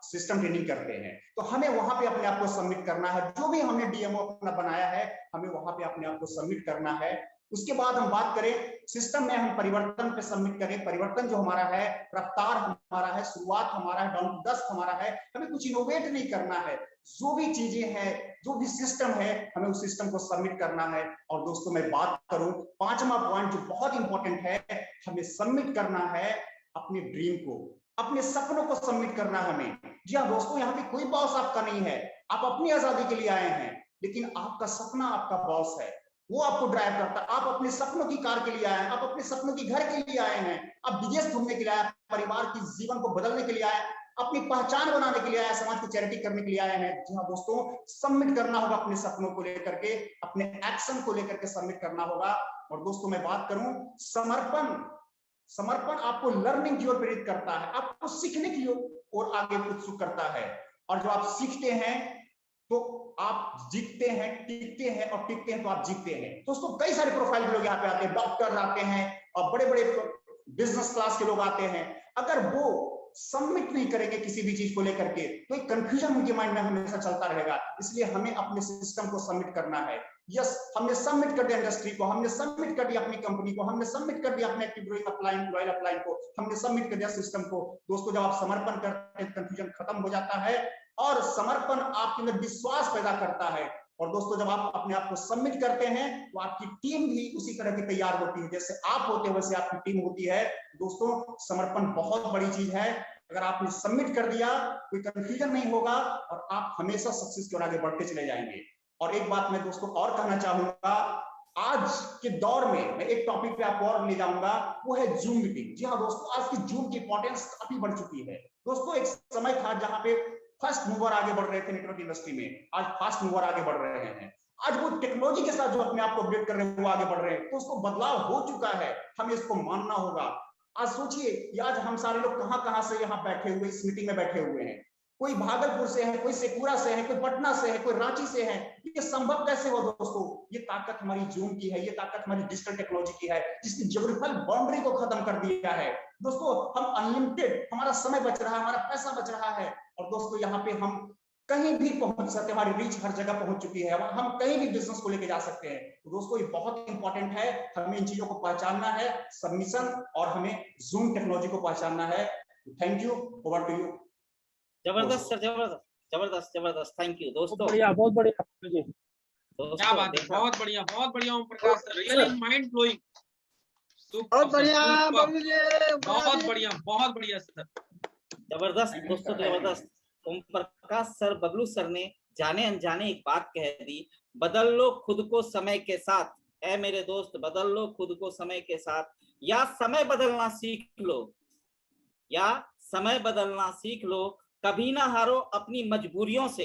सिस्टम ट्रेनिंग करते हैं। तो हमें वहां पे अपने आप को सबमिट करना है, जो भी हमने डीएमओ अपना बनाया है हमें वहां पे अपने आप को सबमिट करना है। उसके बाद हम बात करें सिस्टम में, हम परिवर्तन पे सबमिट करें। परिवर्तन जो हमारा है, रफ्तार हमारा है, शुरुआत हमारा है, डाउन टू 10 हमारा है, हमें कुछ इनोवेट नहीं करना है। जो भी चीजें हैं, जो भी सिस्टम है, हमें उस सिस्टम को सबमिट करना है। और दोस्तों मैं बात करूं, पांचवा पॉइंट जो बहुत इंपॉर्टेंट है, हमें सबमिट करना है अपने ड्रीम को, अपने सपनों को सबमिट करना है हमें। जी हाँ दोस्तों, यहाँ पे कोई बॉस आपका नहीं है, आप अपनी आजादी के लिए आए हैं, लेकिन आपका सपना आपका बॉस है, वो आपको ड्राइव करता है। आप अपने सपनों की कार के लिए आए हैं, आप अपने सपनों की घर के लिए आए हैं, आप विदेश घूमने के लिए आए, परिवार की जीवन को बदलने के लिए आए, अपनी पहचान बनाने के लिए आए, समाज की चैरिटी करने के लिए आए हैं। जी हाँ दोस्तों, सबमिट करना होगा अपने सपनों को लेकर के, अपने एक्शन को लेकर के सबमिट करना होगा। और दोस्तों मैं बात करूं, समर्पण आपको लर्निंग की ओर प्रेरित करता है, आपको सीखने की ओर आगे उत्सुक करता है। और जब आप सीखते हैं तो आप जीतते हैं, टिकते हैं, और टिकते हैं तो आप जीतते हैं। दोस्तों कई सारे प्रोफाइल के लोग यहाँ पे आते हैं, डॉक्टर आते हैं और बड़े बड़े बिजनेस क्लास के लोग आते हैं। अगर वो सबमिट नहीं करेंगे किसी भी चीज को लेकर के, तो एक कंफ्यूजन उनके माइंड में हमेशा चलता रहेगा। इसलिए हमें अपने सिस्टम को सबमिट करना है। यस, हमने सबमिट कर दिया इंडस्ट्री को, हमने सबमिट कर दिया अपनी कंपनी को, हमने सबमिट कर दिया अपने active growing upline loyal upline को, हमने सबमिट कर दिया सिस्टम को। दोस्तों जब आप समर्पण करते हैं, कंफ्यूजन खत्म हो जाता है और समर्पण आपके अंदर विश्वास पैदा करता है। और दोस्तों जब आप अपने आप को सबमिट करते हैं तो आपकी टीम भी उसी तरह की तैयार होती है, जैसे आप होते हैं वैसे आपकी टीम होती है। दोस्तों समर्पण बहुत बड़ी चीज है। अगर आपने सबमिट कर दिया, कोई कंफ्यूजन नहीं होगा और आप हमेशा सक्सेस की ओर आगे बढ़ते चले जाएंगे। और एक बात मैं दोस्तों और कहना चाहूंगा, आज के दौर में मैं एक टॉपिक पे आपको और ले जाऊंगा, वो है जूम मीटिंग। जी हाँ दोस्तों, आज की जूम की इंपॉर्टेंस काफी बढ़ चुकी है। दोस्तों एक समय था जहां पे फर्स्ट मूवर आगे बढ़ रहे थे नेटवर्क इंडस्ट्री में, आज फास्ट मूवर आगे बढ़ रहे हैं। आज वो टेक्नोलॉजी के साथ जो अपने आप को अपडेट कर रहे हैं वो आगे बढ़ रहे हैं, तो उसको बदलाव हो चुका है, हमें इसको मानना होगा। आज सोचिए कि आज हम सारे लोग कहां से यहाँ बैठे हुए, इस मीटिंग में बैठे हुए हैं। कोई भागलपुर से है, कोई शेखपुरा से है, कोई पटना से है, कोई रांची से है। ये संभव कैसे हो दोस्तों? ये ताकत हमारी जूम की है, ये ताकत हमारी डिजिटल टेक्नोलॉजी की है, जिसकी ज्योग्राफिकल बाउंड्री को खत्म कर दिया है। दोस्तों हम अनलिमिटेड, हमारा समय बच रहा है, हमारा पैसा बच रहा है। और दोस्तों यहाँ पे हम कहीं भी पहुंच सकते हैं, हमारी रीच हर जगह पहुंच चुकी है, हम कहीं भी बिजनेस को लेके जा सकते हैं। तो दोस्तों ये बहुत इंपॉर्टेंट है, हमें इन चीजों को पहचानना है, सबमिशन, और हमें जूम टेक्नोलॉजी को पहचानना है। Thank you, over to you. जबरदस्त सर, जबरदस्त जबरदस्त, थैंक यू दोस्तों। बढ़िया, बहुत बढ़िया जी, क्या बात है, बहुत बढ़िया ओम Prakash sir, really mind blowing, बहुत बढ़िया, बहुत बढ़िया सर, जबरदस्त दोस्तों, जबरदस्त। ओम प्रकाश सर, बबलू सर ने जाने अनजाने एक बात कह दी, बदल लो खुद को समय के साथ। ऐ मेरे दोस्त, बदल लो खुद को समय के साथ, या समय बदलना सीख लो, या समय बदलना सीख लो। कभी ना हारो अपनी मजबूरियों से,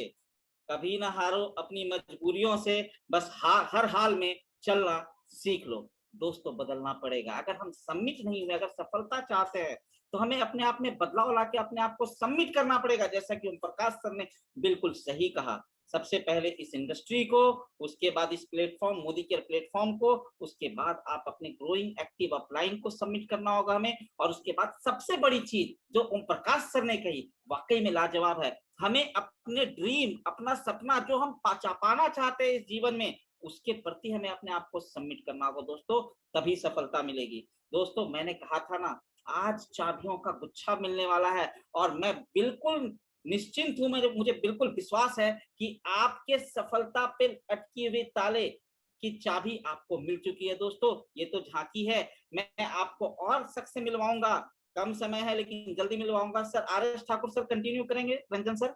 कभी ना हारो अपनी मजबूरियों से, बस हर हाल में चलना सीख लो। दोस्तों बदलना पड़ेगा, अगर हम सबमिट नहीं हुए, अगर सफलता चाहते हैं तो हमें अपने आप में बदलाव लाके अपने आप को सबमिट करना पड़ेगा। जैसा कि ओम प्रकाश सर ने बिल्कुल सही कहा, सबसे पहले इस इंडस्ट्री को, उसके बाद इस प्लेटफॉर्म मोदी केयर प्लेटफॉर्म को, उसके बाद आप अपने ग्रोइंग एक्टिव अपलाइन को सबमिट करना होगा हमें, और उसके बाद सबसे बड़ी चीज जो ओम प्रकाश सर ने कही वाकई में लाजवाब है, हमें अपने ड्रीम, अपना सपना जो हम पाना चाहते हैं इस जीवन में, उसके प्रति हमें अपने आप को सबमिट करना होगा दोस्तों, तभी सफलता मिलेगी। दोस्तों मैंने कहा था ना, आज चाबियों का गुच्छा मिलने वाला है और मैं बिल्कुल निश्चिंत हूं, मुझे बिल्कुल विश्वास है कि आपके सफलता पे अटकी हुई ताले की चाबी आपको मिल चुकी है। दोस्तों ये तो झांकी है, मैं आपको और शख्स से मिलवाऊंगा, कम समय है लेकिन जल्दी मिलवाऊंगा। Sir R S. Thakur sir continue करेंगे। रंजन सर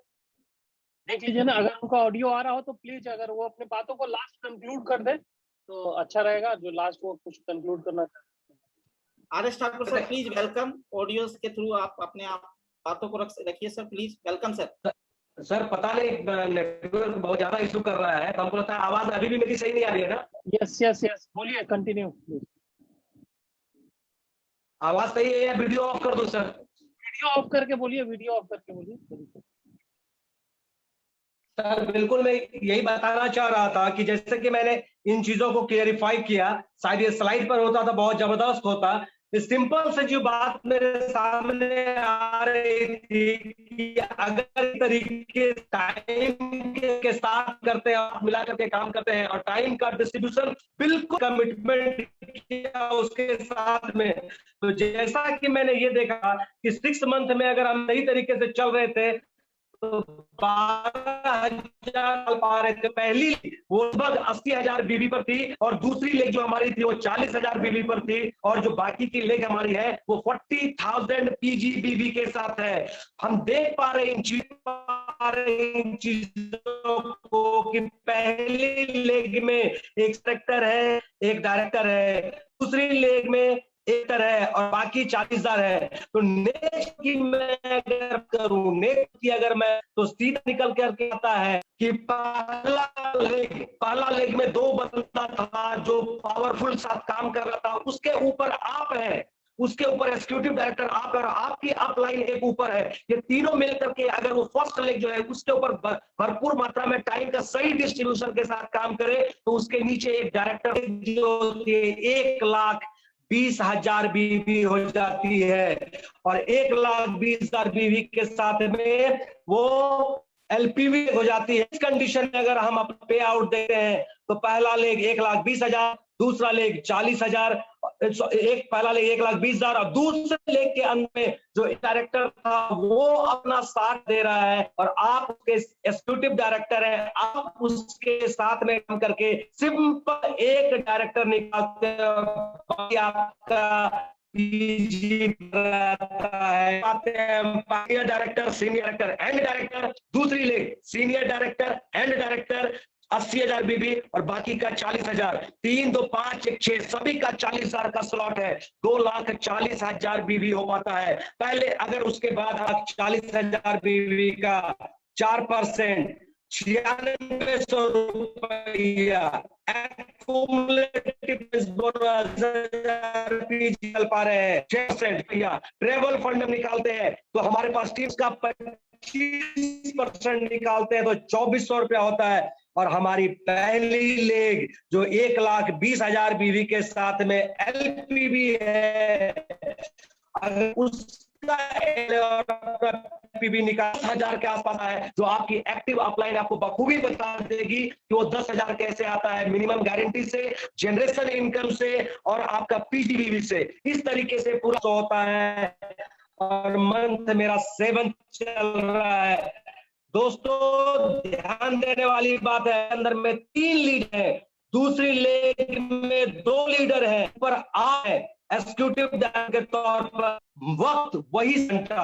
देख लीजिए ना, अगर उनका ऑडियो आ रहा हो तो प्लीज अगर वो अपने बातों को लास्ट कंक्लूड कर दे तो अच्छा रहेगा, जो लास्ट वो कुछ कंक्लूड करना चाहते हैं। RS. Thakur sir please welcome. Audio के थ्रू आप अपने आप बातों को रखिए sir, please welcome sir. Sir पता नहीं नेटवर्क बहुत ज्यादा इशू कर रहा है, तो हमको लगता है आवाज अभी भी मेरी सही नहीं आ रही है ना? यस यस यस, बोलिए कंटिन्यू। आवाज सही है या वीडियो ऑफ कर दो सर? वीडियो ऑफ करके बोलिए, वीडियो ऑफ करके बोलिए। सर बिल्कुल मैं यही बताना चाह रहा था कि जैसे कि मैंने इन चीजों को क्लियरिफाई किया, शायद ये स्लाइड पर होता तो बहुत जबरदस्त होता। सिंपल से जो बात मेरे सामने आ रही थी कि अगर तरीके टाइम के साथ करते हैं, आप मिला करके काम करते हैं और टाइम का डिस्ट्रीब्यूशन बिल्कुल कमिटमेंट किया उसके साथ में, तो जैसा कि मैंने ये देखा कि 6 मंथ में अगर हम सही तरीके से चल रहे थे तो 12,000 पा रहे थे। पहली वो लगभग 80,000 बीबी पर थी और दूसरी लेग जो हमारी थी वो 40,000 बीबी पर थी और जो बाकी की लेग हमारी है वो 40,000 पीजीबीबी के साथ है। हम देख पा रहे इन चीजों को कि पहली लेग में एक सेक्टर है, एक डायरेक्टर है, दूसरी लेग में एक है और बाकी 40,000 है। तो नेक्स्ट की मैं अगर करूं, नेक्स्ट की अगर मैं, तो सीधा निकल करके आता है कि पहला लेग में 2 बंदा था जो पावरफुल साथ काम कर रहा था, उसके ऊपर आप है, उसके ऊपर एग्जीक्यूटिव डायरेक्टर आप और आपकी अपलाइन एक ऊपर है। ये तीनों मिलकर के अगर वो फर्स्ट लेग जो है उसके ऊपर भरपूर मात्रा में टाइम का सही डिस्ट्रीब्यूशन के साथ काम करे तो उसके नीचे एक डायरेक्टर जो 1,20,000 बीवी हो जाती है और 1,20,000 बीवी के साथ में वो एलपीवी हो जाती है। इस कंडीशन में अगर हम पे आउट देते हैं तो पहला लेग 1,20,000, दूसरा लेग 40,000, पहला लेग 1,20,000 और दूसरे लेग के अंत में जो डायरेक्टर था वो अपना साथ दे रहा है और आप उसके एग्जीक्यूटिव डायरेक्टर हैं, आप उसके साथ में काम करके सिंपल एक डायरेक्टर निकालते हैं, आपका director, senior director and director, दूसरी leg senior director and director 80,000 BB और बाकी का 40,000, 3, 2, 5, 1, 6 सभी का 40,000 का स्लॉट है। 2,40,000 बीबी हो पाता है। पहले अगर उसके बाद आप 40,000 बीबी का 4% 9600 रुपया चल पा रहे हैं। 6% ट्रेवल फंड निकालते हैं तो हमारे पास टीम्स का 25% निकालते हैं तो 2,400 रुपया होता है और हमारी पहली लेग जो 1,20,000 बीवी के साथ में एलपीवी है, अगर उसका पीबी निकाल 10,000 के आसपास है, जो आपकी एक्टिव अपलाइन आपको बखूबी बता देगी कि वो 10,000 कैसे आता है, मिनिमम गारंटी से, जनरेशन इनकम से और आपका पीजीबीवी से। इस तरीके से पूरा होता है और मंथ मेरा 7 चल रहा है। दोस्तों ध्यान देने वाली बात है, अंदर में 3 लीडर है, दूसरी लेग में 2 लीडर है, पर आप है एग्जीक्यूटिव डायरेक्टर के तौर पर। वक्त वही घंटा,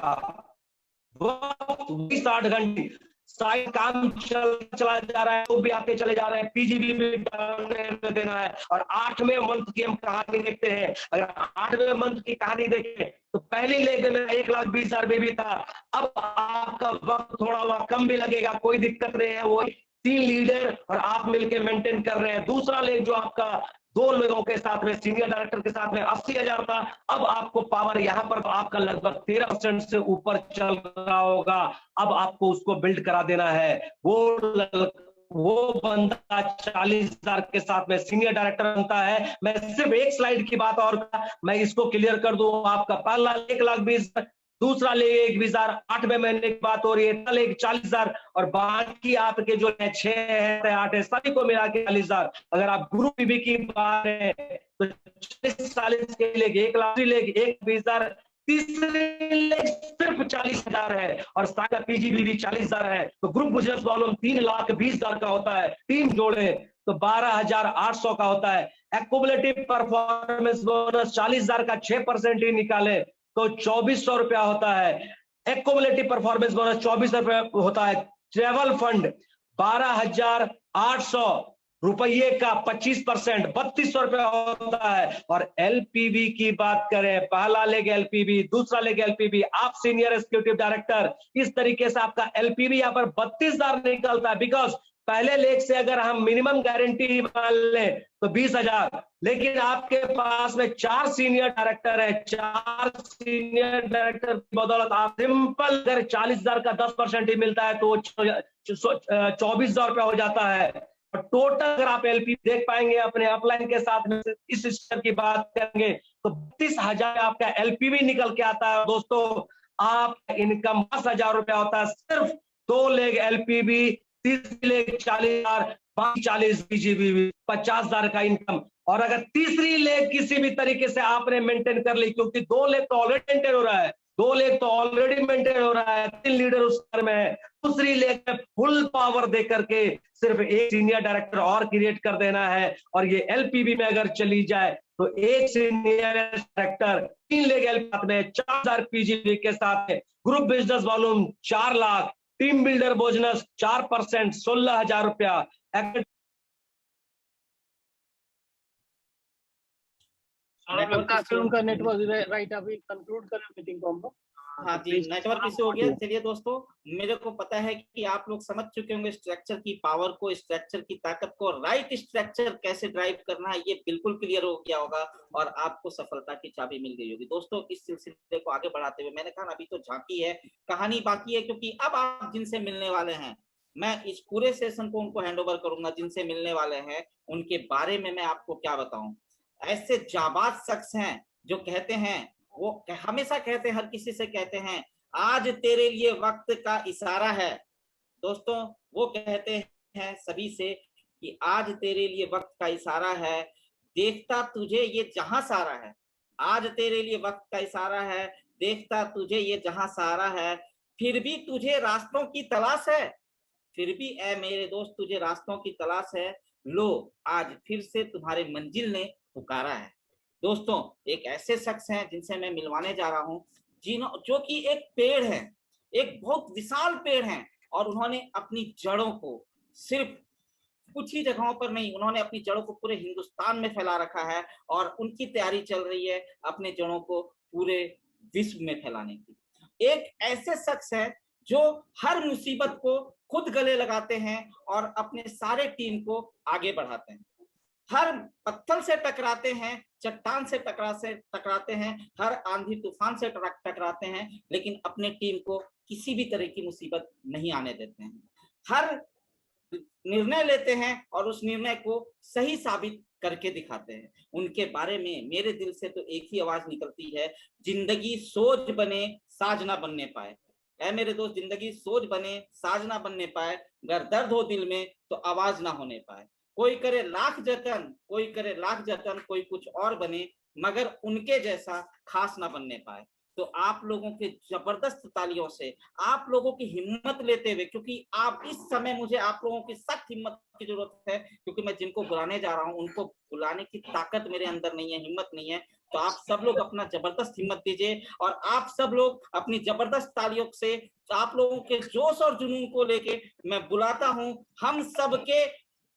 वक्त वही 60 घंटे, साइड काम चला जा रहा है तो भी आपके चले जा रहे हैं, पीजीबी भी डालने देना है। और 8वें मंथ की हम कहानी देखते हैं। अगर 8वें मंथ की कहानी देखें तो पहली लेग में 1,20,000 बेबी था, अब आपका वक्त थोड़ा वहां कम भी लगेगा, कोई दिक्कत नहीं है, वो 3 लीडर और आप मिलकर मेंटेन कर रहे हैं। दूसरा लेग जो आपका 2 लोगों के साथ में सीनियर डायरेक्टर के साथ में 80,000 था, अब आपको पावर यहाँ पर आपका लगभग 13% से ऊपर चल रहा होगा। अब आपको उसको बिल्ड करा देना है। वो बंदा 40,000 के साथ में सीनियर डायरेक्टर बनता है। मैं सिर्फ एक स्लाइड की बात और मैं इसको क्लियर कर दूं, आपका पहला 1,20,000, दूसरा ले 1,20,000, 8वें महीने की बात हो रही है, तल 40,000 और बाकी आपके जो 6 है 8 है सभी को मिला के 40,000। अगर आप ग्रुप बीबी की बात है तो 40 के लिए 1,20,000, तीसरी लेग सिर्फ 40,000 है और साइड का पीजीबीवी 40,000 है। तो ग्रुप बिजनेस वॉल्यूम 3,20,000 का होता है। टीम जोड़े तो 12,800 का होता है। एक्युमुलेटिव परफॉर्मेंस बोनस 40,000 का 6% ही निकाले तो 2,400 रुपया होता है। एक्युमुलेटिव परफॉर्मेंस बोनस 2,400 रुपया होता है। ट्रेवल फंड 12,800 रुपये का 25% 3,200 रुपया होता है। और एलपीवी की बात करें, पहला लेग एलपीवी, दूसरा लेग एलपीवी, आप सीनियर एग्जीक्यूटिव डायरेक्टर, इस तरीके से आपका एलपीवी यहाँ पर 32,000 निकलता है। बिकॉज पहले लेग से अगर हम मिनिमम गारंटी मान लें तो 20,000, लेकिन आपके पास में 4 सीनियर डायरेक्टर है, 4 सीनियर डायरेक्टर की बदौलत आप सिंपल अगर 40,000 का 10% ही मिलता है तो 24,000 रुपया हो जाता है। और टोटल अगर आप एलपी देख पाएंगे अपने अपलाइन के साथ में इस स्तर की बात करेंगे तो 32,000 आपका एलपीवी निकल के आता है। दोस्तों आप इनकम 10,000 रुपया होता है सिर्फ 2 लेग एलपीवी, तीसरी लेग 40,000, 40 बीजीबी 50,000 का इनकम। और अगर तीसरी लेग किसी भी तरीके से आपने मेंटेन कर ली, क्योंकि 2 लेग तो ऑलरेडी मेंटेन हो रहा है, 2 लेग तो ऑलरेडी मेंटेन हो रहा है, 3 लीडर उस घर में है, दूसरी लेग में फुल पावर दे करके सिर्फ एक सीनियर डायरेक्टर और क्रिएट कर देना है। और ये एलपीबी में अगर चली जाए तो एक सीनियर डायरेक्टर 3 लेग एलपी में 4,000 पीजीबी के साथ है। Group business volume 4 lakh, team builder bonus 4% 16,000 रुपया। उनका नेटवर्क राइट, अभी कंक्लूड करें मीटिंग को हम लोग। हाँ जी, नेटवर्क इशू हो गया। चलिए दोस्तों, मेरे को पता है कि आप लोग समझ चुके होंगे स्ट्रक्चर की पावर को, स्ट्रक्चर की ताकत को, राइट स्ट्रक्चर कैसे ड्राइव करना है, ये बिल्कुल क्लियर हो गया होगा और आपको सफलता की चाबी मिल गई होगी। दोस्तों इस सिलसिले को आगे बढ़ाते हुए मैंने कहा अभी तो झांकी है, कहानी बाकी है, क्योंकि अब आप जिनसे मिलने वाले हैं, मैं इस पूरे सेशन को उनको हैंड ओवर करूंगा जिनसे मिलने वाले हैं। उनके बारे में मैं आपको क्या बताऊं। ऐसे जाबाज शख्स हैं जो कहते हैं, वो हमेशा कहते हैं, हर किसी से कहते हैं, आज तेरे लिए वक्त का इशारा है। दोस्तों वो कहते हैं सभी से कि आज तेरे लिए वक्त का इशारा है, देखता तुझे ये जहां सारा है। आज तेरे लिए वक्त का इशारा है, देखता तुझे ये जहां सारा है, फिर भी तुझे रास्तों की तलाश है। फिर भी ऐ मेरे दोस्त तुझे रास्तों की तलाश है, लो आज फिर से तुम्हारे मंजिल ने पुकारा है। दोस्तों एक ऐसे शख्स हैं जिनसे मैं मिलवाने जा रहा हूं, जो कि एक पेड़ है, एक बहुत विशाल पेड़ है, और उन्होंने अपनी जड़ों को सिर्फ कुछ ही जगहों पर नहीं, उन्होंने अपनी जड़ों को पूरे हिंदुस्तान में फैला रखा है और उनकी तैयारी चल रही है अपने जड़ों को पूरे विश्व में फैलाने की। एक ऐसे शख्स है जो हर मुसीबत को खुद गले लगाते हैं और अपने सारे टीम को आगे बढ़ाते हैं। हर पत्थर से टकराते हैं, चट्टान से टकराते हैं, हर आंधी तूफान से टकराते हैं, लेकिन अपने टीम को किसी भी तरह की मुसीबत नहीं आने देते हैं। हर निर्णय लेते हैं और उस निर्णय को सही साबित करके दिखाते हैं। उनके बारे में मेरे दिल से तो एक ही आवाज निकलती है, जिंदगी सोच बने साज ना बनने पाए। ऐ मेरे दोस्त, जिंदगी सोच बने साज ना बनने पाए, अगर दर्द हो दिल में तो आवाज ना होने पाए। कोई करे लाख जतन, कोई करे लाख जतन, कोई कुछ और बने, मगर उनके जैसा खास ना बनने पाए। तो आप लोगों के जबरदस्त तालियों से, आप लोगों की हिम्मत लेते हुए, क्योंकि आप इस समय मुझे आप लोगों की सख्त हिम्मत की जरूरत है, क्योंकि मैं जिनको बुलाने जा रहा हूं उनको बुलाने की ताकत मेरे अंदर नहीं है, हिम्मत नहीं है। तो आप सब लोग अपना जबरदस्त हिम्मत दीजिए और आप सब लोग अपनी जबरदस्त तालियों से, आप लोगों के जोश और जुनून को लेके मैं बुलाता हूं हम सबके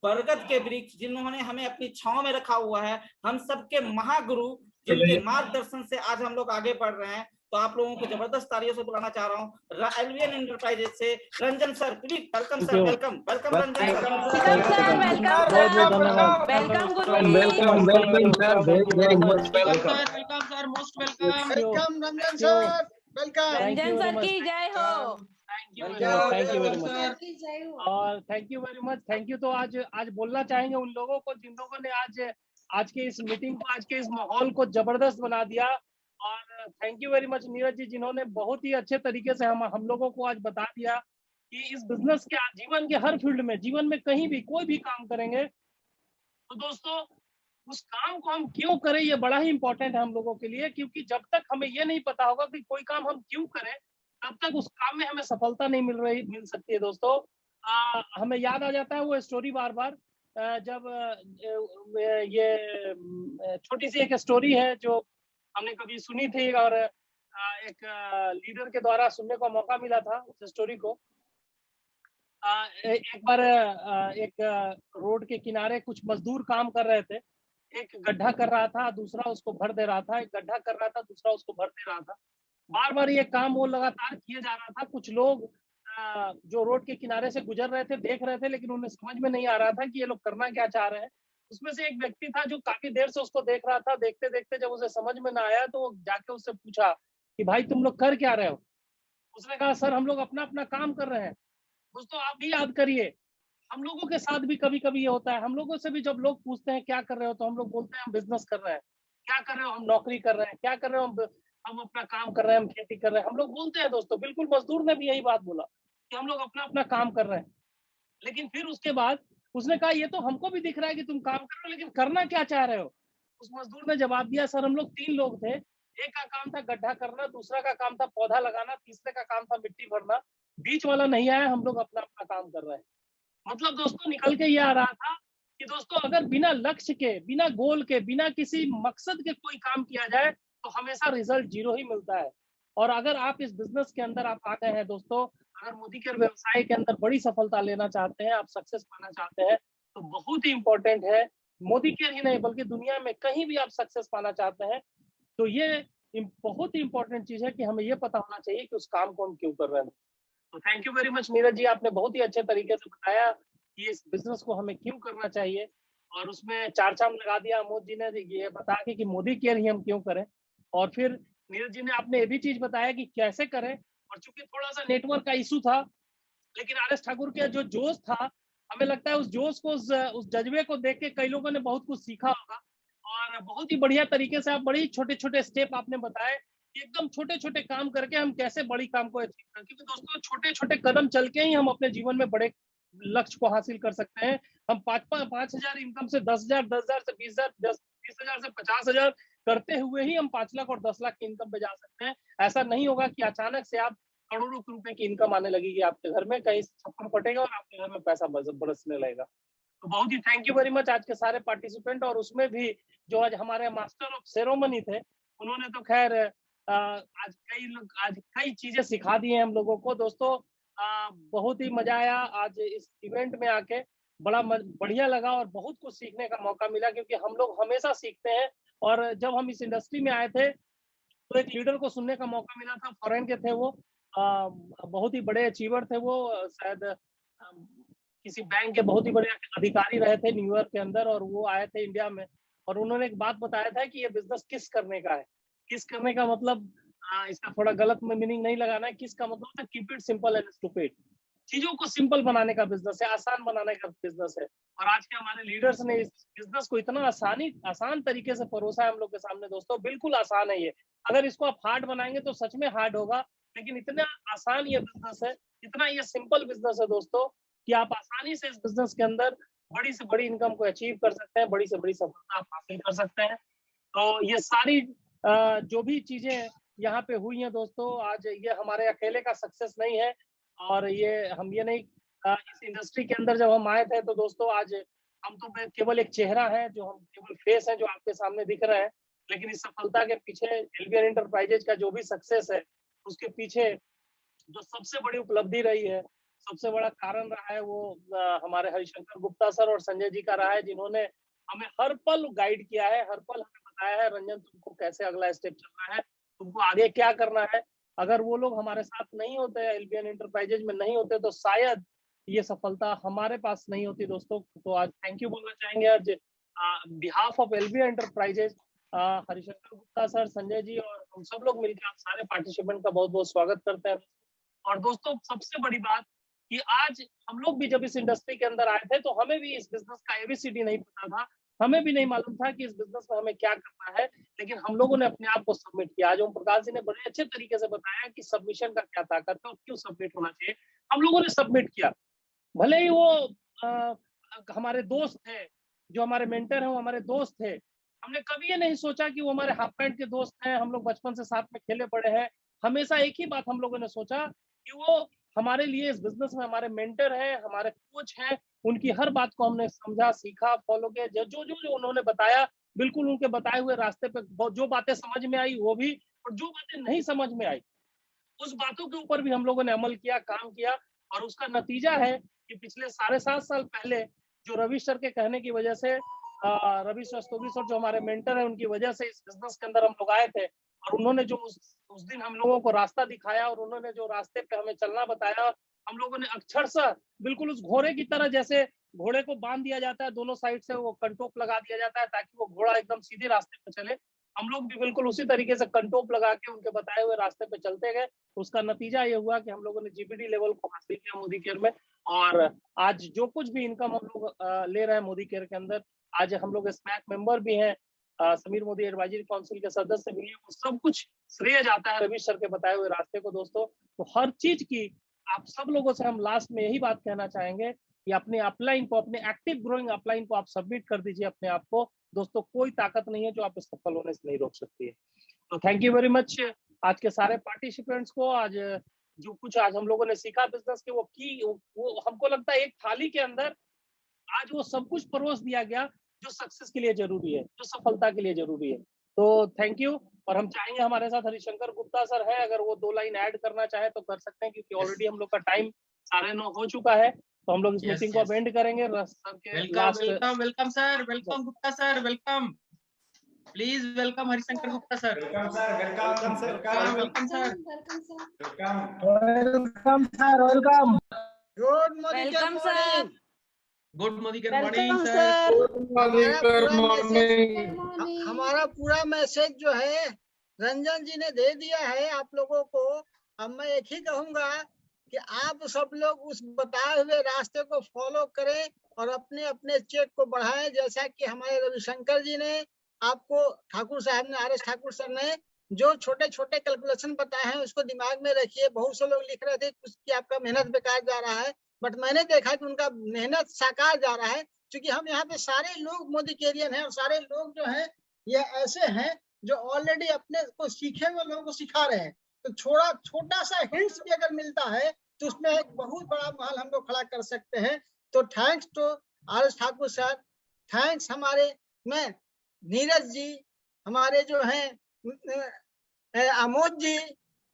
बरगद के वृक्ष, जिन्होंने हमें अपनी छांव में रखा हुआ है, हम सबके महागुरु, जिनके मार्गदर्शन से आज हम लोग आगे बढ़ रहे हैं। तो आप लोगों को जबरदस्त तालियों से बुलाना चाह रहा हूँ एलवीएन एंटरप्राइजेज से Ranjan sir, please welcome sir, welcome welcome Ranjan sir, welcome most welcome Ranjan sir, welcome Ranjan sir की जय हो। थैंक यू वेरी मच और thank you very much. Thank you. तो आज बोलना चाहेंगे उन लोगों को जिन लोगों ने आज के इस मीटिंग को, आज के इस माहौल को जबरदस्त बना दिया। और thank you very much Neeraj ji, जिन्होंने बहुत ही अच्छे तरीके से हम लोगों को आज बता दिया कि इस बिजनेस के, जीवन के हर फील्ड में, जीवन में कहीं भी कोई भी काम करेंगे तो दोस्तों उस काम को हम क्यों करें, ये बड़ा ही इंपॉर्टेंट है हम लोगों के लिए, क्योंकि जब तक हमें ये नहीं पता होगा कि कोई काम हम क्यों करें, तब तक उस काम में हमें सफलता नहीं मिल सकती है दोस्तों। हमें याद आ जाता है वो स्टोरी बार बार, जब ये छोटी सी एक स्टोरी है जो हमने कभी सुनी थी, और एक लीडर के द्वारा सुनने का मौका मिला था उस स्टोरी को। एक बार एक रोड के किनारे कुछ मजदूर काम कर रहे थे। एक गड्ढा कर रहा था, दूसरा उसको भर दे रहा था, एक गड्ढा कर रहा था, दूसरा उसको भर दे रहा था। बार बार ये काम वो लगातार किए जा रहा था। कुछ लोग जो रोड के किनारे से गुजर रहे थे, देख रहे थे, लेकिन उन्हें समझ में नहीं आ रहा था कि ये लोग करना क्या चाह रहे हैं। उसमें से एक व्यक्ति था जो काफी देर से उसको देख रहा था। देखते देखते जब उसे समझ में ना आया तो वो जाके उससे पूछा कि भाई तुम लोग कर क्या रहे हो। उसने कहा सर हम लोग अपना अपना काम कर रहे हैं। दोस्तों आप भी याद करिए, हम लोगों के साथ भी कभी कभी ये होता है। हम लोगों से भी जब लोग पूछते हैं क्या कर रहे हो, तो हम लोग बोलते हैं हम बिजनेस कर रहे हैं। क्या कर रहे हो, हम नौकरी कर रहे हैं। क्या कर रहे हो, हम अपना काम कर रहे हैं, हम खेती कर रहे हैं। हम लोग बोलते हैं दोस्तों, बिल्कुल मजदूर ने भी यही बात बोला कि हम लोग अपना अपना काम कर रहे हैं। लेकिन फिर उसके बाद उसने कहा ये तो हमको भी दिख रहा है कि तुम काम कर रहे हो, लेकिन करना क्या चाह रहे हो। उस मजदूर ने जवाब दिया सर हम लोग 3 लोग थे, एक का काम था गड्ढा करना, दूसरा का काम था पौधा लगाना, तीसरे का काम था मिट्टी भरना, बीच वाला नहीं आया, हम लोग अपना अपना काम कर रहे हैं। मतलब दोस्तों निकल के ये आ रहा था कि दोस्तों अगर बिना लक्ष्य के, बिना गोल के, बिना किसी मकसद के कोई काम किया जाए तो हमेशा रिजल्ट 0 ही मिलता है। और अगर आप इस बिजनेस के अंदर आप आ गए हैं दोस्तों, अगर मोदी केयर व्यवसाय के अंदर बड़ी सफलता लेना चाहते हैं, आप सक्सेस पाना चाहते हैं, तो बहुत ही इंपॉर्टेंट है, मोदी केयर ही नहीं बल्कि दुनिया में कहीं भी आप सक्सेस पाना चाहते हैं, तो ये बहुत ही इंपॉर्टेंट चीज है कि हमें ये पता होना चाहिए कि उस काम को हम क्यों कर रहे हैं। तो thank you very much Neeraj ji, आपने बहुत ही अच्छे तरीके से बताया कि इस बिजनेस को हमें क्यों करना चाहिए, और उसमें चार चांद लगा दिया अमोद जी ने ये बता के कि मोदी केयर ही हम क्यों करें। और फिर नीरज जी ने आपने ये भी चीज बताया कि कैसे करें। और चूंकि थोड़ा सा नेटवर्क का इशू था, लेकिन आर एस ठाकुर का जो जोश था, हमें लगता है उस जोश को, उस जज्बे को देख के कई लोगों ने बहुत कुछ सीखा होगा। और बहुत ही बढ़िया तरीके से आप बड़ी छोटे छोटे स्टेप आपने बताए, एकदम छोटे छोटे काम करके हम कैसे बड़ी काम को अचीव करें। क्योंकि दोस्तों छोटे छोटे कदम चल के ही हम अपने जीवन में बड़े लक्ष्य को हासिल कर सकते हैं। हम 5,000 इनकम से 10,000, 10,000 से 20,000, 20,000 से 50,000 करते हुए ही हम 5 लाख और 10 लाख की इनकम पे जा सकते हैं। ऐसा नहीं होगा कि अचानक से आप करोड़ों रुपए की इनकम आने लगेगी आपके घर में, कहीं छप्पर फटेगा और आपके घर में पैसा बरसने लगेगा। तो बहुत ही थैंक यू वेरी मच आज के सारे पार्टिसिपेंट, और उसमें भी जो आज हमारे मास्टर ऑफ सेरेमनी थे, उन्होंने तो खैर आज कई चीजें सिखा दी हैं हम लोगों को। दोस्तों बहुत ही मजा आया आज इस इवेंट में आके, बड़ा बढ़िया लगा और बहुत कुछ सीखने का मौका मिला, क्योंकि हम लोग हमेशा सीखते हैं। और जब हम इस इंडस्ट्री में आए थे तो एक लीडर को सुनने का मौका मिला था, फॉरेन के थे वो, बहुत ही बड़े अचीवर थे वो, शायद किसी बैंक के बहुत ही बड़े अधिकारी रहे थे न्यूयॉर्क के अंदर, और वो आए थे इंडिया में। और उन्होंने एक बात बताया था कि ये बिजनेस किस करने का है। किस करने का मतलब इसका थोड़ा गलत में मीनिंग नहीं लगाना है। किस का मतलब है keep it simple and stupid. चीजों को सिंपल बनाने का बिजनेस है, आसान बनाने का बिजनेस है। और आज के हमारे लीडर्स ने इस बिजनेस को इतना आसान तरीके से परोसा है हम लोग के सामने। दोस्तों बिल्कुल आसान है ये, अगर इसको आप हार्ड बनाएंगे तो सच में हार्ड होगा, लेकिन इतना आसान ये बिजनेस है, इतना ये सिंपल बिजनेस है दोस्तों, कि आप आसानी से इस बिजनेस के अंदर बड़ी से बड़ी इनकम को अचीव कर सकते हैं, बड़ी से बड़ी सफलता आप हासिल कर सकते हैं। तो ये सारी जो भी चीजें यहाँ पे हुई हैं दोस्तों, आज ये हमारे अकेले का सक्सेस नहीं है, और ये हम ये नहीं इस इंडस्ट्री के अंदर जब हम आए थे तो दोस्तों आज हम तो केवल एक चेहरा है, जो हम केवल फेस है जो आपके सामने दिख रहा है, लेकिन इस सफलता के पीछे एलबीएन एंटरप्राइजेज का जो भी सक्सेस है, उसके पीछे जो सबसे बड़ी उपलब्धि रही है, सबसे बड़ा कारण रहा है, वो हमारे हरिशंकर गुप्ता सर और संजय जी का रहा है, जिन्होंने हमें हर पल गाइड किया है, हर पल हमें बताया है रंजन तुमको कैसे अगला स्टेप चल रहा है, तुमको आगे क्या करना है। अगर वो लोग हमारे साथ नहीं होते, एलबीएन एंटरप्राइजेज में नहीं होते, तो शायद ये सफलता हमारे पास नहीं होती दोस्तों। तो आज थैंक यू बोलना चाहेंगे आज behalf of LBN enterprises, Harishankar Gupta sir, Sanjay ji और हम सब लोग मिलकर आप सारे पार्टिसिपेंट का बहुत बहुत स्वागत करते हैं। और दोस्तों सबसे बड़ी बात कि आज हम लोग भी जब इस इंडस्ट्री के अंदर आए थे तो हमें भी इस बिजनेस का एबीसीडी नहीं पता था, हमें भी नहीं मालूम था कि इस बिजनेस में हमें क्या करना है, लेकिन हम लोगों ने अपने आप को सबमिट किया। आज ओम प्रकाश जी ने बड़े अच्छे तरीके से बताया कि सबमिशन का क्या ताकत है और क्यों सबमिट होना चाहिए। हम लोगों ने सबमिट किया, भले ही वो हमारे दोस्त थे, जो हमारे मेंटर हैं वो हमारे दोस्त थे। हमने कभी ये नहीं सोचा कि वो हमारे हाफ पैंट के दोस्त हैं, हम लोग बचपन से साथ में खेले पड़े हैं। हमेशा एक ही बात हम लोगों ने सोचा कि वो हमारे लिए इस बिजनेस में हमारे मेंटर हैं, हमारे कोच हैं। उनकी हर बात को हमने समझा, सीखा, फॉलो किया। जो जो जो उन्होंने बताया, बिल्कुल उनके बताए हुए रास्ते पे जो बातें समझ में आई वो भी, और जो बातें नहीं समझ में आई उस बातों के ऊपर भी हम लोगों ने अमल किया, काम किया। और उसका नतीजा है कि पिछले 7.5 साल पहले जो रवि सर के कहने की वजह से, रवि रस्तोगी सर जो हमारे मेंटर है, उनकी वजह से इस बिजनेस के अंदर हम लोग आए थे। और उन्होंने जो उस दिन हम लोगों को रास्ता दिखाया और उन्होंने जो रास्ते पे हमें चलना बताया, हम लोगों ने अक्षरशः बिल्कुल उस घोड़े की तरह, जैसे घोड़े को बांध दिया जाता है दोनों साइड से, वो कंटोप लगा दिया जाता है ताकि वो घोड़ा एकदम सीधे रास्ते पे चले, हम लोग भी बिल्कुल उसी तरीके से कंटोप लगा के उनके बताए हुए रास्ते पे चलते गए। उसका नतीजा ये हुआ कि हम लोगों ने जीपीडी लेवल को हासिल किया मोदी केयर में। और आज जो कुछ भी इनकम हम लोग ले रहे हैं मोदी केयर के अंदर, आज हम लोग स्मैक मेंबर भी हैं, समीर मोदी एडवाइजरी काउंसिल के सदस्य भी हैं। सब कुछ श्रेय जाता है रवि सर के बताए हुए रास्ते को दोस्तों। तो हर चीज की आप सब लोगों से हम लास्ट में यही बात कहना चाहेंगे कि अपने अपलाइन को, अपने एक्टिव ग्रोइंग अपलाइन को आप सबमिट कर दीजिए अपने आप को दोस्तों। कोई ताकत नहीं है जो आप सफल होने से नहीं रोक सकती है। तो थैंक यू वेरी मच आज के सारे पार्टिसिपेंट्स को। आज जो कुछ आज हम लोगों ने सीखा बिजनेस के, वो हमको लगता है एक थाली के अंदर आज वो सब कुछ परोस दिया गया जो सक्सेस के लिए जरूरी है, जो सफलता के लिए जरूरी है। तो थैंक यू। और हम चाहेंगे हमारे साथ हरिशंकर गुप्ता सर है, अगर वो 2 लाइन ऐड करना चाहे तो कर सकते हैं, क्योंकि ऑलरेडी हम लोग का टाइम 9:30 हो चुका है। तो हम लोग इस मीटिंग को एंड करेंगे सर के last. Welcome sir, welcome Gupta sir, welcome. Please welcome Harishankar Gupta sir. Welcome sir, welcome sir, welcome sir, welcome sir, welcome. Good welcome sir. Good morning welcome morning sir. Morning. हमारा पूरा मैसेज जो है रंजन जी ने दे दिया है आप लोगों को। अब मैं एक ही कहूंगा कि आप सब लोग उस बताए हुए रास्ते को फॉलो करें और अपने अपने चेक को बढ़ाएं, जैसा कि हमारे रविशंकर जी ने आपको, ठाकुर साहब ने, RS ठाकुर सर ने जो छोटे छोटे कैलकुलेशन बताए हैं उसको दिमाग में रखिए। बहुत से लोग लिख रहे थे कि आपका मेहनत बेकार जा रहा है, बट मैंने देखा कि उनका मेहनत साकार जा रहा है, क्योंकि हम यहाँ पे सारे लोग मोदी केरियन हैं और सारे लोग जो हैं ये ऐसे हैं जो ऑलरेडी अपने को सीखे हुए लोगों को सिखा रहे हैं। तो छोटा सा हिंट्स भी अगर मिलता है तो उसमें एक बहुत बड़ा महल हम लोग खड़ा कर सकते हैं। तो thanks to RS Thakur sir, thanks हमारे में नीरज जी, हमारे जो हैं आमोद जी,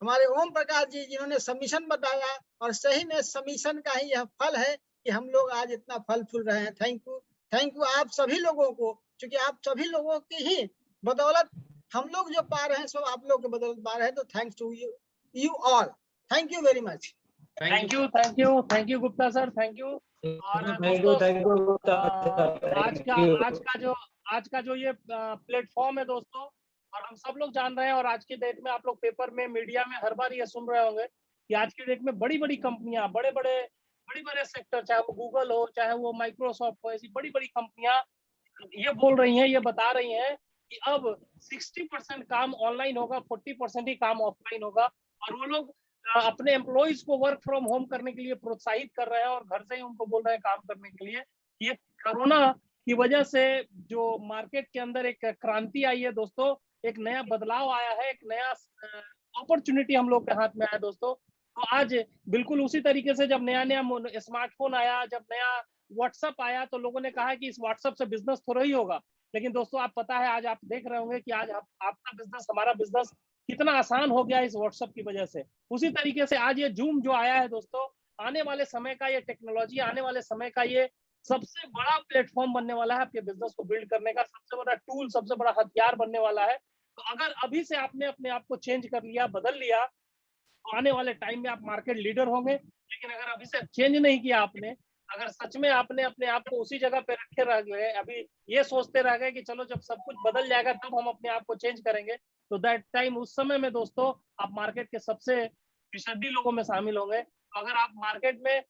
हमारे ओम प्रकाश जी, जिन्होंने सबमिशन बताया। और सही में सबमिशन का ही यह फल है कि हम लोग आज इतना फल फूल रहे हैं। थैंक यू आप सभी लोगों को, क्योंकि आप सभी लोगों की ही बदौलत हम लोग जो पा रहे हैं सब आप लोग के बदौलत पा रहे हैं। तो thanks to you all, thank you very much. Thank you Gupta sir, thank you. और आज का जो ये प्लेटफॉर्म है दोस्तों, और हम सब लोग जान रहे हैं, और आज की डेट में आप लोग पेपर में, मीडिया में हर बार ये सुन रहे होंगे कि आज की डेट में बड़ी बड़ी कंपनियां, बड़े बड़े सेक्टर, चाहे वो गूगल हो, चाहे वो माइक्रोसॉफ्ट हो, ऐसी बड़ी बड़ी कंपनियां ये बोल रही हैं, ये बता रही हैं कि अब 60% काम ऑनलाइन होगा, 40% ही काम ऑफलाइन होगा। और वो लोग अपने एम्प्लॉइज को वर्क फ्रॉम होम करने के लिए प्रोत्साहित कर रहे हैं और घर से ही उनको बोल रहे हैं काम करने के लिए। ये कोरोना की वजह से जो मार्केट के अंदर एक क्रांति आई है दोस्तों, एक नया बदलाव आया है, एक नया अपॉर्चुनिटी हम लोग के हाथ में आया दोस्तों। तो आज बिल्कुल उसी तरीके से जब नया स्मार्टफोन आया, जब नया व्हाट्सएप आया, तो लोगों ने कहा कि इस व्हाट्सएप से बिजनेस थोड़ा ही होगा। लेकिन दोस्तों आप पता है, आज आप देख रहे होंगे कि आज आपका बिजनेस, हमारा बिजनेस कितना आसान हो गया इस व्हाट्सएप की वजह से। उसी तरीके से आज ये जूम जो आया है दोस्तों, आने वाले समय का ये टेक्नोलॉजी, आने वाले समय का ये सबसे बड़ा प्लेटफॉर्म बनने वाला है आपके बिजनेस को बिल्ड करने का, सबसे बड़ा टूल, सबसे बड़ा हथियार बनने वाला है। तो अगर अभी से आपने अपने आप को चेंज कर लिया, बदल लिया, तो आने वाले टाइम में आप मार्केट लीडर होंगे। लेकिन अगर अभी से चेंज नहीं किया आपने, अगर सच में आपने अपने आप को उसी जगह पे रखे रह गए, अभी ये सोचते रह गए कि चलो जब सब कुछ बदल जाएगा तब हम अपने आप को चेंज करेंगे, तो दैट टाइम, उस समय में दोस्तों आप मार्केट के सबसे फिसड्डी लोगों में शामिल होंगे। तो अगर आप मार्केट में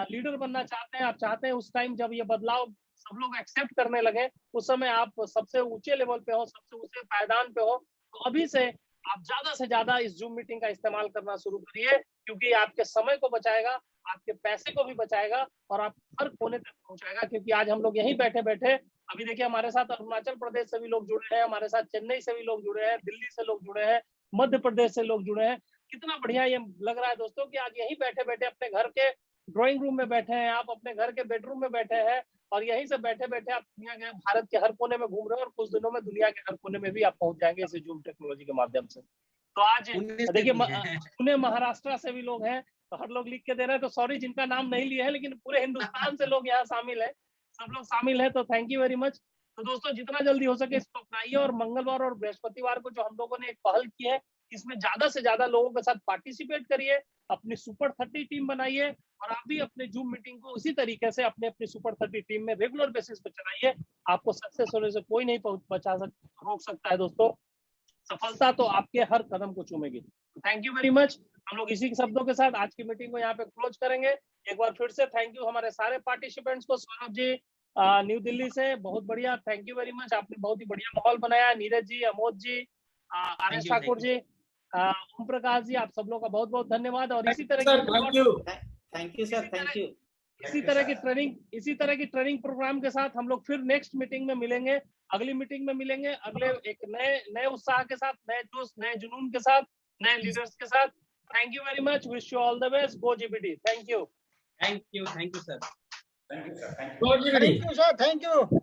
लीडर बनना चाहते हैं, आप चाहते हैं उस टाइम जब ये बदलाव सब लोग एक्सेप्ट करने लगे, उस समय आप सबसे ऊंचे लेवल पे हो, सबसे ऊंचे पायदान पे हो, तो अभी से आप ज्यादा से ज्यादा इस जूम मीटिंग का इस्तेमाल करना शुरू करिए, क्योंकि आपके समय को बचाएगा, आपके पैसे को भी बचाएगा और आप हर कोने तक पहुंचाएगा। क्योंकि आज हम लोग यहीं बैठे बैठे अभी देखिए हमारे साथ अरुणाचल प्रदेश से भी लोग जुड़े हैं, हमारे साथ चेन्नई से भी लोग जुड़े हैं, दिल्ली से लोग जुड़े हैं, मध्य प्रदेश से लोग जुड़े हैं। कितना बढ़िया ये लग रहा है दोस्तों कि आज यहीं बैठे बैठे अपने घर के ड्राइंग रूम में बैठे हैं, आप अपने घर के बेडरूम में बैठे हैं और यहीं से बैठे बैठे आप दुनिया के भारत के हर कोने में घूम रहे हैं और कुछ दिनों में दुनिया के हर कोने में भी आप पहुंच जाएंगे इस जूम टेक्नोलॉजी के माध्यम से। तो आज देखिए पुणे महाराष्ट्र से भी लोग हैं, तो हर लोग लिख के दे रहे हैं, तो सॉरी जिनका नाम नहीं लिया है, लेकिन पूरे हिंदुस्तान से लोग यहाँ शामिल है, सब लोग शामिल है, तो थैंक यू वेरी मच। तो दोस्तों जितना जल्दी हो सके इसको अपनाइए और मंगलवार और बृहस्पतिवार को जो हम लोगों ने एक पहल की है, इसमें ज्यादा से ज्यादा लोगों के साथ पार्टिसिपेट करिए, अपनी सुपर 30 टीम बनाइए और आप भी अपने जूम मीटिंग को उसी तरीके से अपने अपनी सुपर 30 टीम में रेगुलर बेसिस पर चलाइए। आपको सक्सेस होने से कोई नहीं रोक सकता है दोस्तों, सफलता तो आपके हर कदम को चूमेगी। Thank you very much. हम लोग इसी शब्दों के साथ आज की मीटिंग को यहाँ पे क्लोज करेंगे। एक बार फिर से थैंक यू हमारे सारे पार्टिसिपेंट्स को। सौरभ जी न्यू दिल्ली से बहुत बढ़िया, थैंक यू वेरी मच, आपने बहुत ही बढ़िया माहौल बनाया। नीरज जी, अमोद जी, आरएस ठाकुर जी, ओम प्रकाश जी, आप सब लोग का बहुत बहुत धन्यवाद। और इसी तरह thank you sir, thank you. इसी तरह की ट्रेनिंग प्रोग्राम के साथ हम लोग फिर नेक्स्ट मीटिंग में मिलेंगे, अगली मीटिंग में मिलेंगे, अगले एक नए उत्साह के साथ, नए जोश, नए जुनून के साथ, नए लीडर्स के साथ। Thank you very much, wish you all the best, go GBD. Thank you sir. Thank you sir, thank you sir, thank you.